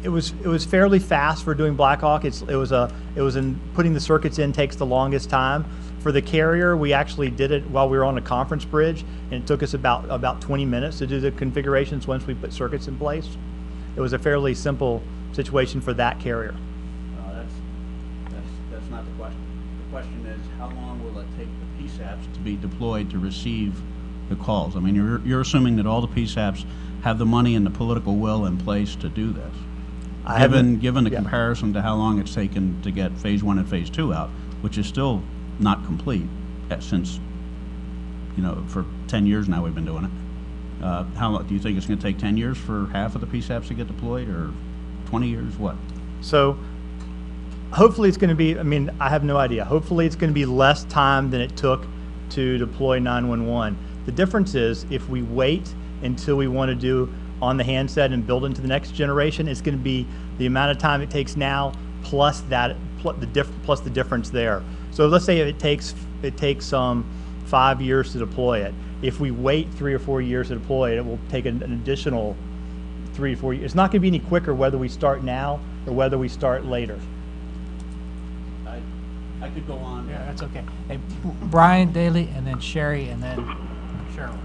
it was fairly fast for doing Blackhawk. It was in putting the circuits in takes the longest time. For the carrier, we actually did it while we were on a conference bridge, and it took us about 20 minutes to do the configurations once we put circuits in place. It was a fairly simple situation for that carrier. That's not the question. The question is, how long will it take the PSAPs to be deployed to receive the calls? I mean, you're assuming that all the PSAPs have the money and the political will in place to do this. Given the comparison to how long it's taken to get phase 1 and phase 2 out, which is still not complete since, for 10 years now we've been doing it. How long do you think it's going to take? 10 years for half of the PSAPs to get deployed, or 20 years? What? So hopefully it's going to be, I have no idea. Hopefully it's going to be less time than it took to deploy 911. The difference is if we wait until we want to do on the handset and build into the next generation. It's going to be the amount of time it takes now plus plus the difference there. So let's say it takes 5 years to deploy it. If we wait 3 or 4 years to deploy it, it will take an additional 3 to 4 years. It's not going to be any quicker whether we start now or whether we start later. I could go on. Yeah, that's okay. Hey, Brian Daly, and then Sherry, and then Cheryl.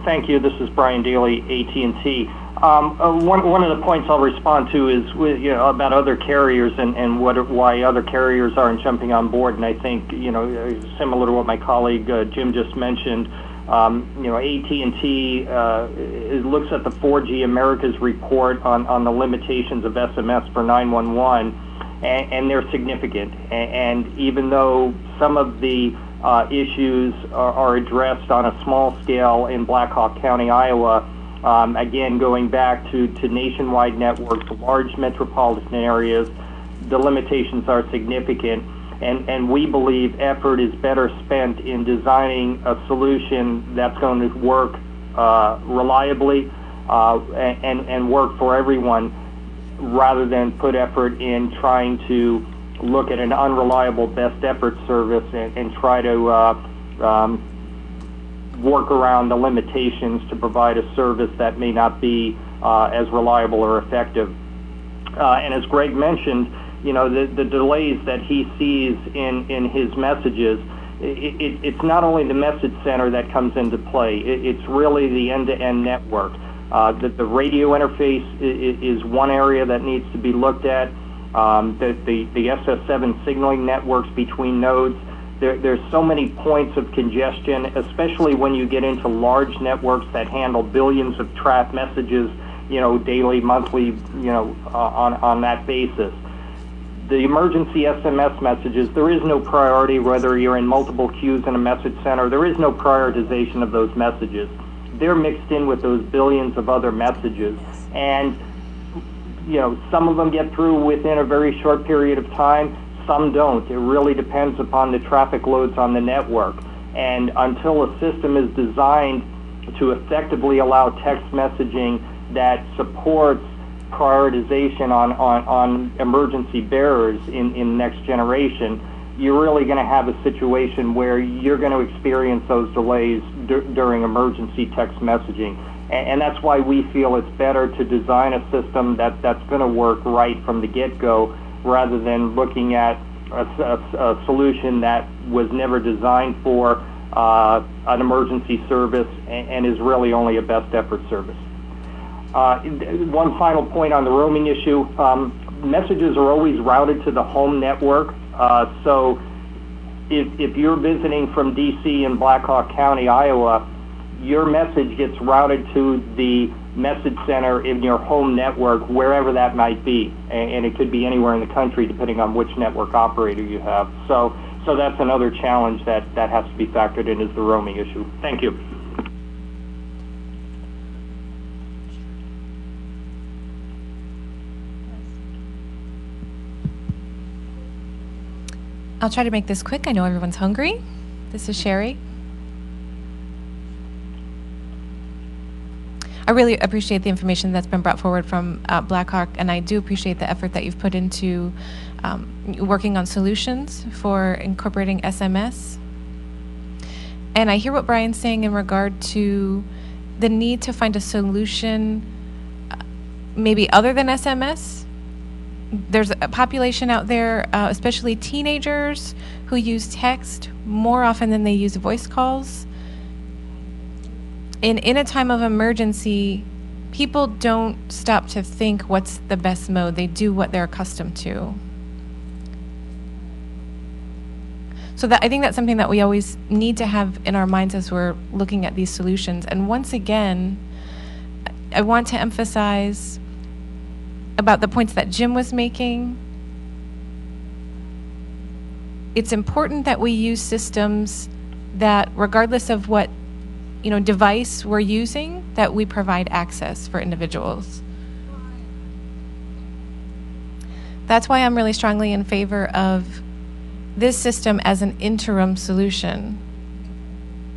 Thank you. This is Brian Daly, AT&T. One of the points I'll respond to is about other carriers and why other carriers aren't jumping on board. And I think similar to what my colleague Jim just mentioned, AT&T looks at the 4G America's report on the limitations of SMS for 911, and they're significant. And even though some of the issues are addressed on a small scale in Black Hawk County, Iowa, again, going back to nationwide networks, large metropolitan areas, the limitations are significant. And we believe effort is better spent in designing a solution that's going to work reliably and work for everyone, rather than put effort in trying to look at an unreliable best effort service and try to work around the limitations to provide a service that may not be as reliable or effective. And as Greg mentioned, the delays that he sees in his messages, it's not only the message center that comes into play, it's really the end-to-end network. The radio interface is one area that needs to be looked at. The SS7 signaling networks between nodes. There's so many points of congestion, especially when you get into large networks that handle billions of messages, daily, monthly, on that basis. The emergency SMS messages, there is no priority whether you're in multiple queues in a message center. There is no prioritization of those messages. They're mixed in with those billions of other messages. And, some of them get through within a very short period of time. Some don't. It really depends upon the traffic loads on the network. And until a system is designed to effectively allow text messaging that supports prioritization on emergency bearers in next generation, you're really going to have a situation where you're going to experience those delays during emergency text messaging. And that's why we feel it's better to design a system that's going to work right from the get-go, rather than looking at a solution that was never designed for an emergency service and is really only a best effort service. One final point on the roaming issue. Messages are always routed to the home network. So if you're visiting from DC in Black Hawk County, Iowa, your message gets routed to the message center in your home network, wherever that might be. And it could be anywhere in the country, depending on which network operator you have. So that's another challenge that has to be factored in, is the roaming issue. Thank you. I'll try to make this quick. I know everyone's hungry. This is Sherry. I really appreciate the information that's been brought forward from Blackhawk, and I do appreciate the effort that you've put into working on solutions for incorporating SMS. And I hear what Brian's saying in regard to the need to find a solution maybe other than SMS. There's a population out there, especially teenagers, who use text more often than they use voice calls. And in a time of emergency, people don't stop to think what's the best mode. They do what they're accustomed to. So I think that's something that we always need to have in our minds as we're looking at these solutions. And once again, I want to emphasize about the points that Jim was making. It's important that we use systems that, regardless of what device we're using, that we provide access for individuals. That's why I'm really strongly in favor of this system as an interim solution.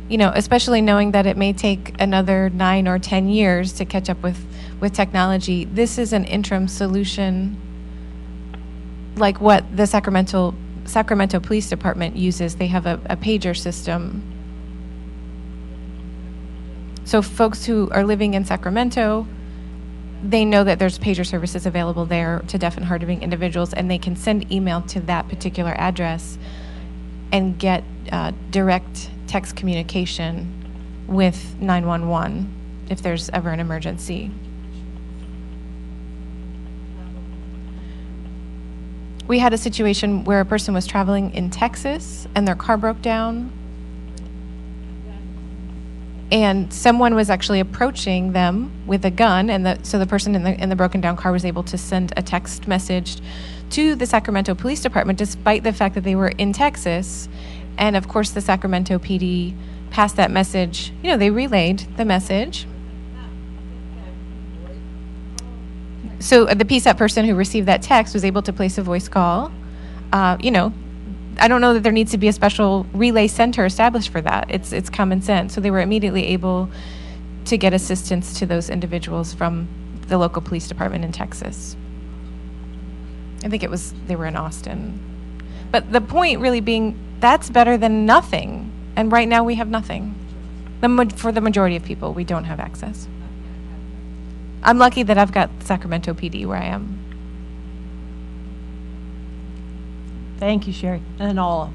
you know, especially knowing that it may take another 9 or 10 years to catch up with technology, this is an interim solution like what the Sacramento Police Department uses. They have a pager system. So folks who are living in Sacramento, they know that there's pager services available there to deaf and hard of hearing individuals, and they can send email to that particular address and get direct text communication with 911 if there's ever an emergency. We had a situation where a person was traveling in Texas and their car broke down, and someone was actually approaching them with a gun, and so the person in the broken down car was able to send a text message to the Sacramento Police Department despite the fact that they were in Texas. And of course the Sacramento PD passed that message, you know, they relayed the message. So the PSAP person who received that text was able to place a voice call. You know, I don't know that there needs to be a special relay center established for that. It's common sense. So they were immediately able to get assistance to those individuals from the local police department in Texas. I think they were in Austin. But the point really being, that's better than nothing. And right now we have nothing. For the majority of people, we don't have access. I'm lucky that I've got Sacramento PD where I am. Thank you, Sherry, and all.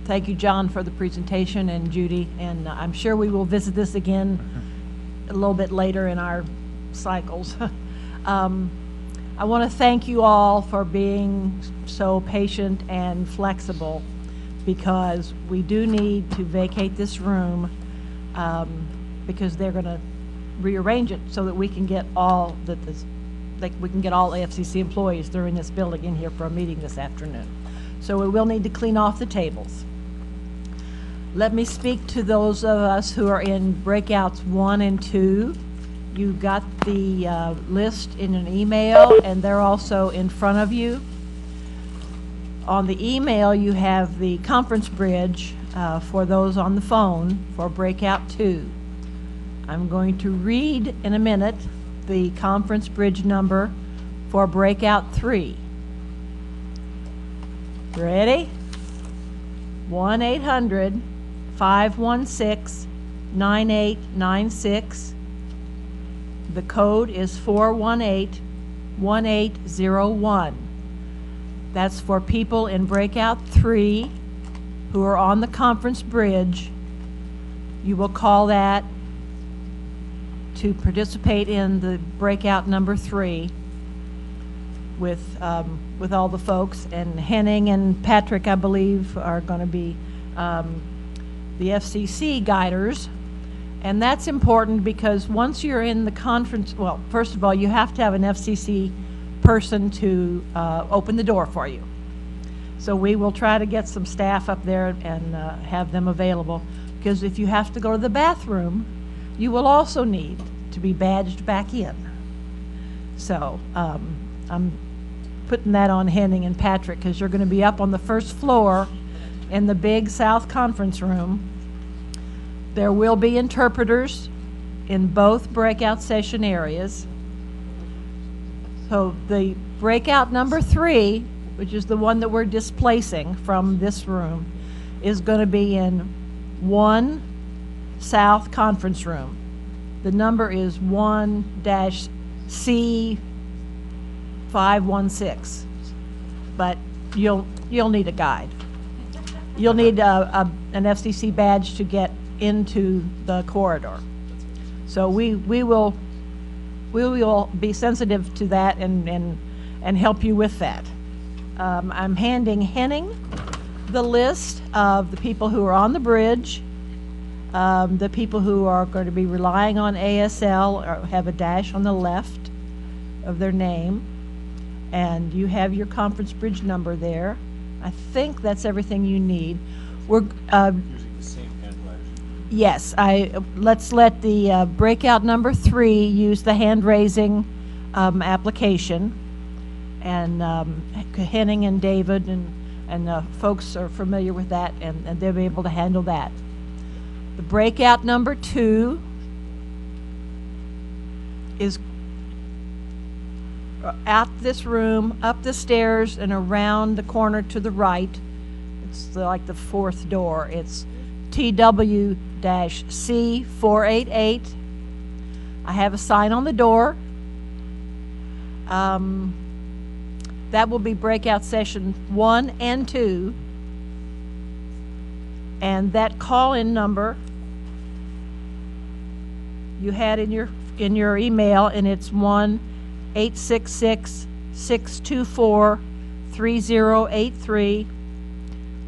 Thank you, John, for the presentation, and Judy. And I'm sure we will visit this again a little bit later in our cycles. I want to thank you all for being so patient and flexible, because we do need to vacate this room because they're going to rearrange it so that we can get all we can get all AFCC employees that are in this building in here for a meeting this afternoon. So we will need to clean off the tables. Let me speak to those of us who are in breakouts 1 and 2. You got the list in an email, and they're also in front of you. On the email, you have the conference bridge for those on the phone for breakout 2. I'm going to read in a minute the conference bridge number for breakout 3. Ready? 1-800-516-9896. The code is 418-1801. That's for people in breakout 3 who are on the conference bridge. You will call that to participate in the breakout number 3 with all the folks. And Henning and Patrick, I believe, are going to be the FCC guiders. And that's important because once you're in the conference, well, first of all, you have to have an FCC person to open the door for you. So we will try to get some staff up there and have them available, because if you have to go to the bathroom, you will also need to be badged back in. So I'm putting that on Henning and Patrick, because you're going to be up on the first floor in the big South Conference Room. There will be interpreters in both breakout session areas. So the breakout number 3, which is the one that we're displacing from this room, is going to be in 1 South Conference Room. The number is 1-C516. But you'll need a guide. You'll need an FCC badge to get into the corridor. So we will be sensitive to that and help you with that. I'm handing Henning the list of the people who are on the bridge, the people who are going to be relying on ASL or have a dash on the left of their name, and you have your conference bridge number there. I think that's everything you need. We're using the same handwriting. Yes, let's let the breakout number 3 use the hand-raising application, and Henning and David and folks are familiar with that, and they'll be able to handle that. The breakout number 2 is out this room, up the stairs, and around the corner to the right. It's like the 4th door. It's TW-C488. I have a sign on the door. That will be breakout session 1 and 2. And that call-in number you had in your email, and it's 1-866-624-3083.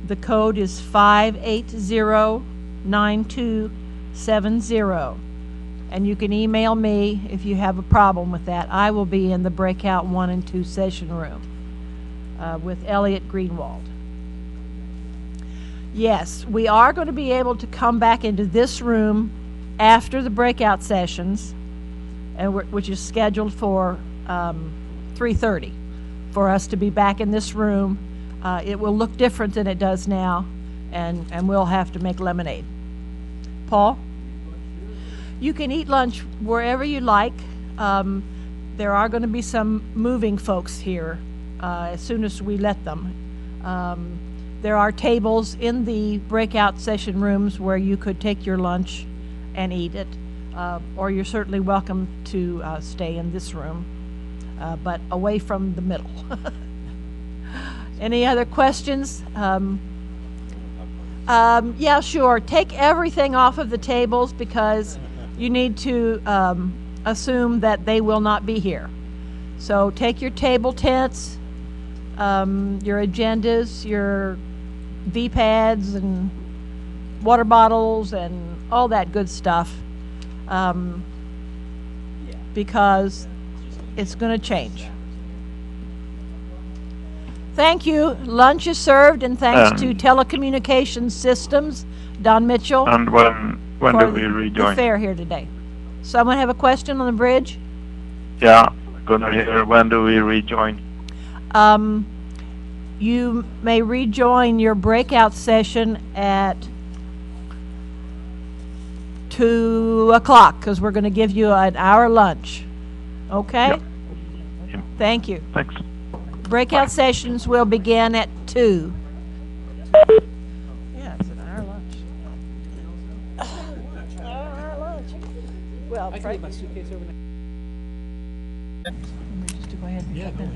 The code is 580-9270. And you can email me if you have a problem with that. I will be in the breakout 1 and 2 session room with Elliot Greenwald. Yes, we are going to be able to come back into this room after the breakout sessions, which is scheduled for 3:30 for us to be back in this room. It will look different than it does now, and we'll have to make lemonade. Paul? You can eat lunch wherever you like. There are going to be some moving folks here as soon as we let them. There are tables in the breakout session rooms where you could take your lunch and eat it, or you're certainly welcome to stay in this room, but away from the middle. Any other questions? Yeah, sure. Take everything off of the tables because you need to assume that they will not be here. So take your table tents, your agendas, your V-pads and water bottles and all that good stuff, because it's going to change. Thank you. Lunch is served, and thanks to Telecommunications Systems, Don Mitchell. And when do we rejoin? The fair here today. Someone have a question on the bridge? Yeah, gonna hear. When do we rejoin? You may rejoin your breakout session at 2 o'clock because we're going to give you an hour lunch. Okay? Yep. Thank you. Thanks. Breakout sessions will begin at 2. Yeah, it's an hour lunch. Hour lunch. Well, I can leave my suitcase over there. Just to go ahead and get that.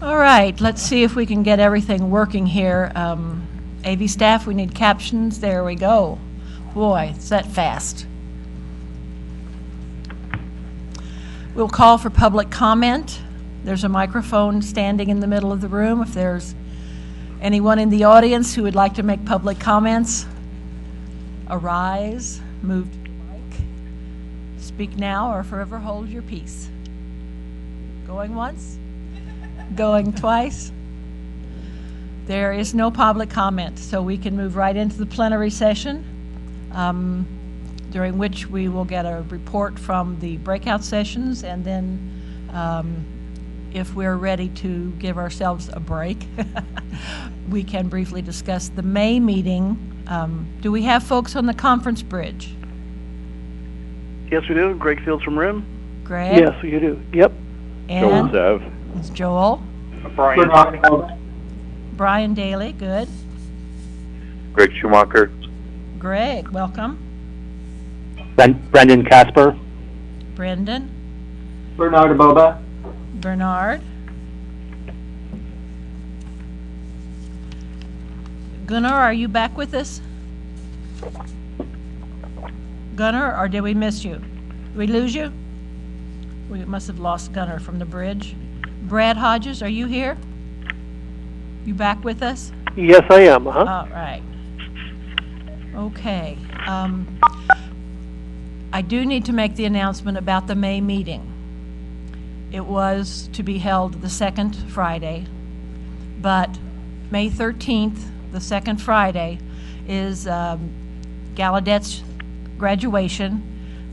All right, let's see if we can get everything working here. AV staff, we need captions. There we go. Boy, it's that fast. We'll call for public comment. There's a microphone standing in the middle of the room. If there's anyone in the audience who would like to make public comments, arise, move to the mic, speak now or forever hold your peace. Going once? Going twice? There is no public comment, so we can move right into the plenary session, during which we will get a report from the breakout sessions, and then if we're ready to give ourselves a break, we can briefly discuss the May meeting. Do we have folks on the conference bridge? Yes, we do. Greg Fields from RIM. Greg? Yes, you do. Yep. And Joel Zev. it's Joel. Brian Daly, good. Greg Schumacher. Greg, welcome. Brendan Casper. Brendan. Bernard Aboba. Bernard. Gunnar, are you back with us? Gunnar, or did we miss you? Did we lose you? We must have lost Gunnar from the bridge. Brad Hodges, are you here? You back with us? Yes, I am. All right. Okay. I do need to make the announcement about the May meeting. It was to be held the second Friday, but May 13th, the second Friday, is Gallaudet's graduation,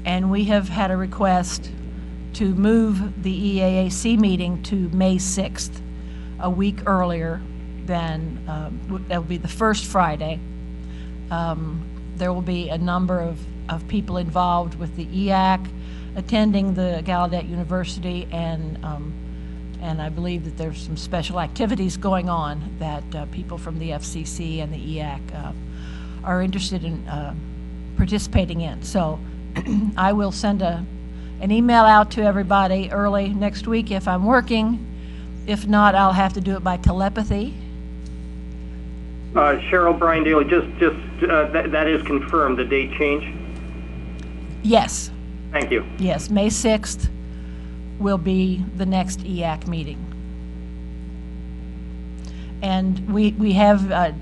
and we have had a request to move the EAAC meeting to May 6th, a week earlier than, that will be the first Friday. There will be a number of people involved with the EAAC attending the Gallaudet University, and I believe that there's some special activities going on that people from the FCC and the EAAC are interested in participating in. So I will send an email out to everybody early next week if I'm working. If not, I'll have to do it by telepathy. Cheryl, Brian Daly, that is confirmed, the date change? Yes. Thank you. Yes, May 6th will be the next EAAC meeting. And we have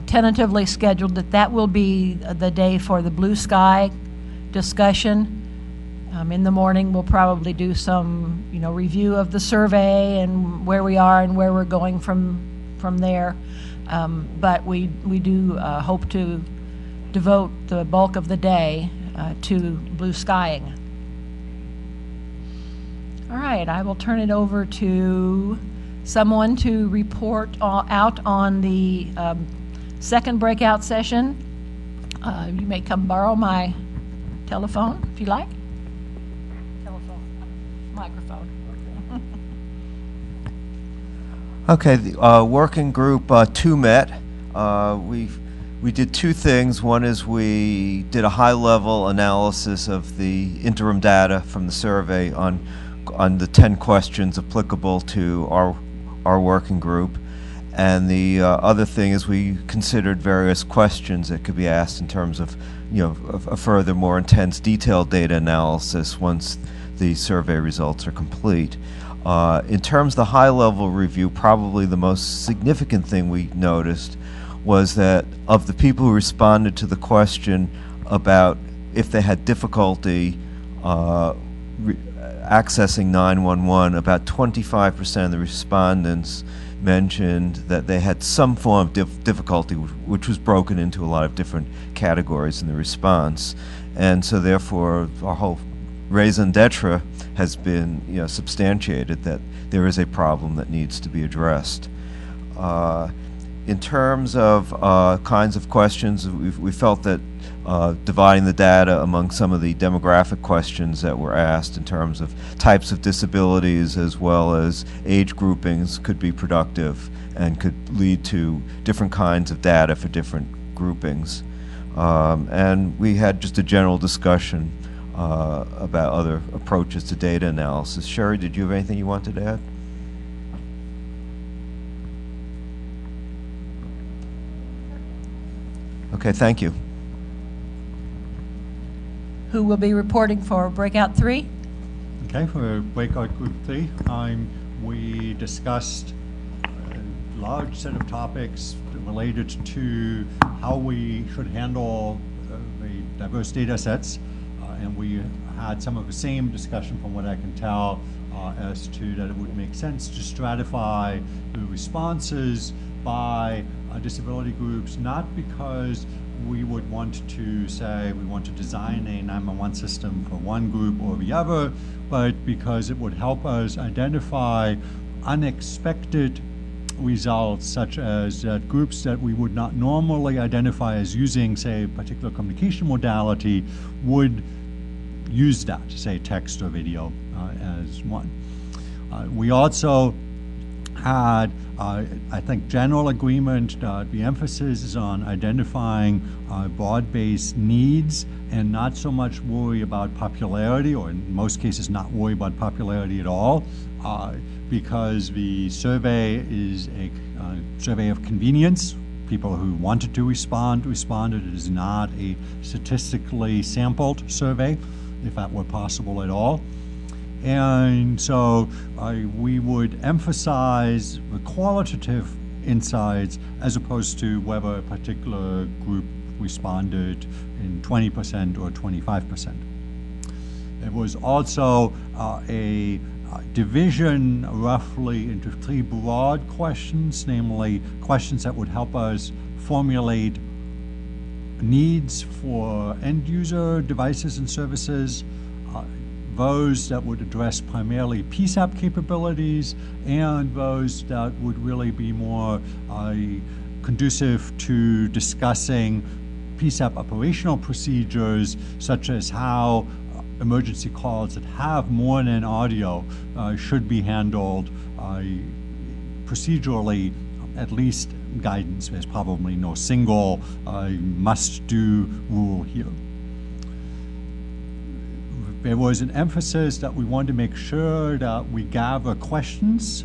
tentatively scheduled that will be the day for the blue sky discussion. In the morning, we'll probably do some, review of the survey and where we are and where we're going from there. But we do hope to devote the bulk of the day to blue skying. All right, I will turn it over to someone to report out on the second breakout session. You may come borrow my telephone if you like. Microphone. Okay, the working group 2 met. We did 2 things. One is we did a high-level analysis of the interim data from the survey on the 10 questions applicable to our working group. And the other thing is we considered various questions that could be asked in terms of, a further more intense detailed data analysis once the survey results are complete. In terms of the high-level review, probably the most significant thing we noticed was that of the people who responded to the question about if they had difficulty accessing 911, about 25% of the respondents mentioned that they had some form of difficulty, which was broken into a lot of different categories in the response. And so therefore, our whole raison d'etre has been substantiated that there is a problem that needs to be addressed. In terms of kinds of questions, we felt that dividing the data among some of the demographic questions that were asked in terms of types of disabilities as well as age groupings could be productive and could lead to different kinds of data for different groupings. And we had just a general discussion about other approaches to data analysis. Sherry, did you have anything you wanted to add? Okay, thank you. Who will be reporting for breakout 3? Okay, for breakout group 3, we discussed a large set of topics related to how we should handle the diverse data sets. And we had some of the same discussion from what I can tell as to that it would make sense to stratify the responses by disability groups, not because we would want to say we want to design a 911 system for one group or the other, but because it would help us identify unexpected results, such as groups that we would not normally identify as using, say, a particular communication modality would use that, say text or video as one. We also had, I think, general agreement that the emphasis is on identifying broad-based needs and not so much worry about popularity, or in most cases not worry about popularity at all, because the survey is a survey of convenience. People who wanted to respond responded. It is not a statistically sampled survey, if that were possible at all. And so we would emphasize the qualitative insights as opposed to whether a particular group responded in 20% or 25%. It was also a division roughly into 3 broad questions, namely questions that would help us formulate needs for end user devices and services, those that would address primarily PSAP capabilities, and those that would really be more conducive to discussing PSAP operational procedures, such as how emergency calls that have more than audio should be handled procedurally. At least guidance. There's probably no single must-do rule here. There was an emphasis that we wanted to make sure that we gather questions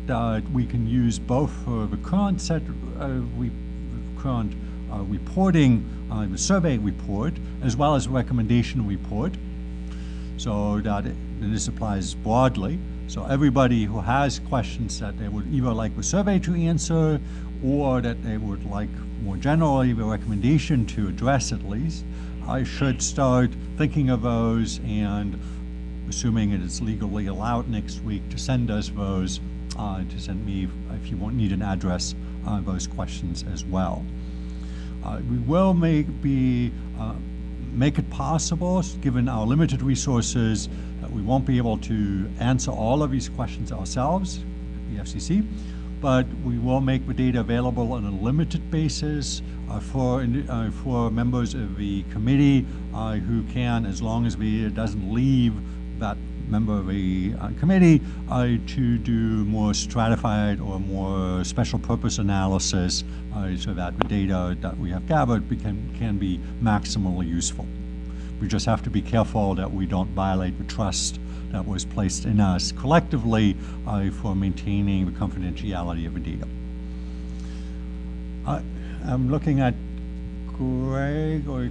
that we can use both for the current reporting, the survey report, as well as recommendation report, so that this applies broadly. So everybody who has questions that they would either like the survey to answer or that they would like more generally the recommendation to address at least, I should start thinking of those and, assuming it is legally allowed next week, to send us those, to send me, if you need an address, those questions as well. We will make it possible, given our limited resources, that we won't be able to answer all of these questions ourselves at the FCC, but we will make the data available on a limited basis for members of the committee who can, as long as it doesn't leave that member of the committee, to do more stratified or more special purpose analysis so that the data that we have gathered can be maximally useful. We just have to be careful that we don't violate the trust that was placed in us collectively for maintaining the confidentiality of the data. I'm looking at Greg or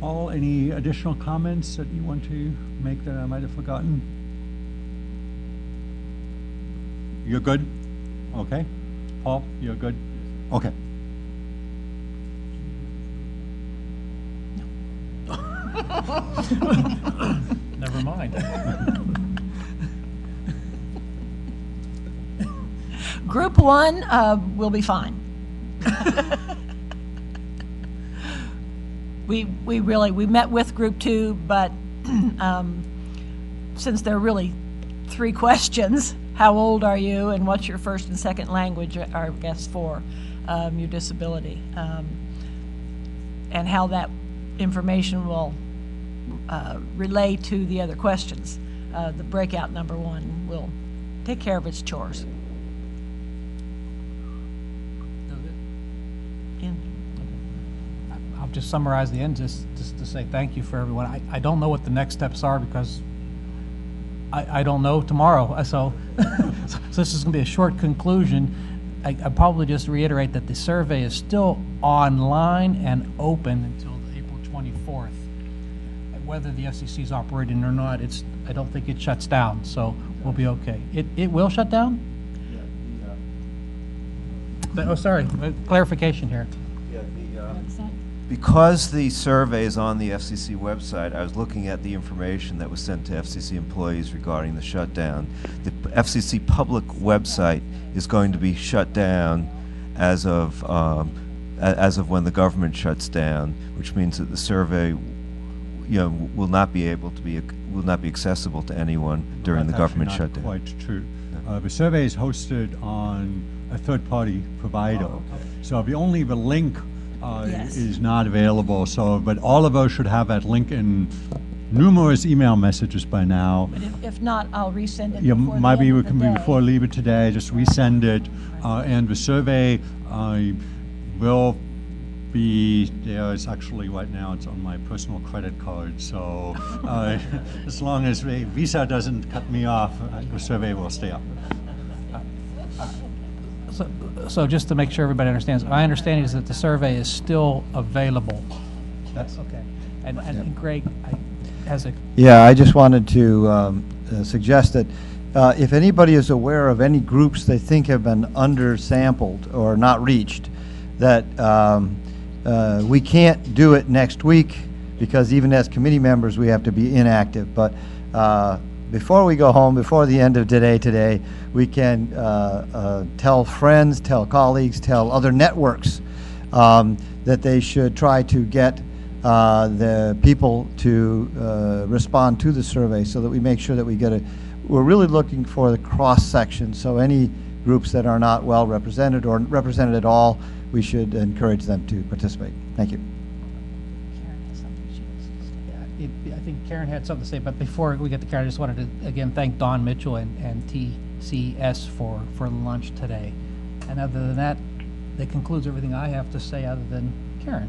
Paul. Any additional comments that you want to make that I might have forgotten? You're good? Okay. Paul, you're good? Okay. Never mind. Group 1 will be fine. we met with Group 2, but since there are really 3 questions, how old are you and what's your first and second language, are, I guess, for your disability, and how that information will relay to the other questions. The breakout number 1 will take care of its chores. I'll just summarize the end just to say thank you for everyone. I don't know what the next steps are because I don't know tomorrow. So this is going to be a short conclusion. I'll probably just reiterate that the survey is still online and open until April 24th. Whether the FCC is operating or not, I don't think it shuts down, so we'll be okay. It will shut down? Oh, sorry, clarification here. Because the survey is on the FCC website, I was looking at the information that was sent to FCC employees regarding the shutdown. The FCC public website is going to be shut down as of when the government shuts down, which means that the survey, will not be accessible to anyone during the government shutdown. Quite true. The survey is hosted on a third-party provider, so the link is not available. So, but all of us should have that link in numerous email messages by now. But if not, I'll resend it. Yeah, maybe we can be before leave it today. Just resend it, and the survey will be there. It's actually right now. It's on my personal credit card. So as long as Visa doesn't cut me off, the survey will stay up. So just to make sure everybody understands, my understanding is that the survey is still available. That's okay. And Greg has a... Yeah, I just wanted to suggest that if anybody is aware of any groups they think have been undersampled or not reached, that we can't do it next week because even as committee members we have to be inactive. But before we go home, before the end of today, we can tell friends, tell colleagues, tell other networks that they should try to get the people to respond to the survey so that we make sure that we get we're really looking for the cross-section, so any groups that are not well represented or represented at all, we should encourage them to participate. Thank you. think Karen had something to say, but before we get to Karen, I just wanted to, again, thank Don Mitchell and TCS for lunch today. And other than that concludes everything I have to say other than Karen.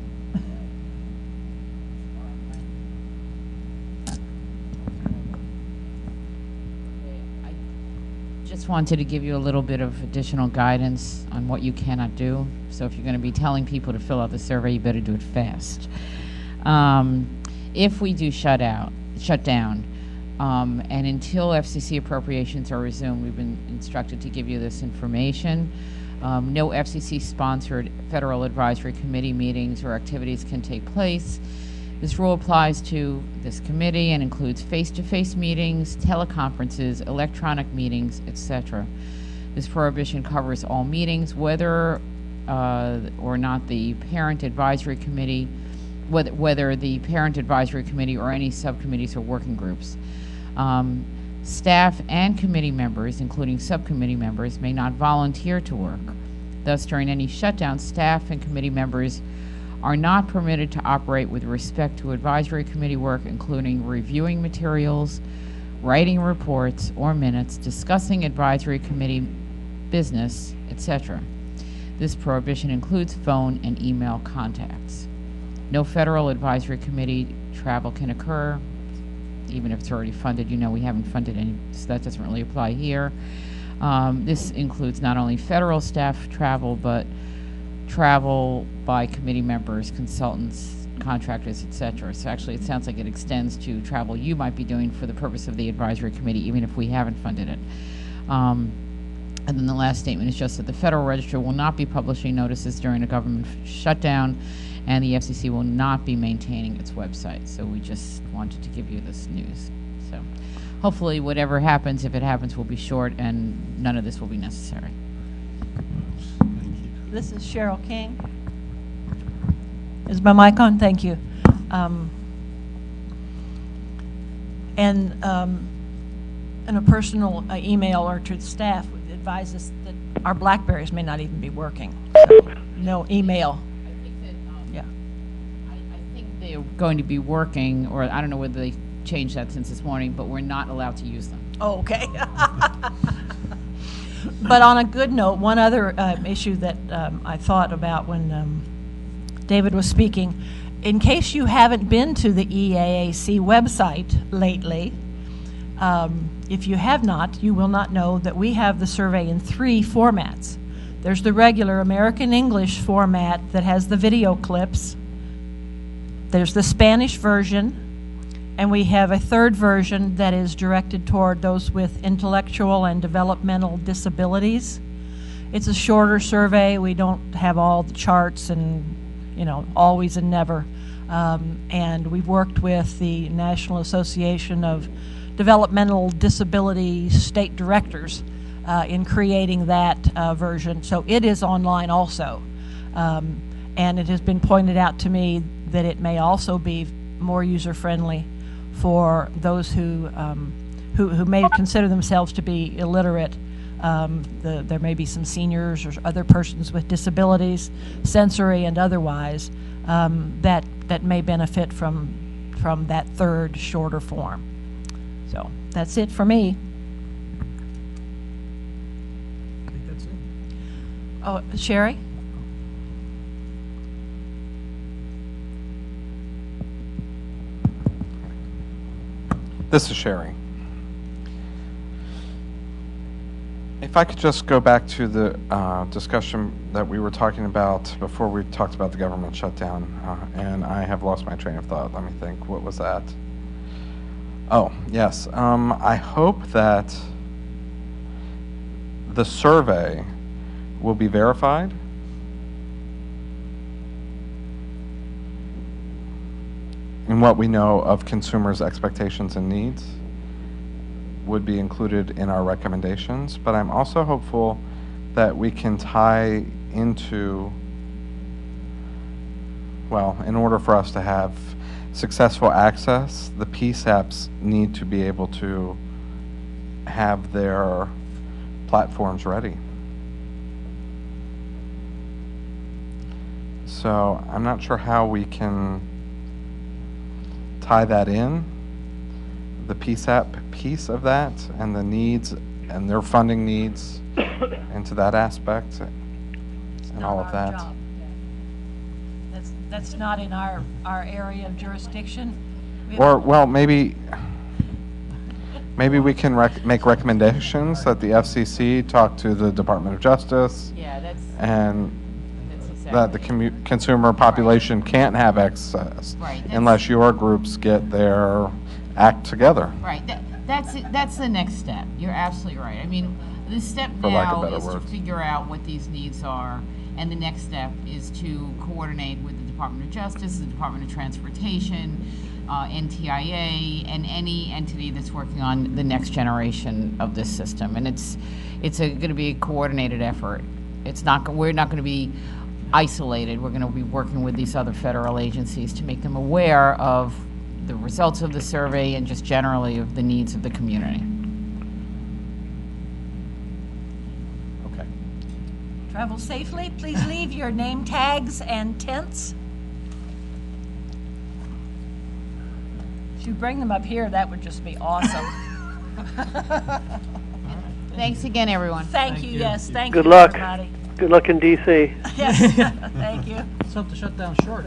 Just wanted to give you a little bit of additional guidance on what you cannot do. So if you're going to be telling people to fill out the survey, you better do it fast. If we do shut down, and until FCC appropriations are resumed, we've been instructed to give you this information. No FCC-sponsored Federal Advisory Committee meetings or activities can take place. This rule applies to this committee and includes face-to-face meetings, teleconferences, electronic meetings, etc. This prohibition covers all meetings, whether or not the Parent Advisory Committee, whether the Parent Advisory Committee or any subcommittees or working groups. Staff and committee members, including subcommittee members, may not volunteer to work. Thus, during any shutdown, staff and committee members are not permitted to operate with respect to advisory committee work, including reviewing materials, writing reports or minutes, discussing advisory committee business, etc. This prohibition includes phone and email contacts. No federal advisory committee travel can occur, even if it's already funded. You know we haven't funded any, so that doesn't really apply here. This includes not only federal staff travel, but travel by committee members, consultants, contractors, etc. So actually it sounds like it extends to travel you might be doing for the purpose of the advisory committee, even if we haven't funded it. And then the last statement is just that the Federal Register will not be publishing notices during a government shutdown, and the FCC will not be maintaining its website. So we just wanted to give you this news. So hopefully whatever happens, if it happens, will be short and none of this will be necessary. This is Cheryl King. Is my mic on? Thank you. In a personal email or to the staff would advise us that our BlackBerries may not even be working. So no email. I think that, yeah. I think they're going to be working, or I don't know whether they changed that since this morning, but we're not allowed to use them. Oh, okay. But on a good note, one other issue that I thought about when David was speaking, in case you haven't been to the EAAC website lately, if you have not, you will not know that we have the survey in 3 formats. There's the regular American English format that has the video clips. There's the Spanish version. And we have a 3rd version that is directed toward those with intellectual and developmental disabilities. It's a shorter survey. We don't have all the charts and, you know, always and never. And we've worked with the National Association of Developmental Disability State Directors in creating that version. So it is online also. And it has been pointed out to me that it may also be more user-friendly for those who may consider themselves to be illiterate. There may be some seniors or other persons with disabilities, sensory and otherwise, that may benefit from that 3rd shorter form. So that's it for me. I think that's it. Oh, Sherry? This is Sherry. If I could just go back to the discussion that we were talking about before we talked about the government shutdown, and I have lost my train of thought. Let me think. What was that? Oh, yes. I hope that the survey will be verified. And what we know of consumers' expectations and needs would be included in our recommendations. But I'm also hopeful that we can tie into, well, in order for us to have successful access, the PSAPs need to be able to have their platforms ready. So I'm not sure how we can tie that in, the PSAP piece of that and the needs and their funding needs into that aspect and all of that. Job. That's not in our area of jurisdiction. Or, well, maybe we can make recommendations that the FCC talk to the Department of Justice. Yeah, and that the consumer population can't have access unless your groups get their act together. Right. That's the next step. You're absolutely right. I mean, the step For lack of now better is words. to figure out what these needs are, and the next step is to coordinate with the Department of Justice, the Department of Transportation, NTIA, and any entity that's working on the next generation of this system. And it's going to be a coordinated effort. We're not going to be isolated. We're going to be working with these other federal agencies to make them aware of the results of the survey and just generally of the needs of the community. Okay. Travel safely. Please leave your name tags and tents. If you bring them up here, that would just be awesome. Thanks again, everyone. Thank you. Yes, thank Good you, luck. everybody. Good luck in DC. Yes, thank you. Let's hope to shut down short.